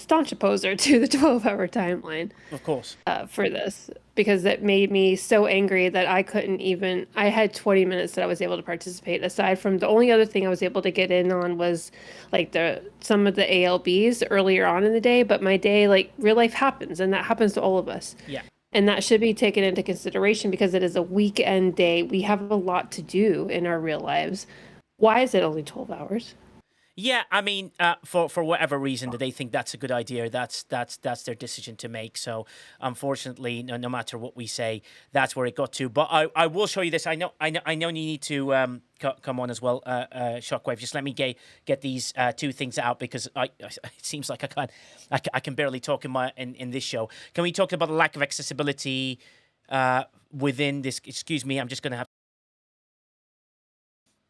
opposer to the 12-hour timeline. Of course. For this, because it made me so angry that I couldn't even. I had 20 minutes that I was able to participate. Aside from the only other thing I was able to get in on was like some of the ALBs earlier on in the day. But my day, like real life happens, and that happens to all of us. Yeah. And that should be taken into consideration because it is a weekend day. We have a lot to do in our real lives. Why is it only 12 hours? Yeah, I mean, for whatever reason that they think that's a good idea, that's their decision to make. So, unfortunately, no matter what we say, that's where it got to. But I will show you this. I know you need to come on as well, Shockwave. Just let me get these two things out because it seems like I can barely talk in this show. Can we talk about the lack of accessibility within this? Excuse me, I'm just going to have.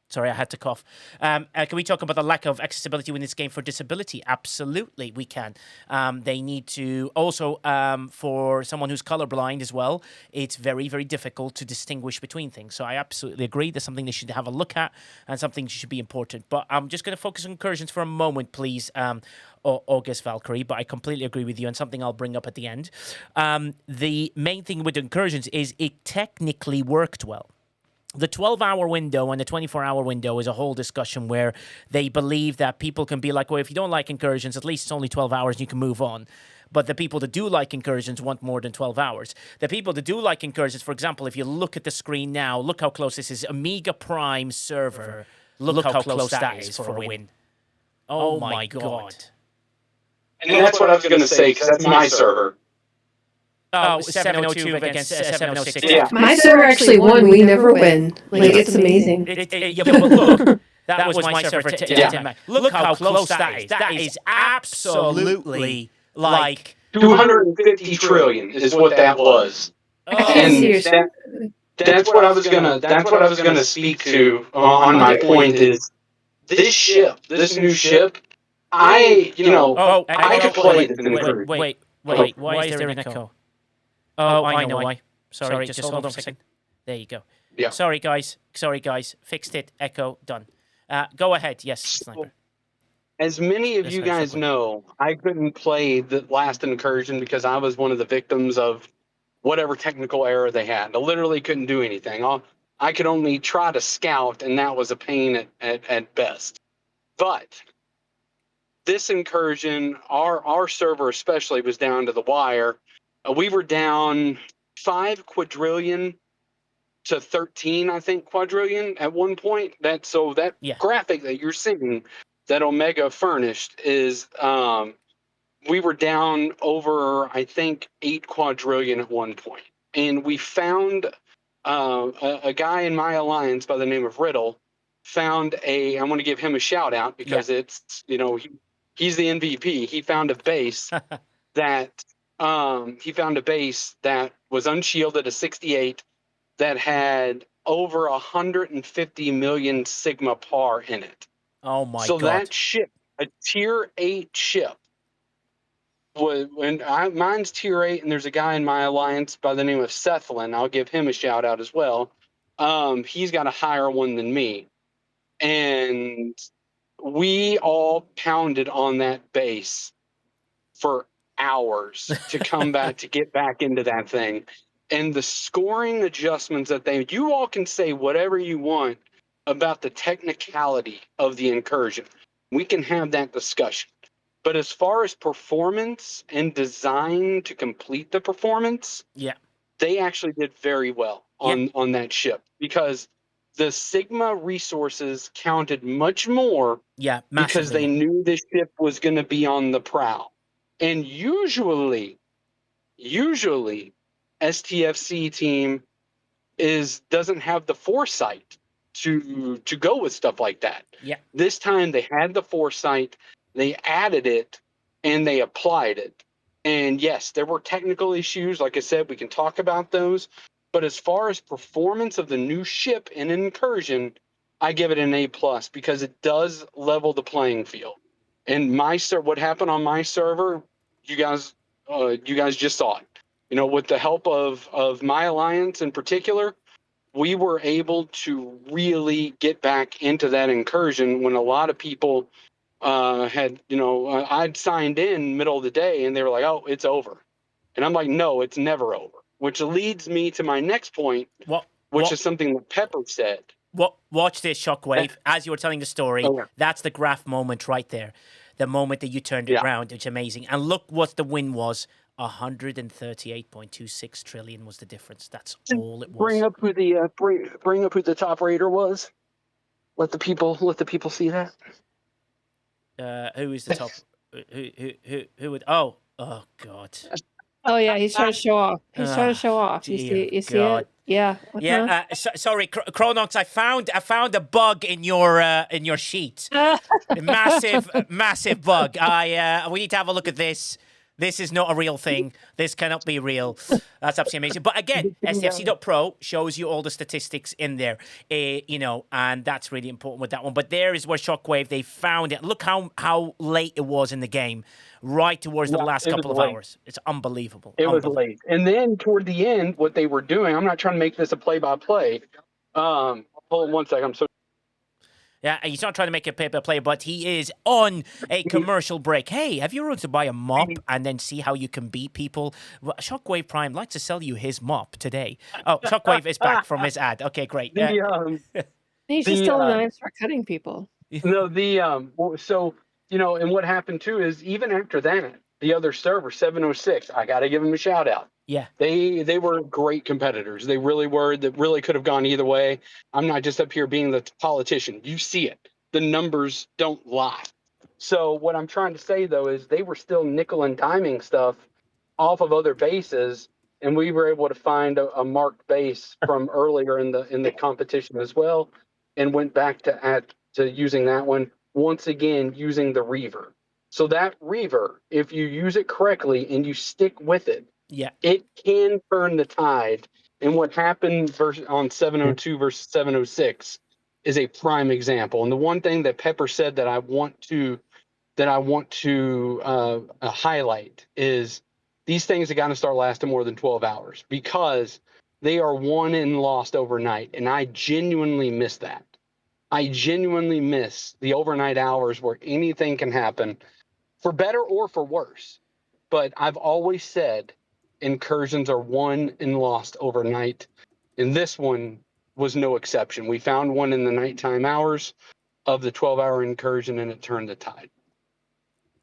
Sorry, I had to cough. Can we talk about the lack of accessibility in this game for disability? Absolutely, we can. They need to also, for someone who's colorblind as well, it's very, very difficult to distinguish between things. So I absolutely agree. That's something they should have a look at and something should be important. But I'm just going to focus on Incursions for a moment, please, August Valkyrie. But I completely agree with you and something I'll bring up at the end. The main thing with Incursions is it technically worked well. The 12-hour window and the 24-hour window is a whole discussion where they believe that people can be like, well, if you don't like Incursions, at least it's only 12 hours and you can move on. But the people that do like Incursions want more than 12 hours. The people that do like Incursions, for example, if you look at the screen now, look how close this is. Amiga Prime server. Look how close that is for a win. Oh my God. And that's what I was going to say, because that's my server. Oh, 702 against 706. Yeah. My server actually won. We never win. Like, it's amazing. Yeah, but look, that was my server. Look how close that is. That is absolutely like 250 trillion is what that was. And that's what I was gonna speak to on my point is this ship, this new ship. I could play this in Incursions. Wait. Why is there an echo? Oh, I know why. Sorry, just hold on a second. There you go. Yeah. Sorry, guys. Fixed it. Echo, done. Go ahead. Yes, Sniper. As many of you guys know, I couldn't play the last Incursion because I was one of the victims of whatever technical error they had. I literally couldn't do anything. I could only try to scout, and that was a pain at best. But this Incursion, our server especially, was down to the wire. We were down 5 quadrillion to 13, I think, quadrillion at one point. That graphic that you're seeing that Omega furnished is we were down over, I think, 8 quadrillion at one point. And we found a guy in my alliance by the name of RA'Ul found I want to give him a shout out because it's, he's the MVP. He found a base that was unshielded, a 68, that had over 150 million Sigma par in it. Oh my God. So that ship, a tier 8 ship, mine's tier 8, and there's a guy in my alliance by the name of Sethlin. I'll give him a shout out as well. He's got a higher one than me. And we all pounded on that base for hours to come back, to get back into that thing. And the scoring adjustments that you all can say whatever you want about the technicality of the Incursion. We can have that discussion. But as far as performance and design to complete the performance, they actually did very well on that ship, because the Sigma resources counted much more because they knew this ship was going to be on the prowl. And usually STFC team doesn't have the foresight to go with stuff like that. Yeah. This time they had the foresight, they added it, and they applied it. And yes, there were technical issues. Like I said, we can talk about those. But as far as performance of the new ship in Incursion, I give it an A+ because it does level the playing field. And what happened on my server, you guys just saw it. With the help of my alliance in particular, we were able to really get back into that Incursion when a lot of people I'd signed in middle of the day and they were like, oh, it's over. And I'm like, no, it's never over. Which leads me to my next point, which is something that Pepper said. Watch this, Shockwave. As you were telling the story, that's the graph moment right there. The moment that you turned it around, it's amazing. And look what the win was. 138.26 trillion was the difference. That's all it was. Bring up who the top raider was. Let the people see that. Who is the top? Who would? Oh God. Oh yeah, he's trying to show off. He's trying to show off. You see it? Yeah. Yeah. Sorry, Chronox. I found a bug in your sheet. A massive bug. We need to have a look at this. This is not a real thing. This cannot be real. That's absolutely amazing. But again, STFC.pro shows you all the statistics in there, and that's really important with that one. But there is where Shockwave, they found it. Look how late it was in the game, right towards the last couple of hours. It's unbelievable. It was late. And then toward the end, what they were doing, I'm not trying to make this a play-by-play. Hold on one second. I'm so... Yeah, he's not trying to make a play-by-play, but he is on a commercial break. Hey, have you ever wanted to buy a mop and then see how you can beat people? Well, Shockwave Prime likes to sell you his mop today. Oh, Shockwave is back from his ad. Okay, great. He's just telling them to start cutting people. No, so, and what happened too is even after that, the other server, 706, I got to give him a shout out. Yeah. They were great competitors. They really were. That really could have gone either way. I'm not just up here being the politician. You see it. The numbers don't lie. So what I'm trying to say, though, is they were still nickel and diming stuff off of other bases, and we were able to find a marked base from earlier in the competition as well, and went back to using that one, once again using the Reaver. So that Reaver, if you use it correctly and you stick with it, it can turn the tide. And what happened on 702 versus 706 is a prime example. And the one thing that Pepper said that I want to highlight is these things have got to start lasting more than 12 hours because they are won and lost overnight. And I genuinely miss that. I genuinely miss the overnight hours where anything can happen, for better or for worse. But I've always said incursions are won and lost overnight, and this one was no exception. We found one in the nighttime hours of the 12-hour incursion, and it turned the tide.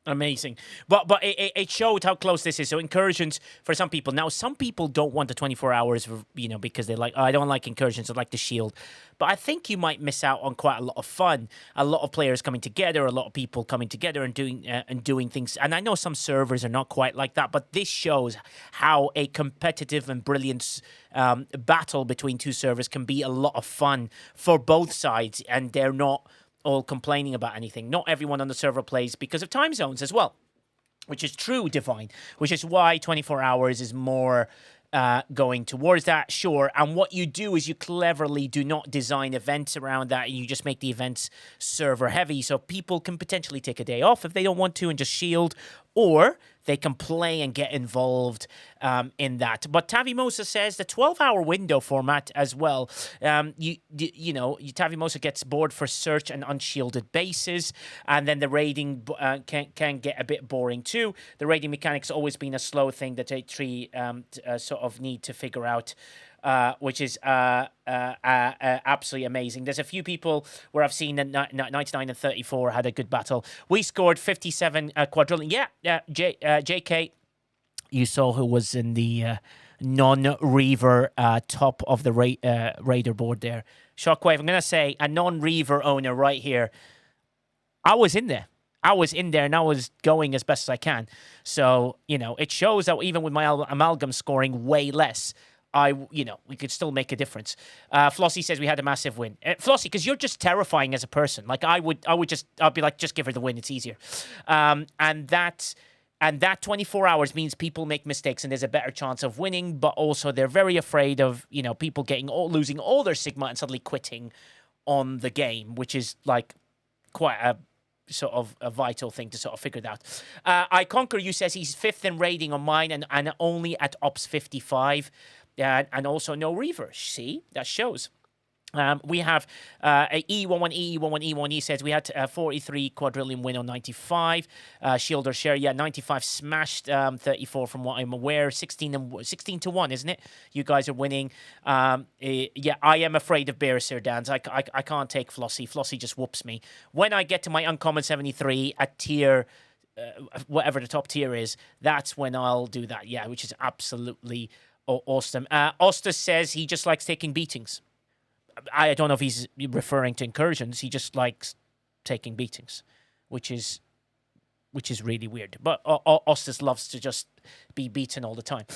Amazing. But it showed how close this is. So incursions for some people. Now, some people don't want the 24 hours, because they're like, I don't like incursions. I like the shield. But I think you might miss out on quite a lot of fun. A lot of players coming together, a lot of people coming together and doing things. And I know some servers are not quite like that, but this shows how a competitive and brilliant battle between two servers can be a lot of fun for both sides, and they're not all complaining about anything. Not everyone on the server plays because of time zones as well, which is true, Divine, which is why 24 hours is more going towards that, sure. And what you do is you cleverly do not design events around that, and you just make the events server heavy, so people can potentially take a day off if they don't want to and just shield, or they can play and get involved in that. But Tavimosa says the 12-hour window format as well. Tavimosa gets bored for search and unshielded bases, and then the raiding can get a bit boring too. The raiding mechanic's always been a slow thing that H3 sort of need to figure out. Which is absolutely amazing. There's a few people where I've seen that 99 and 34 had a good battle. We scored 57 quadrillion. Yeah, JK, you saw who was in the non-Reaver top of the Raider board there. Shockwave, I'm going to say a non-Reaver owner right here. I was in there. And I was going as best as I can. So, it shows that even with my amalgam scoring way less, we could still make a difference. Flossie says we had a massive win. Flossie, because you're just terrifying as a person. Like I'd be like, just give her the win. It's easier. And that 24 hours means people make mistakes and there's a better chance of winning, but also they're very afraid of, people losing all their Sigma and suddenly quitting on the game, which is like quite a sort of a vital thing to sort of figure that out. I Conquer You says he's 5th in raiding on mine and only at Ops 55. And also no Reaver. See, that shows. We have E11E. He says we had 43 quadrillion win on 95. Shielder share, 95 smashed, 34 from what I'm aware. 16 to 1, isn't it? You guys are winning. I am afraid of Bear Serdans. I can't take Flossie. Flossie just whoops me. When I get to my uncommon 73 at tier, whatever the top tier is, that's when I'll do that. Yeah, which is absolutely awesome. Oster says he just likes taking beatings. I don't know if he's referring to Incursions. He just likes taking beatings, which is really weird. But Ostis loves to just be beaten all the time.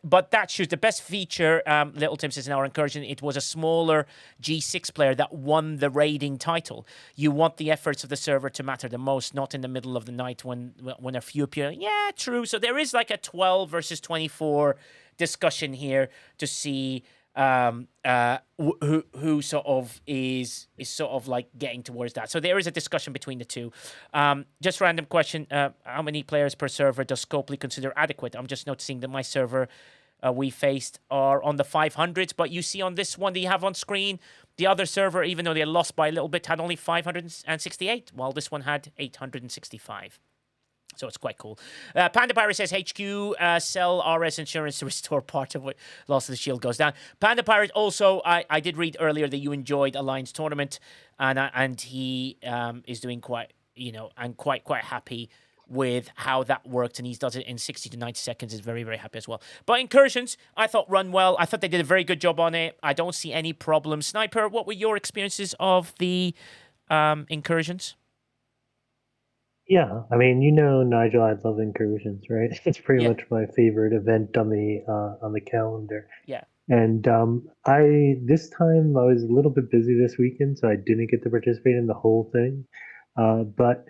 But that shows the best feature, Little Tim says in our Incursion, it was a smaller G6 player that won the raiding title. You want the efforts of the server to matter the most, not in the middle of the night when a few appear. Yeah, true. So there is like a 12 versus 24 discussion here to see who sort of is sort of like getting towards that. So there is a discussion between the two. Just random question: how many players per server does Scopely consider adequate? I'm just noticing that my server we faced are on the 500s, but you see on this one that you have on screen, the other server, even though they lost by a little bit, had only 568, while this one had 865. So it's quite cool. Panda Pirate says HQ sell RS insurance to restore part of what loss of the shield goes down. Panda Pirate also, I did read earlier that you enjoyed Alliance Tournament, and he is doing quite happy with how that worked, and he does it in 60 to 90 seconds. Is very, very happy as well. But Incursions, I thought run well. I thought they did a very good job on it. I don't see any problems. Sniper, what were your experiences of the Incursions? Yeah, I mean, Nigel, I love Incursions, right? It's pretty much my favorite event on the calendar. Yeah. And this time I was a little bit busy this weekend, so I didn't get to participate in the whole thing. But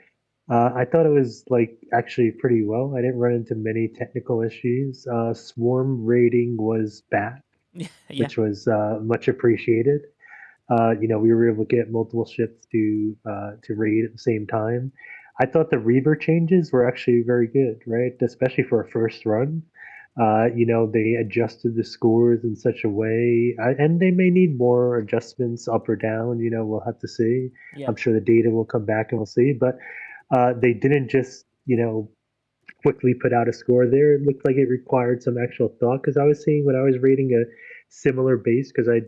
I thought it was actually pretty well. I didn't run into many technical issues. Swarm rating was back, which was much appreciated. We were able to get multiple ships to raid at the same time. I thought the Reaver changes were actually very good, right? Especially for a first run. They adjusted the scores in such a way, and they may need more adjustments up or down. We'll have to see. Yeah. I'm sure the data will come back and we'll see. But they didn't just, quickly put out a score there. It looked like it required some actual thought, because I was seeing when I was rating a similar base, because I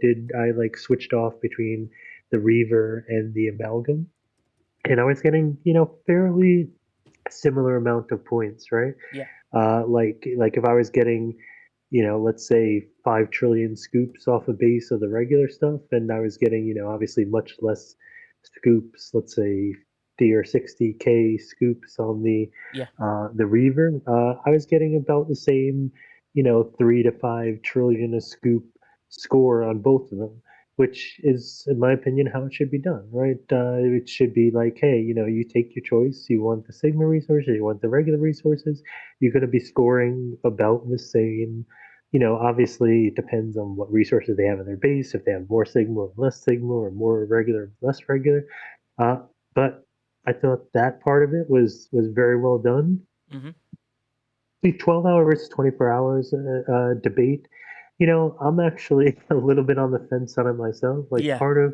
switched off between the Reaver and the Amalgam, and I was getting fairly similar amount of points, right? Yeah. Like if I was getting let's say 5 trillion scoops off a base of the regular stuff, and I was getting obviously much less scoops, let's say 50 or 60k scoops on the Reaver, I was getting about the same 3 to 5 trillion a scoop score on both of them, which is, in my opinion, how it should be done, right? It should be like, hey, you take your choice. You want the Sigma resources, you want the regular resources. You're going to be scoring about the same. Obviously, it depends on what resources they have in their base. If they have more Sigma or less Sigma, or more regular, less regular. But I thought that part of it was very well done. Mm-hmm. The 12-hour versus 24 hours debate. I'm actually a little bit on the fence on it myself. Part of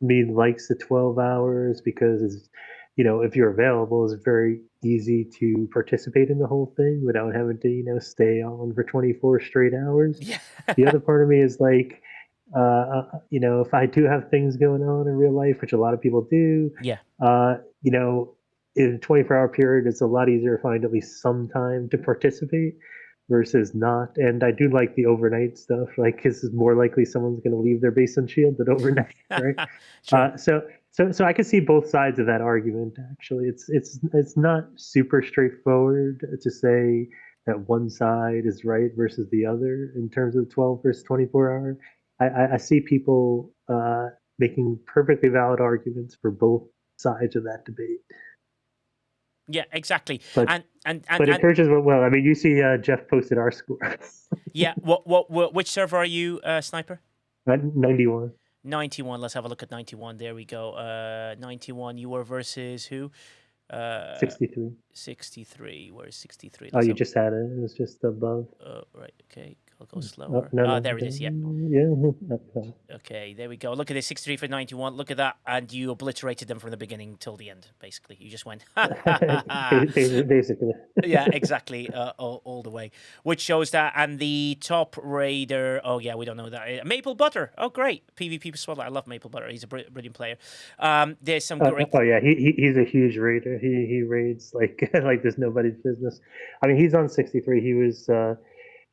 me likes the 12 hours because it's, if you're available, it's very easy to participate in the whole thing without having to, stay on for 24 straight hours. Yeah. The other part of me is like, if I do have things going on in real life, which a lot of people do, in a 24-hour period, it's a lot easier to find at least some time to participate versus not. And I do like the overnight stuff. This is more likely someone's going to leave their base unshielded overnight, right? Sure. So I can see both sides of that argument. Actually, it's not super straightforward to say that one side is right versus the other in terms of 12 versus 24 hour. I see people making perfectly valid arguments for both sides of that debate. Yeah, exactly. But and Incursions went well. I mean, you see, Jeff posted our score. Yeah. Which server are you, Sniper? 91. 91. Let's have a look at 91. There we go. 91. You were versus who? 63. 63. Where's 63? Oh, you just had it. It was just above. Right. Okay. I'll go slower. No, there it is. Yeah. Yeah. Okay, there we go. Look at this, 63 for 91. Look at that, and you obliterated them from the beginning till the end. Basically, you just went. Basically. Yeah, exactly. All the way, which shows that. And the top raider. Oh yeah, we don't know that. Maple Butter. Oh great, PvP Spotlight. I love Maple Butter. He's a brilliant player. There's some great. Oh yeah, he's a huge raider. He raids like there's nobody's business. I mean, he's on 63. He was.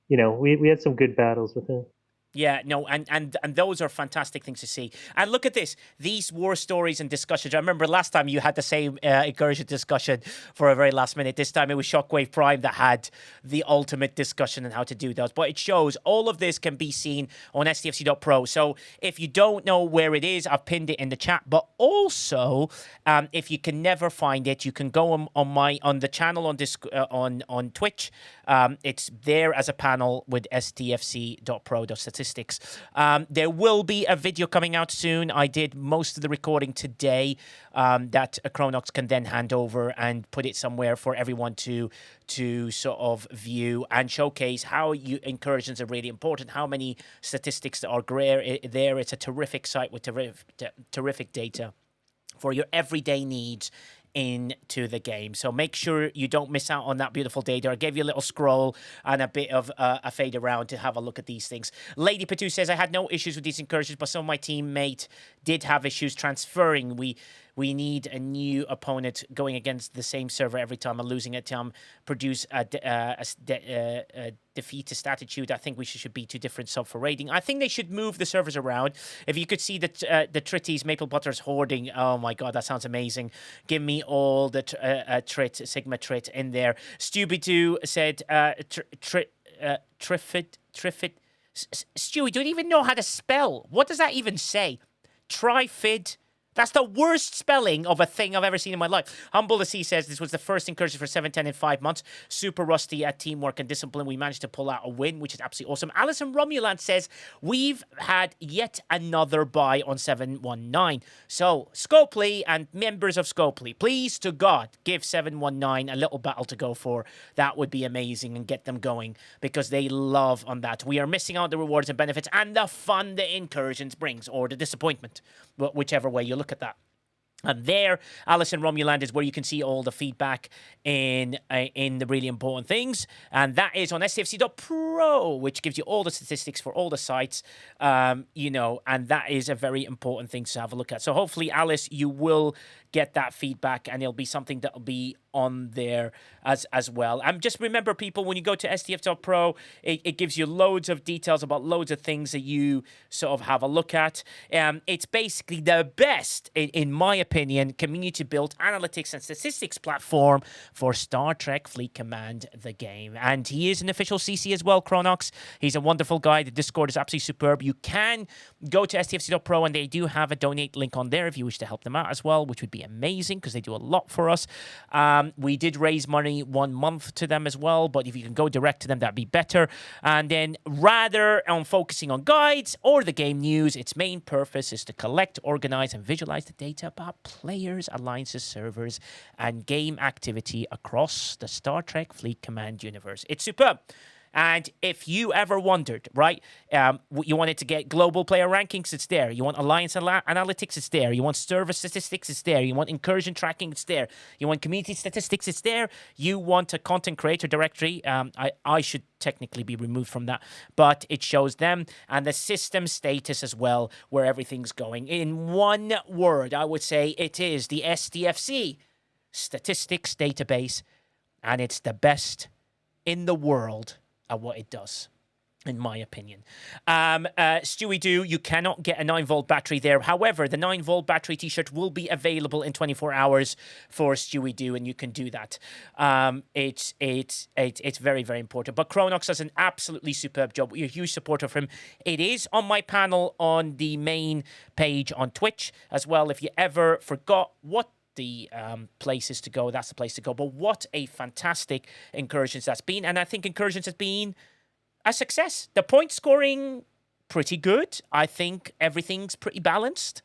We had some good battles with him. Yeah, no, and those are fantastic things to see. And look at this, these war stories and discussions. I remember last time you had the same Incursion discussion for a very last minute. This time it was Shockwave Prime that had the ultimate discussion on how to do those. But it shows all of this can be seen on STFC.pro. So if you don't know where it is, I've pinned it in the chat. But also, if you can never find it, you can go on the channel on Twitch. It's there as a panel with stfc.pro.statistics. There will be a video coming out soon. I did most of the recording today that Chronox can then hand over and put it somewhere for everyone to sort of view and showcase how incursions are really important, how many statistics that are there. It's a terrific site with terrific data for your everyday needs into the game. So make sure you don't miss out on that beautiful data. I gave you a little scroll and a bit of a fade around to have a look at these things. Lady Patu says, I had no issues with these incursions, but some of my teammate did have issues transferring. We need a new opponent going against the same server every time and losing it. Produce a defeatist attitude. I think we should be 2 different sub for raiding. I think they should move the servers around. If you could see the Tritties, Maple Butter's hoarding. Oh my God, that sounds amazing. Give me all the Sigma Trit in there. Stubby2 said, Triffid. Stewie, don't even know how to spell. What does that even say? Trifid. That's the worst spelling of a thing I've ever seen in my life. Humble the Sea says this was the first incursion for 710 in 5 months. Super rusty at teamwork and discipline. We managed to pull out a win, which is absolutely awesome. Alison Romulan says we've had yet another buy on 719. So Scopely and members of Scopely, please to God, give 719 a little battle to go for. That would be amazing and get them going because they love on that. We are missing out the rewards and benefits and the fun the incursions brings, or the disappointment, whichever way you look at that. And there, Alison Romuland is where you can see all the feedback in the really important things. And that is on stfc.pro, which gives you all the statistics for all the sites, and that is a very important thing to have a look at. So hopefully, Alice, you will get that feedback and it'll be something that'll be on there as well. And just remember, people, when you go to stf.pro, it gives you loads of details about loads of things that you sort of have a look at. It's basically the best, in my opinion, community-built analytics and statistics platform for Star Trek Fleet Command, the game. And he is an official CC as well, Chronox. He's a wonderful guy. The Discord is absolutely superb. You can go to stfc.pro and they do have a donate link on there if you wish to help them out as well, which would be amazing because they do a lot for us. We did raise money 1 month to them as well, but if you can go direct to them, that'd be better. And then rather on focusing on guides or the game news, its main purpose is to collect, organize, and visualize the data about players, alliances, servers, and game activity across the Star Trek Fleet Command universe. It's superb. And if you ever wondered, right, you wanted to get global player rankings, it's there. You want alliance analytics, it's there. You want server statistics, it's there. You want incursion tracking, it's there. You want community statistics, it's there. You want a content creator directory. I should technically be removed from that, but it shows them and the system status as well, where everything's going. In one word, I would say it is the STFC statistics database, and it's the best in the world at what it does, in my opinion. Stewie Doo, you cannot get a 9-volt battery there. However, the 9-volt battery t-shirt will be available in 24 hours for Stewie Doo, and you can do that. It's very, very important. But Chronox does an absolutely superb job. We're a huge supporter of him. It is on my panel on the main page on Twitch as well. If you ever forgot what the places to go, that's the place to go. But what a fantastic Incursions that's been. And I think Incursions has been a success. The point scoring, pretty good. I think everything's pretty balanced.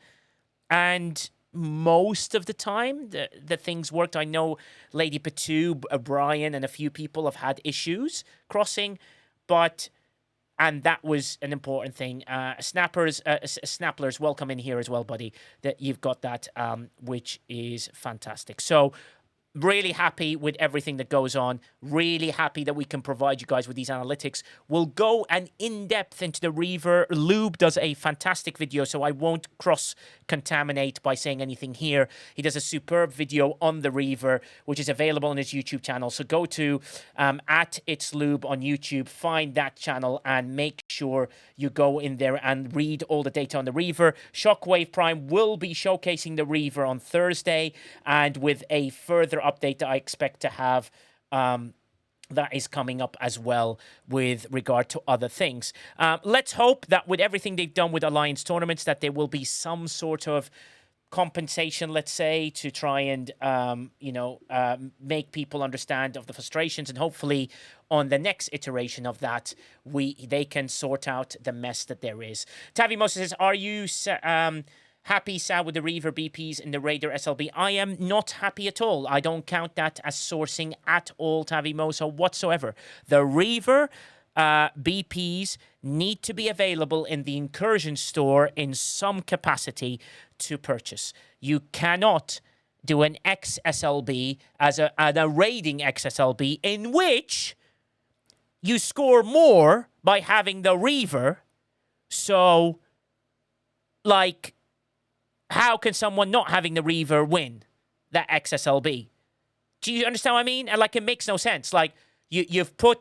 And most of the time, the things worked. I know Lady Patu, Brian, and a few people have had issues crossing, and that was an important thing. Snapplers, welcome in here as well, buddy. That you've got that, which is fantastic. So Really happy with everything that goes on. Really happy that we can provide you guys with these analytics. We'll go an in-depth into the Reaver. Lube does a fantastic video, so I won't cross-contaminate by saying anything here. He does a superb video on the Reaver, which is available on his YouTube channel. So go to at It's Lube on YouTube, find that channel, and make sure you go in there and read all the data on the Reaver. Shockwave Prime will be showcasing the Reaver on Thursday, and with a further update that I expect to have that is coming up as well with regard to other things. Let's hope that with everything they've done with Alliance tournaments, that there will be some sort of compensation, let's say, to try and make people understand of the frustrations, and hopefully on the next iteration of that they can sort out the mess that there is. Tavi Moses says, are you happy, Sal, with the Reaver BPs in the Raider SLB? I am not happy at all. I don't count that as sourcing at all, Tavi Moso, whatsoever. The Reaver BPs need to be available in the Incursion store in some capacity to purchase. You cannot do an XSLB as a raiding XSLB in which you score more by having the Reaver. So, like, how can someone not having the Reaver win that XSLB? Do you understand what I mean? And, like, it makes no sense. Like, you've put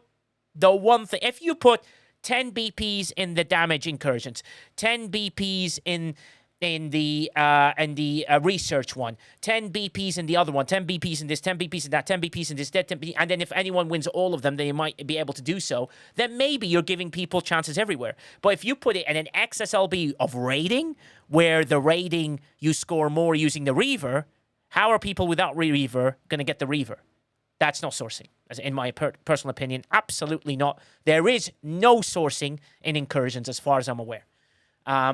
the one thing. If you put 10 BPs in the damage incursions, 10 BPs in the research one, 10 BPs in the other one, 10 BPs in this, 10 BPs in that, 10 BPs in this, 10 BPs, and then if anyone wins all of them, they might be able to do so, then maybe you're giving people chances everywhere. But if you put it in an XSLB of raiding, where the raiding you score more using the Reaver, how are people without Reaver going to get the Reaver? That's not sourcing, as in my personal opinion. Absolutely not. There is no sourcing in Incursions as far as I'm aware.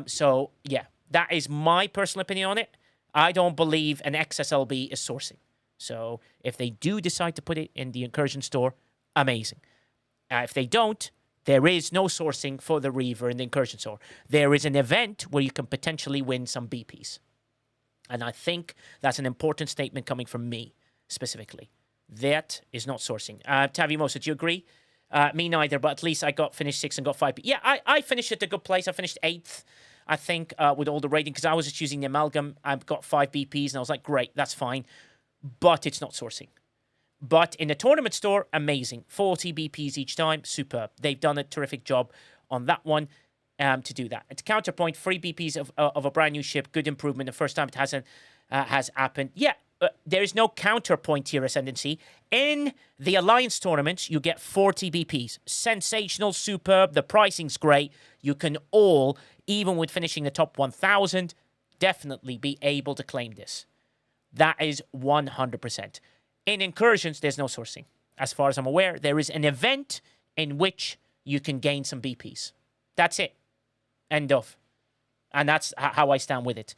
So, yeah, that is my personal opinion on it. I don't believe an XSLB is sourcing. So if they do decide to put it in the Incursion store, amazing. If they don't, there is no sourcing for the Reaver in the Incursion store. There is an event where you can potentially win some BPs. And I think that's an important statement coming from me, specifically. That is not sourcing. Tavi Mosa, do you agree? Me neither, but at least I finished 6 and got 5. Yeah, I finished at a good place. I finished 8th, I think, with all the rating, because I was just using the Amalgam. I've got 5 BPs, and I was like, great, that's fine. But it's not sourcing. But in the tournament store, amazing. 40 BPs each time, superb. They've done a terrific job on that one to do that. And to counterpoint, 3 BPs of a brand new ship, good improvement. The first time it has happened. Yeah, there is no counterpoint here, Ascendancy. In the Alliance tournaments, you get 40 BPs. Sensational, superb. The pricing's great. You can all, even with finishing the top 1,000, definitely be able to claim this. That is 100%. In Incursions, there's no sourcing. As far as I'm aware, there is an event in which you can gain some BPs. That's it. End of. And that's how I stand with it.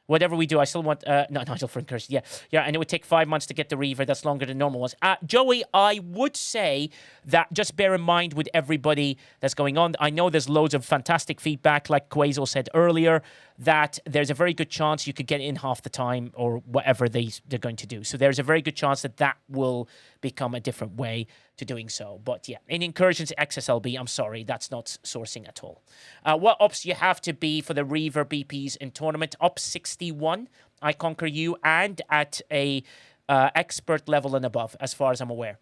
Whatever we do, I still want... Nigel for Incursions. Yeah, and it would take 5 months to get the Reaver. That's longer than normal ones. Joey, I would say that just bear in mind with everybody that's going on. I know there's loads of fantastic feedback, like Quazel said earlier, that there's a very good chance you could get in half the time or whatever they're going to do. So there's a very good chance that will become a different way to doing so. But yeah, in Incursions XSLB, I'm sorry, that's not sourcing at all. What ops you have to be for the Reaver BPs in tournament? Ops 61, I conquer you, and at a expert level and above, as far as I'm aware,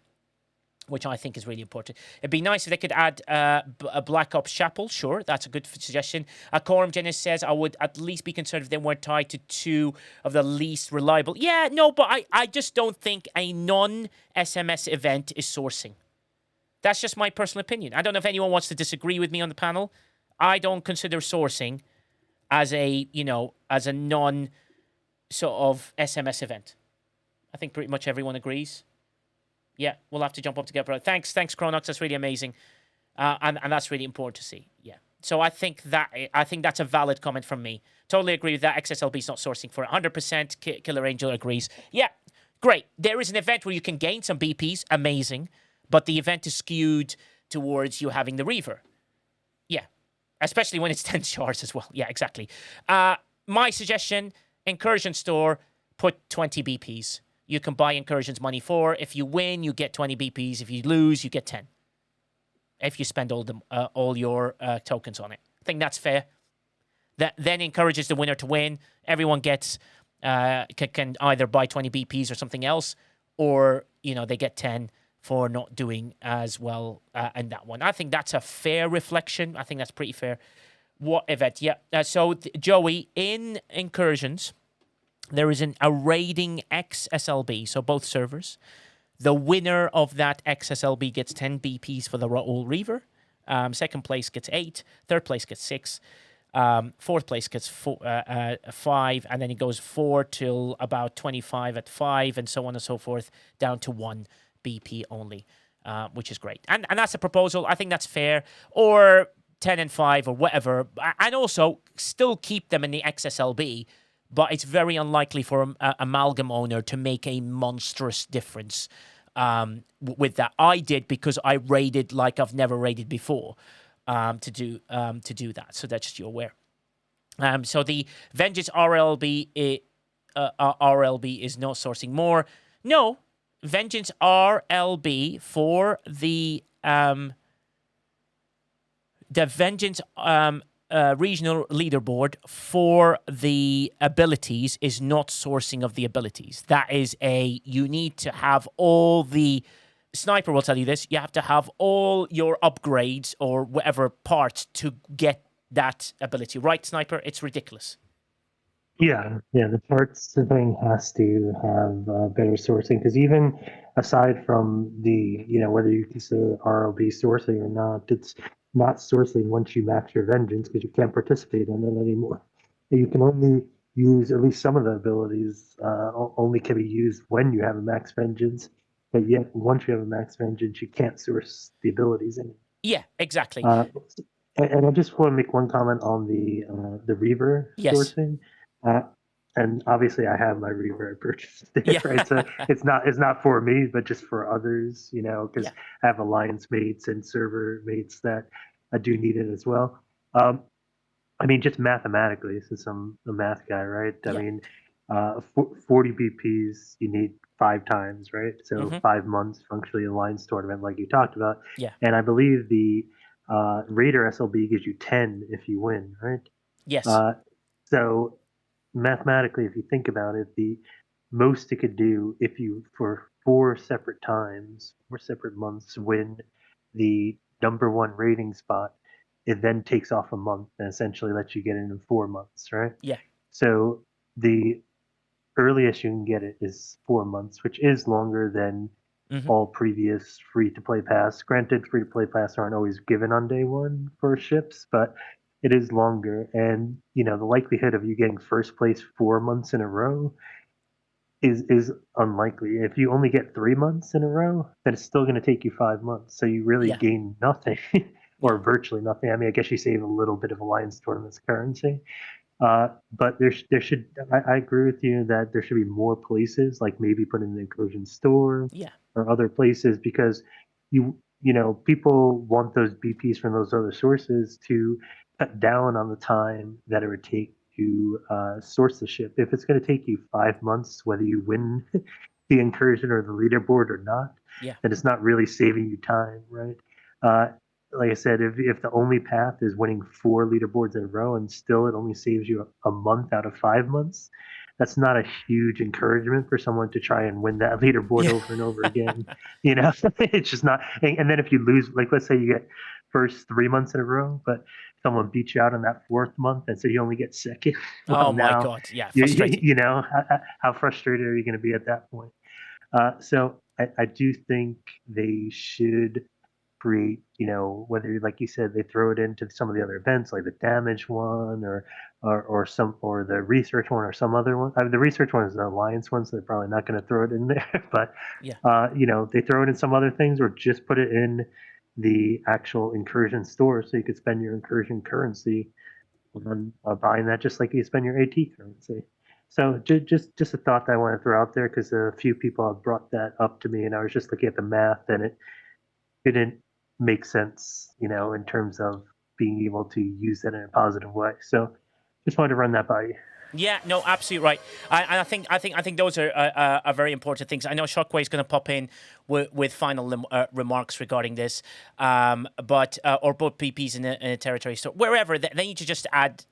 which I think is really important. It'd be nice if they could add a Black Ops Chapel. Sure, that's a good suggestion. Coram Jennis says, I would at least be concerned if they weren't tied to 2 of the least reliable. Yeah, no, but I just don't think a non-SMS event is sourcing. That's just my personal opinion. I don't know if anyone wants to disagree with me on the panel. I don't consider sourcing as a non sort of SMS event. I think pretty much everyone agrees. Yeah, we'll have to jump up together. Thanks, Chronox. That's really amazing, and that's really important to see. Yeah, so I think that's a valid comment from me. Totally agree with that. XSLB is not sourcing for 100%. Killer Angel agrees. Yeah, great. There is an event where you can gain some BPs. Amazing, but the event is skewed towards you having the Reaver. Yeah, especially when it's 10 shards as well. Yeah, exactly. My suggestion: Incursion store, put 20 BPs. you can buy Incursions money for. If you win, you get 20 BPs. If you lose, you get 10. If you spend all your tokens on it. I think that's fair. That then encourages the winner to win. Everyone gets can either buy 20 BPs or something else, or they get 10 for not doing as well in that one. I think that's a fair reflection. I think that's pretty fair. What event? Yeah. So Joey, in Incursions, there is a raiding XSLB. So both servers. The winner of that XSLB gets 10 BPs for the RA'Ul Reaver. Second place gets 8. Third place gets 6. Fourth place gets 5, and then it goes 4 till about 25 at 5, and so on and so forth, down to 1 BP only, which is great. And that's a proposal. I think that's fair. Or 10 and 5 or whatever. And also still keep them in the XSLB, but it's very unlikely for an Amalgam owner to make a monstrous difference with that. I did because I raided like I've never raided before. To do that, so that's just you're aware. So the Vengeance RLB is not sourcing more. No, Vengeance RLB for the Vengeance regional leaderboard for the abilities is not sourcing of the abilities. That is you need to have all the. Sniper will tell you this. You have to have all your upgrades or whatever parts to get that ability. Right, Sniper? It's ridiculous. Yeah. The parts thing has to have better sourcing, because even aside from the, whether you consider RLB sourcing or not, it's not sourcing once you max your Vengeance, because you can't participate in it anymore. You can only use at least some of the abilities, only can be used when you have a max Vengeance. But yet, once you have a max Vengeance, you can't source the abilities anymore. Yeah, exactly. And I just want to make one comment on the Reaver sourcing. And obviously, I have my Reaver I purchased there, right? So it's not for me, but just for others, because I have alliance mates and server mates that I do need it as well. I mean, just mathematically, since I'm a math guy, right? I mean, 40 BPs you need 5 times, right? So 5 months functionally alliance tournament, like you talked about. Yeah. And I believe the Raider SLB gives you 10 if you win, right? Yes. So mathematically, if you think about it, the most it could do if you, for 4 separate times, 4 separate months, win the #1 rating spot, it then takes off a month and essentially lets you get in 4 months, right? Yeah. So the earliest you can get it is 4 months, which is longer than all previous free-to-play pass. Granted, free-to-play pass aren't always given on day one for ships, but it is longer. And, the likelihood of you getting first place 4 months in a row is unlikely. If you only get 3 months in a row, then it's still going to take you 5 months. So you really gain nothing or virtually nothing. I mean, I guess you save a little bit of alliance tournaments currency. But there should, I agree with you that there should be more places, like maybe put in the Incursion store or other places, because people want those BPs from those other sources to cut down on the time that it would take to source the ship. If it's going to take you 5 months, whether you win the Incursion or the leaderboard or not, then it's not really saving you time, right? Like I said, if the only path is winning 4 leaderboards in a row and still it only saves you a month out of 5 months, that's not a huge encouragement for someone to try and win that leaderboard over and over again. It's just not. And then if you lose, like let's say you get first 3 months in a row, but someone beats you out on that 4th month, and so you only get second. Well, oh my God! Yeah, frustrating. How frustrated are you going to be at that point? So I do think they should create, whether, like you said, they throw it into some of the other events, like the damage one or the research one or some other one. I mean, the research one is the alliance one, so they're probably not going to throw it in there. But they throw it in some other things, or just put it in the actual Incursion store, so you could spend your Incursion currency on buying that, just like you spend your AT currency. So just a thought that I want to throw out there, because a few people have brought that up to me, and I was just looking at the math, and it didn't make sense, in terms of being able to use that in a positive way. So just wanted to run that by you. Yeah, no, absolutely right. I think those are very important things. I know Shockwave's going to pop in with final remarks regarding this, but or both PPs in a territory store, wherever they need to just add,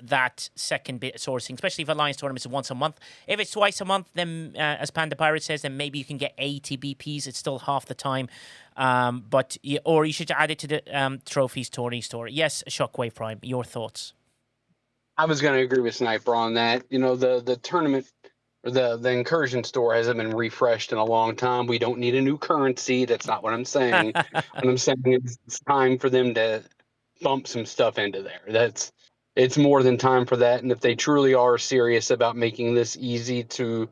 that second bit of sourcing, especially if Alliance tournaments are once a month. If it's twice a month, then as Panda Pirate says, then maybe you can get 80 BPs. It's still half the time, or you should add it to the trophies tourney store. Yes, Shockwave Prime, your thoughts? I was going to agree with Sniper on that. The tournament or the incursion store hasn't been refreshed in a long time. We don't need a new currency. That's not what I'm saying. What I'm saying is it's time for them to bump some stuff into there. It's more than time for that. And if they truly are serious about making this easy to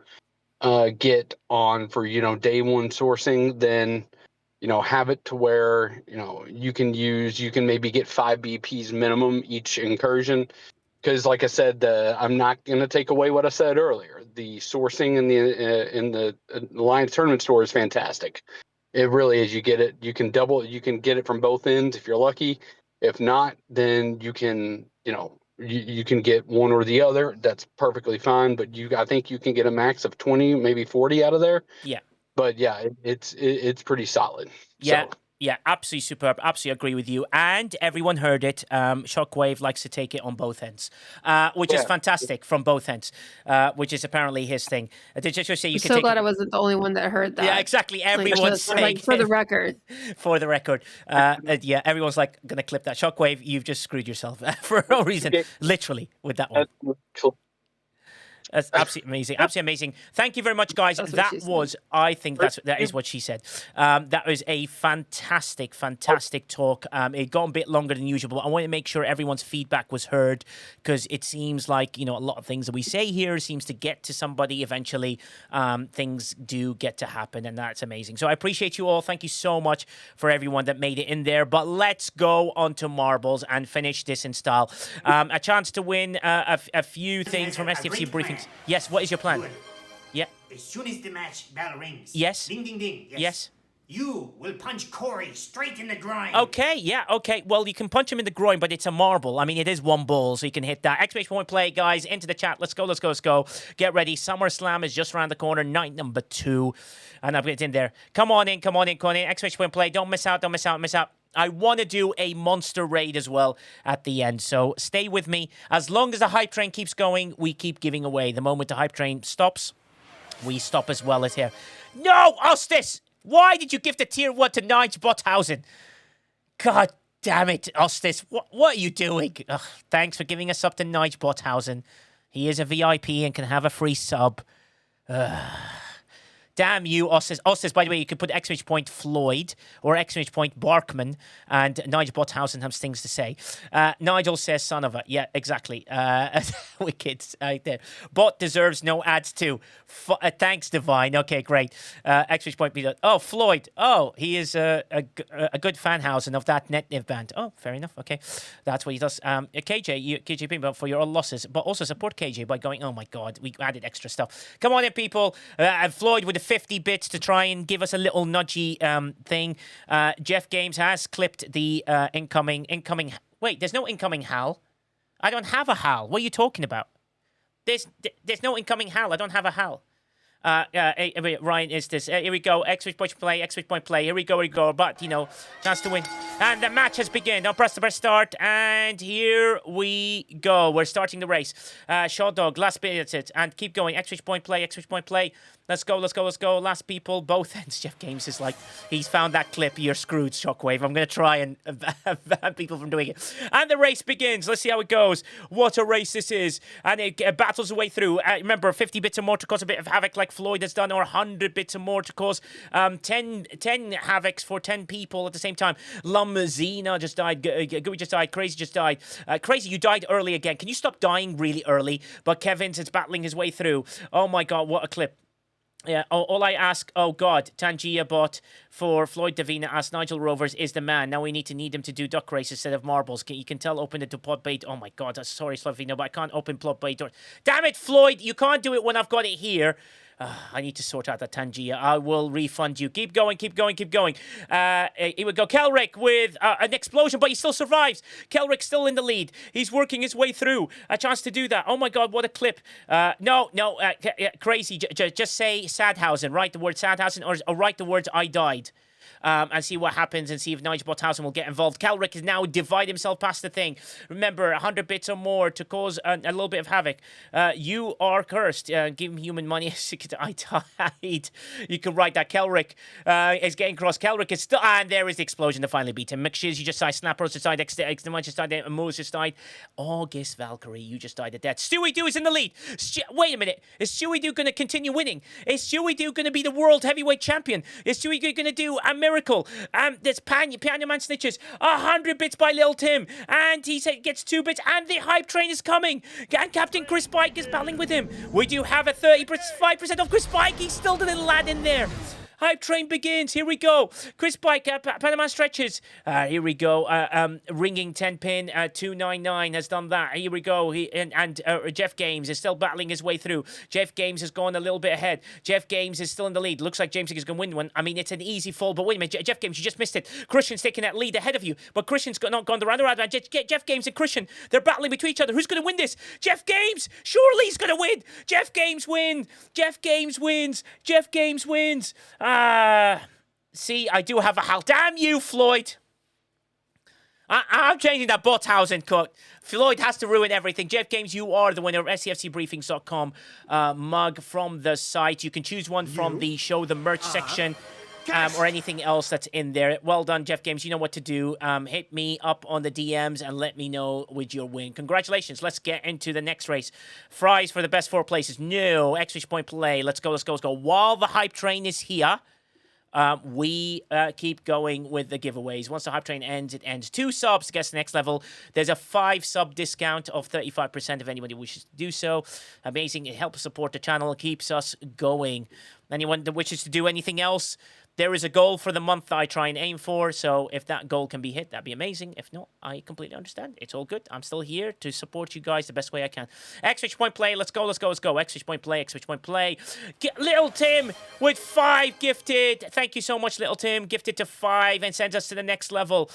get on for day one sourcing, then have it to where you can maybe get 5 BPs minimum each incursion. Because, like I said, I'm not going to take away what I said earlier. The sourcing in the Alliance tournament store is fantastic. It really is. You get it. You can get it from both ends if you're lucky. If not, then you can you can get one or the other. That's perfectly fine. But I think you can get a max of 20, maybe 40 out of there. Yeah. But yeah, it's pretty solid. Yeah. So. Yeah, absolutely superb. Absolutely agree with you. And everyone heard it. Shockwave likes to take it on both ends, which is fantastic from both ends, which is apparently his thing. Just say you I'm can so take glad I wasn't the only one that heard that. Yeah, exactly. Everyone's saying for the record. For the record. Yeah, everyone's like going to clip that. Shockwave, you've just screwed yourself for no reason. Literally, with that one. That's absolutely amazing. Absolutely amazing. Thank you very much, guys. I think that is what she said. That was a fantastic talk. It got a bit longer than usual, but I want to make sure everyone's feedback was heard, because it seems like, a lot of things that we say here seems to get to somebody eventually. Things do get to happen, and that's amazing. So I appreciate you all. Thank you so much for everyone that made it in there. But let's go on to marbles and finish this in style. A chance to win a few things from STFC Briefings. Yes, what is your plan? Yeah. As soon as the match bell rings. Yes. Ding, ding, ding. Yes. You will punch Corey straight in the groin. Okay, yeah, okay. Well, you can punch him in the groin, but it's a marble. I mean, it is one ball, so you can hit that. Exclamation point play, guys. Into the chat. Let's go. Get ready. SummerSlam is just around the corner. Night number 2. And I've got it in there. Come on in. Exclamation point play. Don't miss out. I want to do a monster raid as well at the end, so stay with me. As long as the hype train keeps going, we keep giving away. The moment the hype train stops, we stop as well as here. No, Ostis! Why did you give the tier 1 to Nige Botthausen? God damn it, Ostis. What are you doing? Ugh, thanks for giving us up to Nige Botthausen. He is a VIP and can have a free sub. Damn you, Ostis. Ostis, by the way, you could put exclamation point Floyd or exclamation point Barkman, and Nigel Botthausen has things to say. Nigel says son of a. Yeah, exactly. Wicked. There. Bot deserves no ads too. Thanks, Divine. Okay, great. Exclamation point B. Oh, Floyd. Oh, he is a good fanhausen of that NetNiv band. Oh, fair enough. Okay. That's what he does. KJ Pimbo for your losses, but also support KJ by going, oh my God, we added extra stuff. Come on in, people. Floyd with the 50 bits to try and give us a little nudgy thing. Jeff Games has clipped the incoming. Wait, there's no incoming Hal. I don't have a Hal. What are you talking about? There's no incoming Hal. I don't have a Hal. Ryan, is this? Here we go. X-Switch point play. Here we go. But, chance to win. And the match has begun. Don't press start. And here we go. We're starting the race. Shot Dog, last bit, that's it. And keep going. X-Switch point play. Let's go. Last people, both ends. Jeff Games is like, he's found that clip. You're screwed, Shockwave. I'm going to try and ban people from doing it. And the race begins. Let's see how it goes. What a race this is. And it battles the way through. Remember, 50 bits or more to cause a bit of havoc like Floyd has done, or 100 bits or more to cause 10 havocs for 10 people at the same time. Zena just died. Gooey just died. Crazy just died. Crazy, you died early again. Can you stop dying really early? But Kevin's is battling his way through. Oh my God, what a clip. Yeah, all I ask, oh God, Tangia bot for Floyd Davina asked Nigelrovers is the man. Now we need him to do duck race instead of marbles. You can tell open it to plot bait. Oh my God, sorry Slovenia, but I can't open plot bait. Damn it, Floyd, you can't do it when I've got it here. I need to sort out that Tangia. I will refund you. Keep going, keep going, keep going. Here we go. Kelrick with an explosion, but he still survives. Kelrick's still in the lead. He's working his way through. A chance to do that. Oh my God, what a clip. No, crazy. Just say Sadhausen. Write the word Sadhausen or write the words I died. And see what happens and see if Nigel Botthausen will get involved. Kelrick has now divided himself past the thing. Remember, 100 bits or more to cause a little bit of havoc. You are cursed. Give him human money. I died. You can write that. Kelrick is getting cross. Kelrick is still... And there is the explosion to finally beat him. McShiz, you just died. Snappers just died. Extreman just died. Moose just died. August Valkyrie, you just died at death. Stewie Doo is in the lead. Wait a minute. Is Stewie Doo going to continue winning? Is Stewie Doo going to be the world heavyweight champion? Is Stewie Doo going to do a miracle? There's Piano Man snitches 100 bits by Lil Tim, and he gets 2 bits, and the hype train is coming, and Captain Chris Pike is battling with him. We do have a 35% off Chris Pike. He's still the little lad in there. Hype train begins. Here we go. Chris Pike, Panama stretches. Here we go. Ringing 10 pin. 299 has done that. Here we go. Jeff Games is still battling his way through. Jeff Games has gone a little bit ahead. Jeff Games is still in the lead. Looks like James is going to win one. I mean, it's an easy fall, but wait a minute. Jeff Games, you just missed it. Christian's taking that lead ahead of you, but Christian's not gone the round around. Jeff Games and Christian, they're battling between each other. Who's going to win this? Jeff Games. Surely he's going to win. Jeff Games wins. Jeff Games wins. Jeff Games wins. See, I do have a howl. Damn you, Floyd. I'm changing that Botthausen cut. Floyd has to ruin everything. Jeff Games, you are the winner of SCFCbriefings.com mug from the site. You can choose one from the show, the merch section, or anything else that's in there. Well done, Jeff Games. You know what to do. Hit me up on the DMs and let me know with your win. Congratulations. Let's get into the next race. Fries for the best 4 places. No. Exchange point play. Let's go. While the hype train is here, we keep going with the giveaways. Once the hype train ends, it ends. 2 subs to get to the next level. There's a 5 sub discount of 35% if anybody wishes to do so. Amazing. It helps support the channel. It keeps us going. Anyone that wishes to do anything else, there is a goal for the month that I try and aim for, so if that goal can be hit, that'd be amazing. If not, I completely understand. It's all good. I'm still here to support you guys the best way I can. Exchange point play. Let's go. Exchange point play. Little Tim with 5 gifted. Thank you so much, Little Tim. Gifted to 5 and sends us to the next level.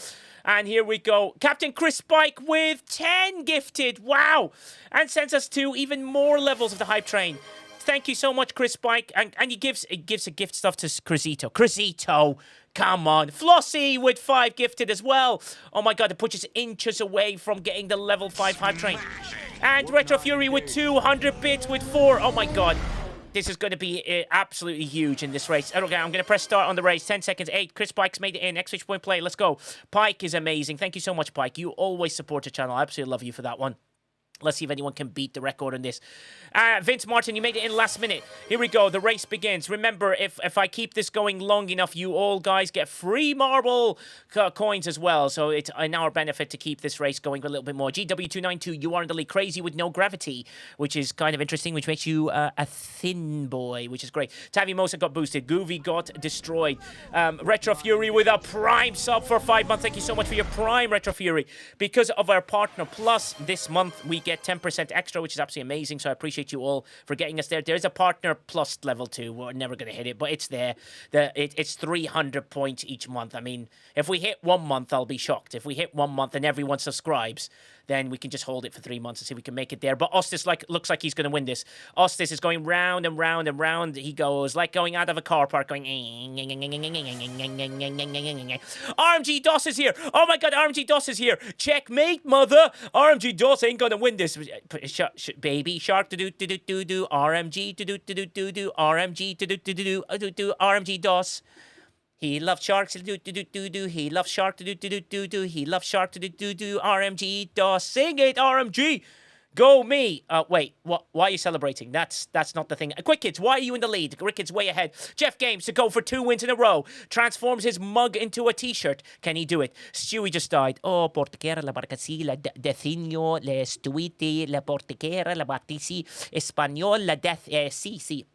And here we go. Captain Chris Pike with 10 gifted. Wow. And sends us to even more levels of the hype train. Thank you so much, Chris Pike. And he gives a gift stuff to Chrisito, come on. Flossie with 5 gifted as well. Oh my God, it puts us inches away from getting the level 5 hype train. And Retro Fury with 200 bits with 4. Oh my God. This is going to be absolutely huge in this race. Okay, I'm going to press start on the race. 10 seconds, 8. Chris Pike's made it in. Exchange point play. Let's go. Pike is amazing. Thank you so much, Pike. You always support the channel. I absolutely love you for that one. Let's see if anyone can beat the record on this. Vince Martin, you made it in last minute. Here we go. The race begins. Remember, if I keep this going long enough, you all guys get free marble coins as well. So it's in our benefit to keep this race going a little bit more. GW292, you are in the lead. Crazy with no gravity, which is kind of interesting, which makes you a thin boy, which is great. Tavi Mosa got boosted. Goovy got destroyed. Retro Fury with a Prime sub for 5 months. Thank you so much for your Prime, Retro Fury. Because of our Partner Plus, this month we get 10% extra, which is absolutely amazing. So I appreciate you all for getting us there. There's a Partner Plus level 2. We're never going to hit it, but it's there. It's 300 points each month. I mean, if we hit 1 month, I'll be shocked. If we hit 1 month and everyone subscribes, then we can just hold it for 3 months and see if we can make it there. But Ostis looks like he's going to win this. Ostis is going round and round and round. He goes like going out of a car park, going. RMG DOS is here. Oh my God, RMG DOS is here. Checkmate, mother. RMG DOS ain't going to win this. Baby shark do do do do do. RMG do do do do do do. RMG do do do do do. RMG DOS. He loves sharks, do do do do do. He loves shark, do do do do do. He loves shark, do do do do. RMG DOS, sing it, RMG. Go me. Wait, what? Why are you celebrating? That's not the thing. Quick Kids, why are you in the lead? Ricket's way ahead. Jeff Games to go for 2 wins in a row. Transforms his mug into a t-shirt. Can he do it? Stewie just died. Oh, portiquera la barcasi la decinio le stuiti la portiquera la batisi español la death si.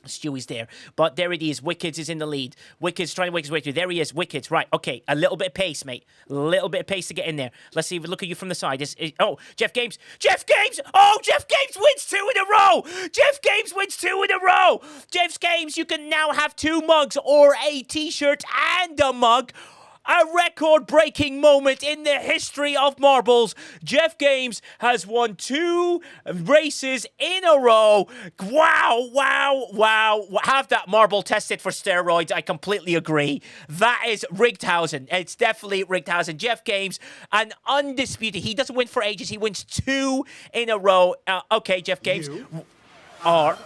Stewie's there. But there it is. Wickeds is in the lead. Wickeds trying to work his way through. There he is. Wickeds. Right. Okay. A little bit of pace, mate. A little bit of pace to get in there. Let's see. Look at you from the side. Oh, Jeff Games. Jeff Games. Oh, Jeff Games wins 2 in a row. Jeff Games wins 2 in a row. Jeff Games, you can now have 2 mugs or a t-shirt and a mug. A record-breaking moment in the history of marbles. Jeff Games has won 2 races in a row. Wow, wow, wow. Have that marble tested for steroids. I completely agree. That is Righthausen. It's definitely Righthausen. Jeff Games, an undisputed. He doesn't win for ages. He wins 2 in a row. Okay, Jeff Games. Well,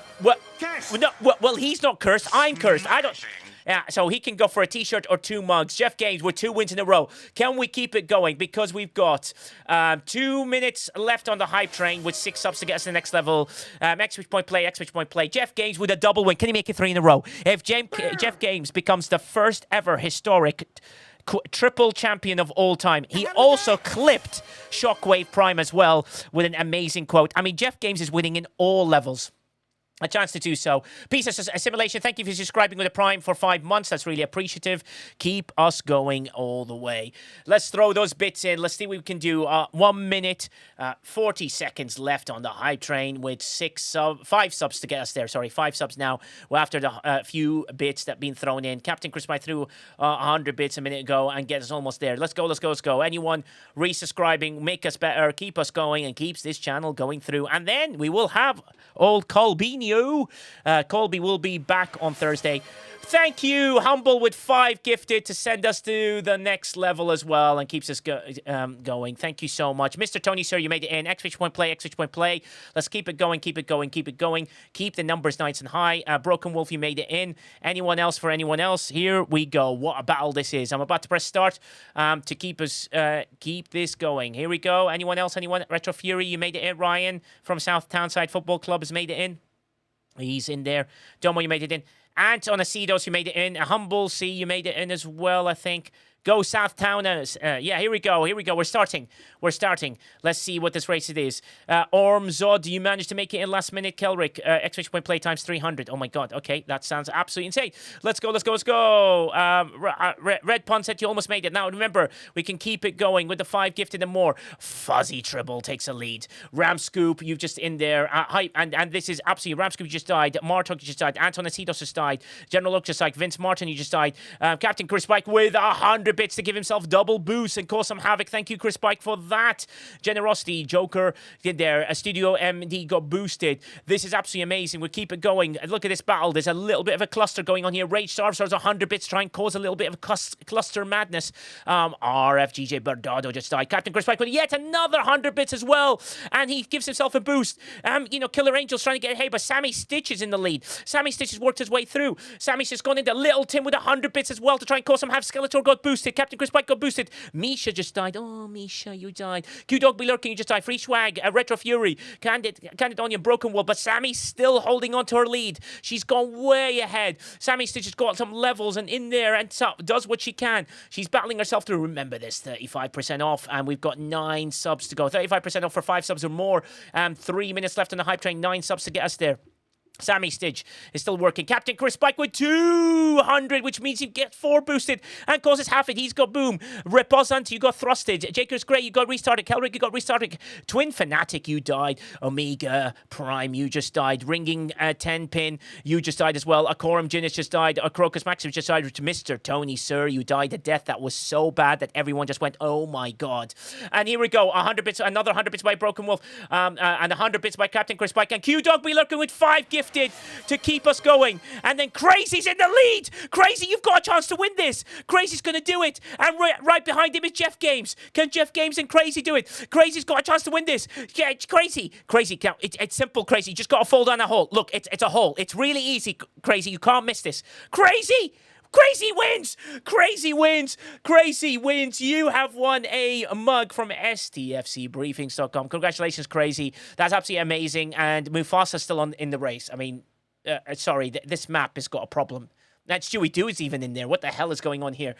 he's not cursed. I'm cursed. I don't... Yeah, so he can go for a t-shirt or 2 mugs. Jeff Games with 2 wins in a row. Can we keep it going? Because we've got 2 minutes left on the hype train with 6 subs to get us to the next level. X which point play. Jeff Games with a double win. Can he make it 3 in a row? If Jeff Games becomes the first ever historic triple champion of all time. He also clipped Shockwave Prime as well with an amazing quote. I mean, Jeff Games is winning in all levels. A chance to do so. Peace Assimilation, thank you for subscribing with a Prime for 5 months. That's really appreciative. Keep us going all the way. Let's throw those bits in. Let's see what we can do. 1 minute, 40 seconds left on the hype train with 5 subs to get us there. Sorry, 5 subs now. Well, after the few bits that have been thrown in. Captain Chris Mike threw 100 bits a minute ago and get us almost there. Let's go. Anyone resubscribing, make us better, keep us going, and keeps this channel going through. And then we will have old Colby. Colby will be back on Thursday. Thank you, Humble with 5 gifted to send us to the next level as well and keeps us going. Thank you so much. Mr. Tony, sir, you made it in. X which point play. Let's keep it going. Keep the numbers nice and high. Broken Wolf, you made it in. Anyone else for anyone else? Here we go. What a battle this is. I'm about to press start to keep this going. Here we go. Anyone else? Retro Fury, you made it in. Ryan from South Townside Football Club has made it in. He's in there. Domo, you made it in. Ant on Acedos, you made it in. A Humble C, you made it in as well, I think. Go South Towners. Yeah, here we go. We're starting. Let's see what this race it is. Orm Zod, you managed to make it in last minute. Kelrick, X point play times 300. Oh my god. Okay, that sounds absolutely insane. Let's go. Red Pun said you almost made it. Now remember, we can keep it going with the 5 gifted and more. Fuzzy Tribble takes a lead. Ram Scoop, you've just in there. Hype, and this is absolutely Ram Scoop. You just died. Martok, you just died. Anton Acedos just died. General Luke just died. Vince Martin, you just died. Captain Chris Pike with 100 bits to give himself double boost and cause some havoc. Thank you, Chris Pike, for that generosity. Joker did there. A Studio MD got boosted. This is absolutely amazing. We'll keep it going. Look at this battle. There's a little bit of a cluster going on here. Rage Starstars 100 bits try and cause a little bit of a cluster madness. RFGJ Bernardo just died. Captain Chris Pike with yet another 100 bits as well, and he gives himself a boost. Killer Angel's trying to get ahead, but Sammy Stitch is in the lead. Sammy Stitch has worked his way through. Sammy's just gone into Little Tim with 100 bits as well to try and cause some havoc. Skeletor got boosted. Captain Chris Pike got boosted. Misha just died. Oh, Misha, you died. Q-Dog be lurking, you just died. Free Swag, Retro Fury, Candid Onion, Broken Wall, but Sammy's still holding on to her lead. She's gone way ahead. Sammy Stitch has got some levels and in there and does what she can. She's battling herself through. Remember this, 35% off, and we've got 9 subs to go. 35% off for 5 subs or more. 3 minutes left on the hype train. 9 subs to get us there. Sammy Stitch is still working. Captain Chris Pike with 200, which means he gets 4 boosted and causes half it. He's got boom. Reposant, you got thrusted. Jakers Grey, you got restarted. Kelrick, you got restarted. Twin Fanatic, you died. Omega Prime, you just died. Ringing 10 pin, you just died as well. Acorum Ginnis just died. Crocus Maximus just died. Mr. Tony, sir, you died a death that was so bad that everyone just went, oh my god. And here we go. 100 bits, another 100 bits by Broken Wolf, and 100 bits by Captain Chris Pike. And Q-Dog be lurking with 5 gifted to keep us going. And then Crazy's in the lead. Crazy, you've got a chance to win this. Crazy's going to do it. And right behind him is Jeff Games. Can Jeff Games and Crazy do it? Crazy's got a chance to win this. Yeah, Crazy, it's simple, Crazy. You just got to fall down a hole. Look, it's a hole. It's really easy, Crazy. You can't miss this. Crazy wins! Crazy wins! You have won a mug from stfcbriefings.com. Congratulations, Crazy. That's absolutely amazing. And Mufasa's still in the race. I mean, sorry, this map has got a problem. That Stewie Doo is even in there. What the hell is going on here?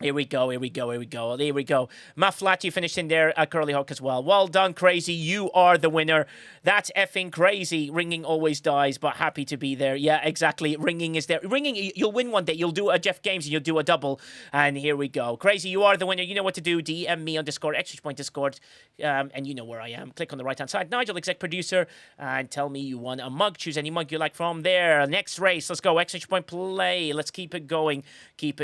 Here we go. Matt Flat, you finished in there. Curly Hawk as well. Well done, Crazy. You are the winner. That's effing crazy. Ringing always dies, but happy to be there. Yeah, exactly. Ringing is there. Ringing, you'll win one day. You'll do a Jeff Games and you'll do a double. And here we go. Crazy, you are the winner. You know what to do. DM me on Discord, Exchange Point Discord. And you know where I am. Click on the right-hand side. Nigel, exec producer. And tell me you won a mug. Choose any mug you like from there. Next race. Let's go. Exchange Point play. Let's keep it going. Keep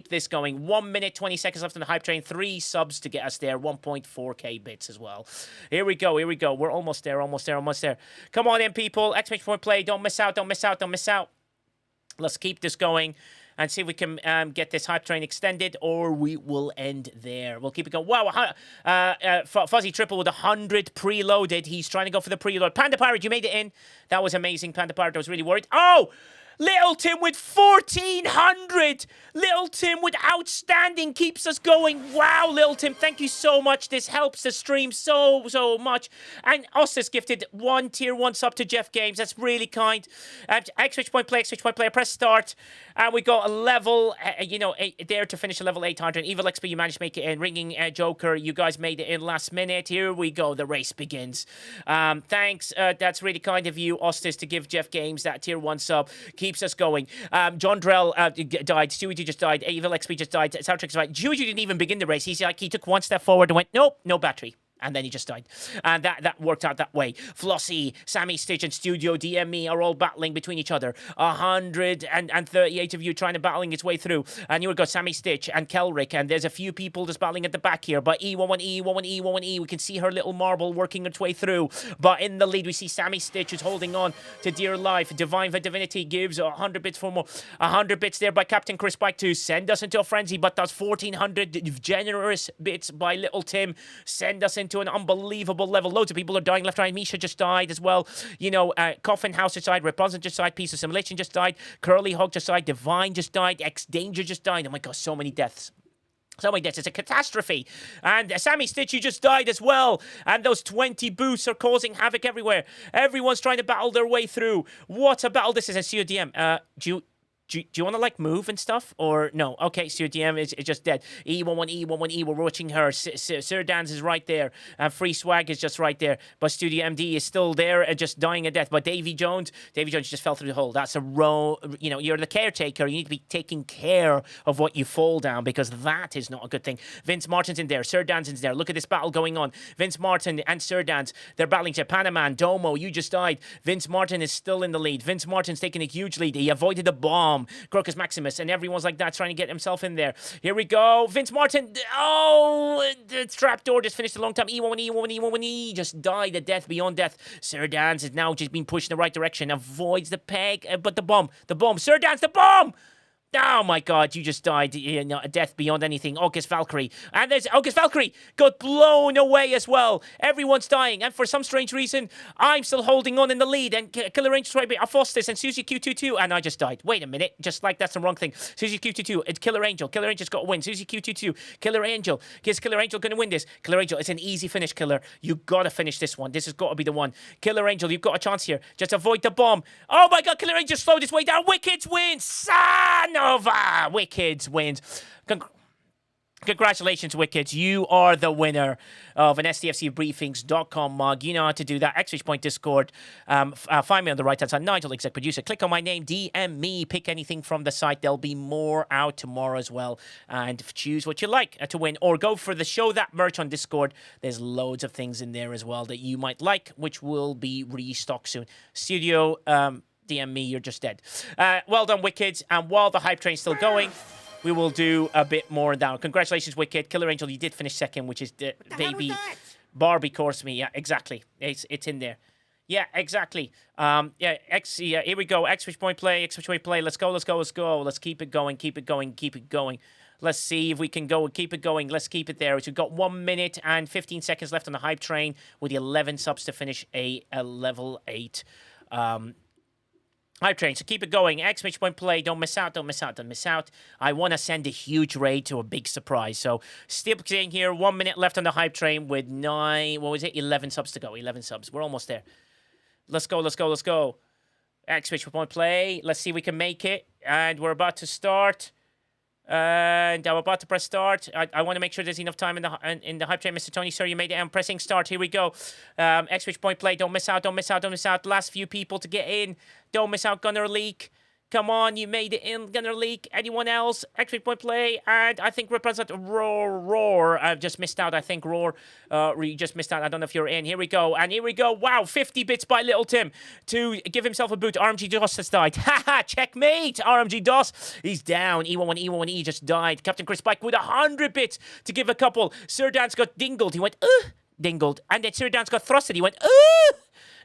this going. 1 minute, 20 seconds left on the hype train. 3 subs to get us there. 1.4k bits as well. Here we go. We're almost there. Come on in, people. Exclamation point play. Don't miss out. Let's keep this going and see if we can get this hype train extended, or we will end there. We'll keep it going. Wow. Fuzzy Triple with 100 preloaded. He's trying to go for the preload. Panda Pirate, you made it in. That was amazing. Panda Pirate, I was really worried. Oh! Little Tim with 1,400. Little Tim with outstanding keeps us going. Wow, Little Tim, thank you so much. This helps the stream so much. And Ostis gifted 1 tier 1 sub to Jeff Games. That's really kind. Switch point play. Press start. And we got a level, there to finish a level 800. Evil XP, you managed to make it in. Ringing Joker, you guys made it in last minute. Here we go. The race begins. Thanks. That's really kind of you, Ostis, to give Jeff Games that tier 1 sub. Keeps us going. John Drell died. Stewie just died. Evil XP just died. Soundtrack died. Stewie didn't even begin the race. He took 1 step forward and went, nope, no battery. And then he just died. And that worked out that way. Flossie, Sammy Stitch, and Studio DME are all battling between each other. 138 of you trying to battling its way through. And you would go Sammy Stitch and Kelrick. And there's a few people just battling at the back here. But E11E, we can see her little marble working its way through. But in the lead, we see Sammy Stitch who's holding on to dear life. Divine for Divinity gives 100 bits for more. 100 bits there by Captain Chris Bike to send us into a frenzy. But that's 1,400 generous bits by Little Tim. Send us into an unbelievable level. Loads of people are dying left, right. Misha just died as well. Coffin House just died. Rapunzel just died. Piece of Simulation just died. Curly Hog just died. Divine just died. X Danger just died. Oh my god, so many deaths. It's a catastrophe. And Sammy Stitch, you just died as well. And those 20 boosts are causing havoc everywhere. Everyone's trying to battle their way through. What a battle this is. And CODM, do you want to move and stuff or no? Okay, Sir DM is just dead. E11E, we're watching her. Sir Dan's is right there. Free Swag is just right there. But Studio MD is still there, just dying a death. But Davy Jones just fell through the hole. That's a row. You're the caretaker. You need to be taking care of what you fall down because that is not a good thing. Vince Martin's in there. Sir Dan's in there. Look at this battle going on. Vince Martin and Sir Dan's, they're battling to Panaman. Domo, you just died. Vince Martin is still in the lead. Vince Martin's taking a huge lead. He avoided a bomb. Crocus Maximus, and everyone's like that, trying to get himself in there. Here we go. Vince Martin. Oh, the trapdoor just finished a long time. E11E, just died a death beyond death. Sir Dan's is now just being pushed in the right direction. Avoids the peg, but the bomb. Sir Dan's, the bomb! Oh my god, you just died. A death beyond anything. August Valkyrie. And there's August Valkyrie got blown away as well. Everyone's dying. And for some strange reason, I'm still holding on in the lead. And Killer Angel tried to force this. And Susie Q22. And I just died. Wait a minute. Just like that's the wrong thing. Susie Q22. It's Killer Angel. Killer Angel's got to win. Susie Q22. Killer Angel. Is Killer Angel going to win this? Killer Angel, it's an easy finish, Killer. You got to finish this one. This has got to be the one. Killer Angel, you've got a chance here. Just avoid the bomb. Oh my god, Killer Angel slowed his way down. Wickeds wins. Sanova. Wickeds wins. Congratulations, Wickeds. You are the winner of an STFCbriefings.com mug. You know how to do that. Exchange Point Discord. Find me on the right-hand side. Nigel, exec producer. Click on my name. DM me. Pick anything from the site. There'll be more out tomorrow as well. And choose what you like to win. Or go for the Show That merch on Discord. There's loads of things in there as well that you might like, which will be restocked soon. Studio, DM me. You're just dead. Well done, Wickeds. And while the hype train's still going, we will do a bit more down. Congratulations, Wicked. Killer Angel, you did finish second, which is the baby Barbie course me. Yeah, exactly. It's in there. Yeah, exactly. Here we go. X-Switch Point play. Let's go. Let's keep it going. Let's see if we can go and keep it going. Let's keep it there. So we've got 1 minute and 15 seconds left on the hype train with 11 subs to finish a level 8. Hype train, so keep it going. Exclamation point play. Don't miss out. I want to send a huge raid to a big surprise. So still sitting here. 1 minute left on the hype train with 11 subs to go. 11 subs. We're almost there. Let's go. Exclamation point play. Let's see if we can make it. And we're about to start. And I'm about to press start. I want to make sure there's enough time in the hype train. Mr. Tony, sir, you made it. I'm pressing start. Here we go. X-Switch point play. Don't miss out. Don't miss out. Don't miss out. Last few people to get in. Don't miss out. Gunner leak. Come on, you made it in. Gunner leak. Anyone else? X-Switch point play. And I think represent Roar. I've just missed out. I think Roar. You just missed out. I don't know if you're in. Here we go. And here we go. Wow, 50 bits by Little Tim to give himself a boot. RMG DOS has died. Haha, checkmate. RMG DOS. He's down. E11E just died. Captain Chris Pike with 100 bits to give a couple. Sir Dance got dingled. He went, dingled. And then Sir Dance got thrusted. He went,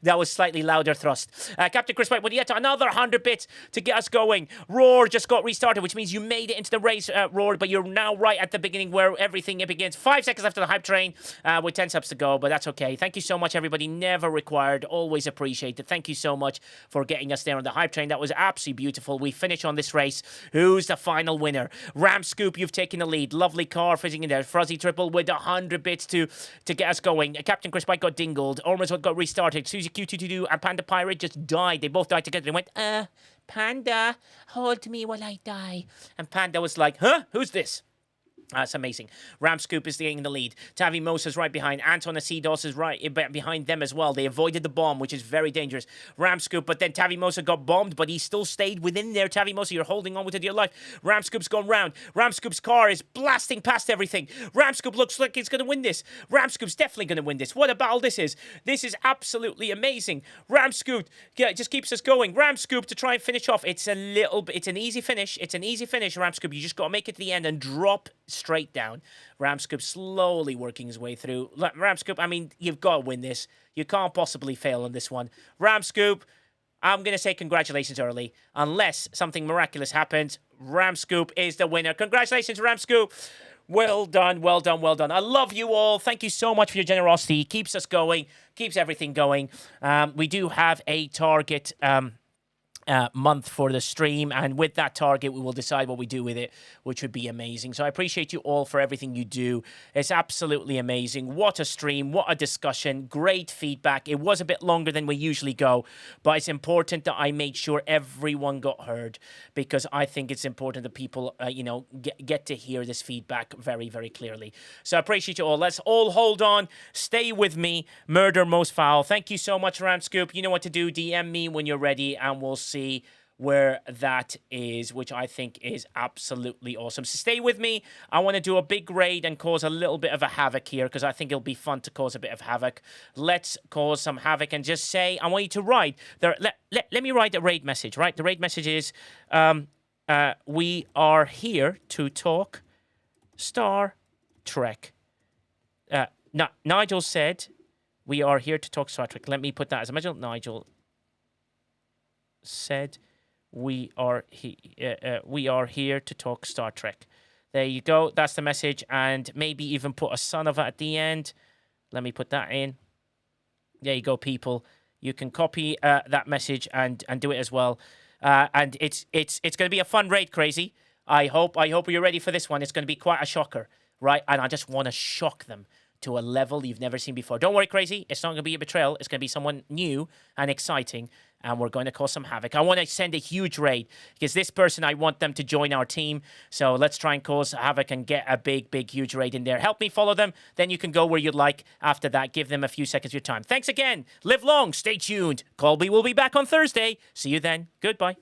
That was slightly louder thrust. Captain Chris White with yet another 100 bits to get us going. Roar just got restarted, which means you made it into the race, Roar, but you're now right at the beginning where everything begins. 5 seconds after the hype train with 10 subs to go, but that's okay. Thank you so much, everybody. Never required. Always appreciated. Thank you so much for getting us there on the hype train. That was absolutely beautiful. We finish on this race. Who's the final winner? Ram Scoop, you've taken the lead. Lovely car fizzing in there. Fuzzy Triple with 100 bits to get us going. Captain Chris White got dingled. Ormers got restarted. Susie Q222 and Panda Pirate just died. They both died together. They went, Panda, hold me while I die. And Panda was like, huh? Who's this? That's amazing. Ram Scoop is getting the lead. Tavi Mosa's right behind. Anton Acedos is right behind them as well. They avoided the bomb, which is very dangerous. Ram Scoop, but then Tavi Mosa got bombed, but he still stayed within there. Tavi Mosa, you're holding on with your life. Ram Scoop's gone round. Ram Scoop's car is blasting past everything. Ram Scoop looks like he's going to win this. Ram Scoop's definitely going to win this. What a battle this is. This is absolutely amazing. Ram Scoop just keeps us going. Ram Scoop to try and finish off. It's an easy finish. It's an easy finish, Ram Scoop. You just got to make it to the end and drop straight down. Ram Scoop slowly working his way through. Ram Scoop, I mean, you've got to win this. You can't possibly fail on this one. Ram Scoop, I'm going to say congratulations early. Unless something miraculous happens, Ram Scoop is the winner. Congratulations, Ram Scoop. Well done, well done, well done. I love you all. Thank you so much for your generosity. Keeps us going. Keeps everything going. We do have a target month for the stream, and with that target we will decide what we do with it, which would be amazing. So I appreciate you all for everything you do. It's absolutely amazing. What a stream, what a discussion, great feedback. It was a bit longer than we usually go, but it's important that I made sure everyone got heard, because I think it's important that people get to hear this feedback very, very clearly. So I appreciate you all. Let's all hold on, stay with me. Murder Most Foul. Thank you so much, Ram Scoop. You know what to do. DM me when you're ready and we'll see where that is, which I think is absolutely awesome. So stay with me. I want to do a big raid and cause a little bit of a havoc here, because I think it'll be fun to cause a bit of havoc. Let's cause some havoc and just say, I want you to write. Let me write the raid message, right? The raid message is, we are here to talk Star Trek. Nigel said, we are here to talk Star Trek. Let me put that as a message. Nigel said we are here to talk Star Trek. There you go. That's the message, and maybe even put a son of it at the end. Let me put that in. There you go, people. You can copy that message and do it as well. And it's going to be a fun raid, Crazy. I hope you're ready for this one. It's going to be quite a shocker, right? And I just want to shock them to a level you've never seen before. Don't worry, Crazy. It's not going to be a betrayal. It's going to be someone new and exciting, and we're going to cause some havoc. I want to send a huge raid, because this person, I want them to join our team. So let's try and cause havoc and get a big, big, huge raid in there. Help me follow them. Then you can go where you'd like. After that, give them a few seconds of your time. Thanks again. Live long. Stay tuned. Colby will be back on Thursday. See you then. Goodbye.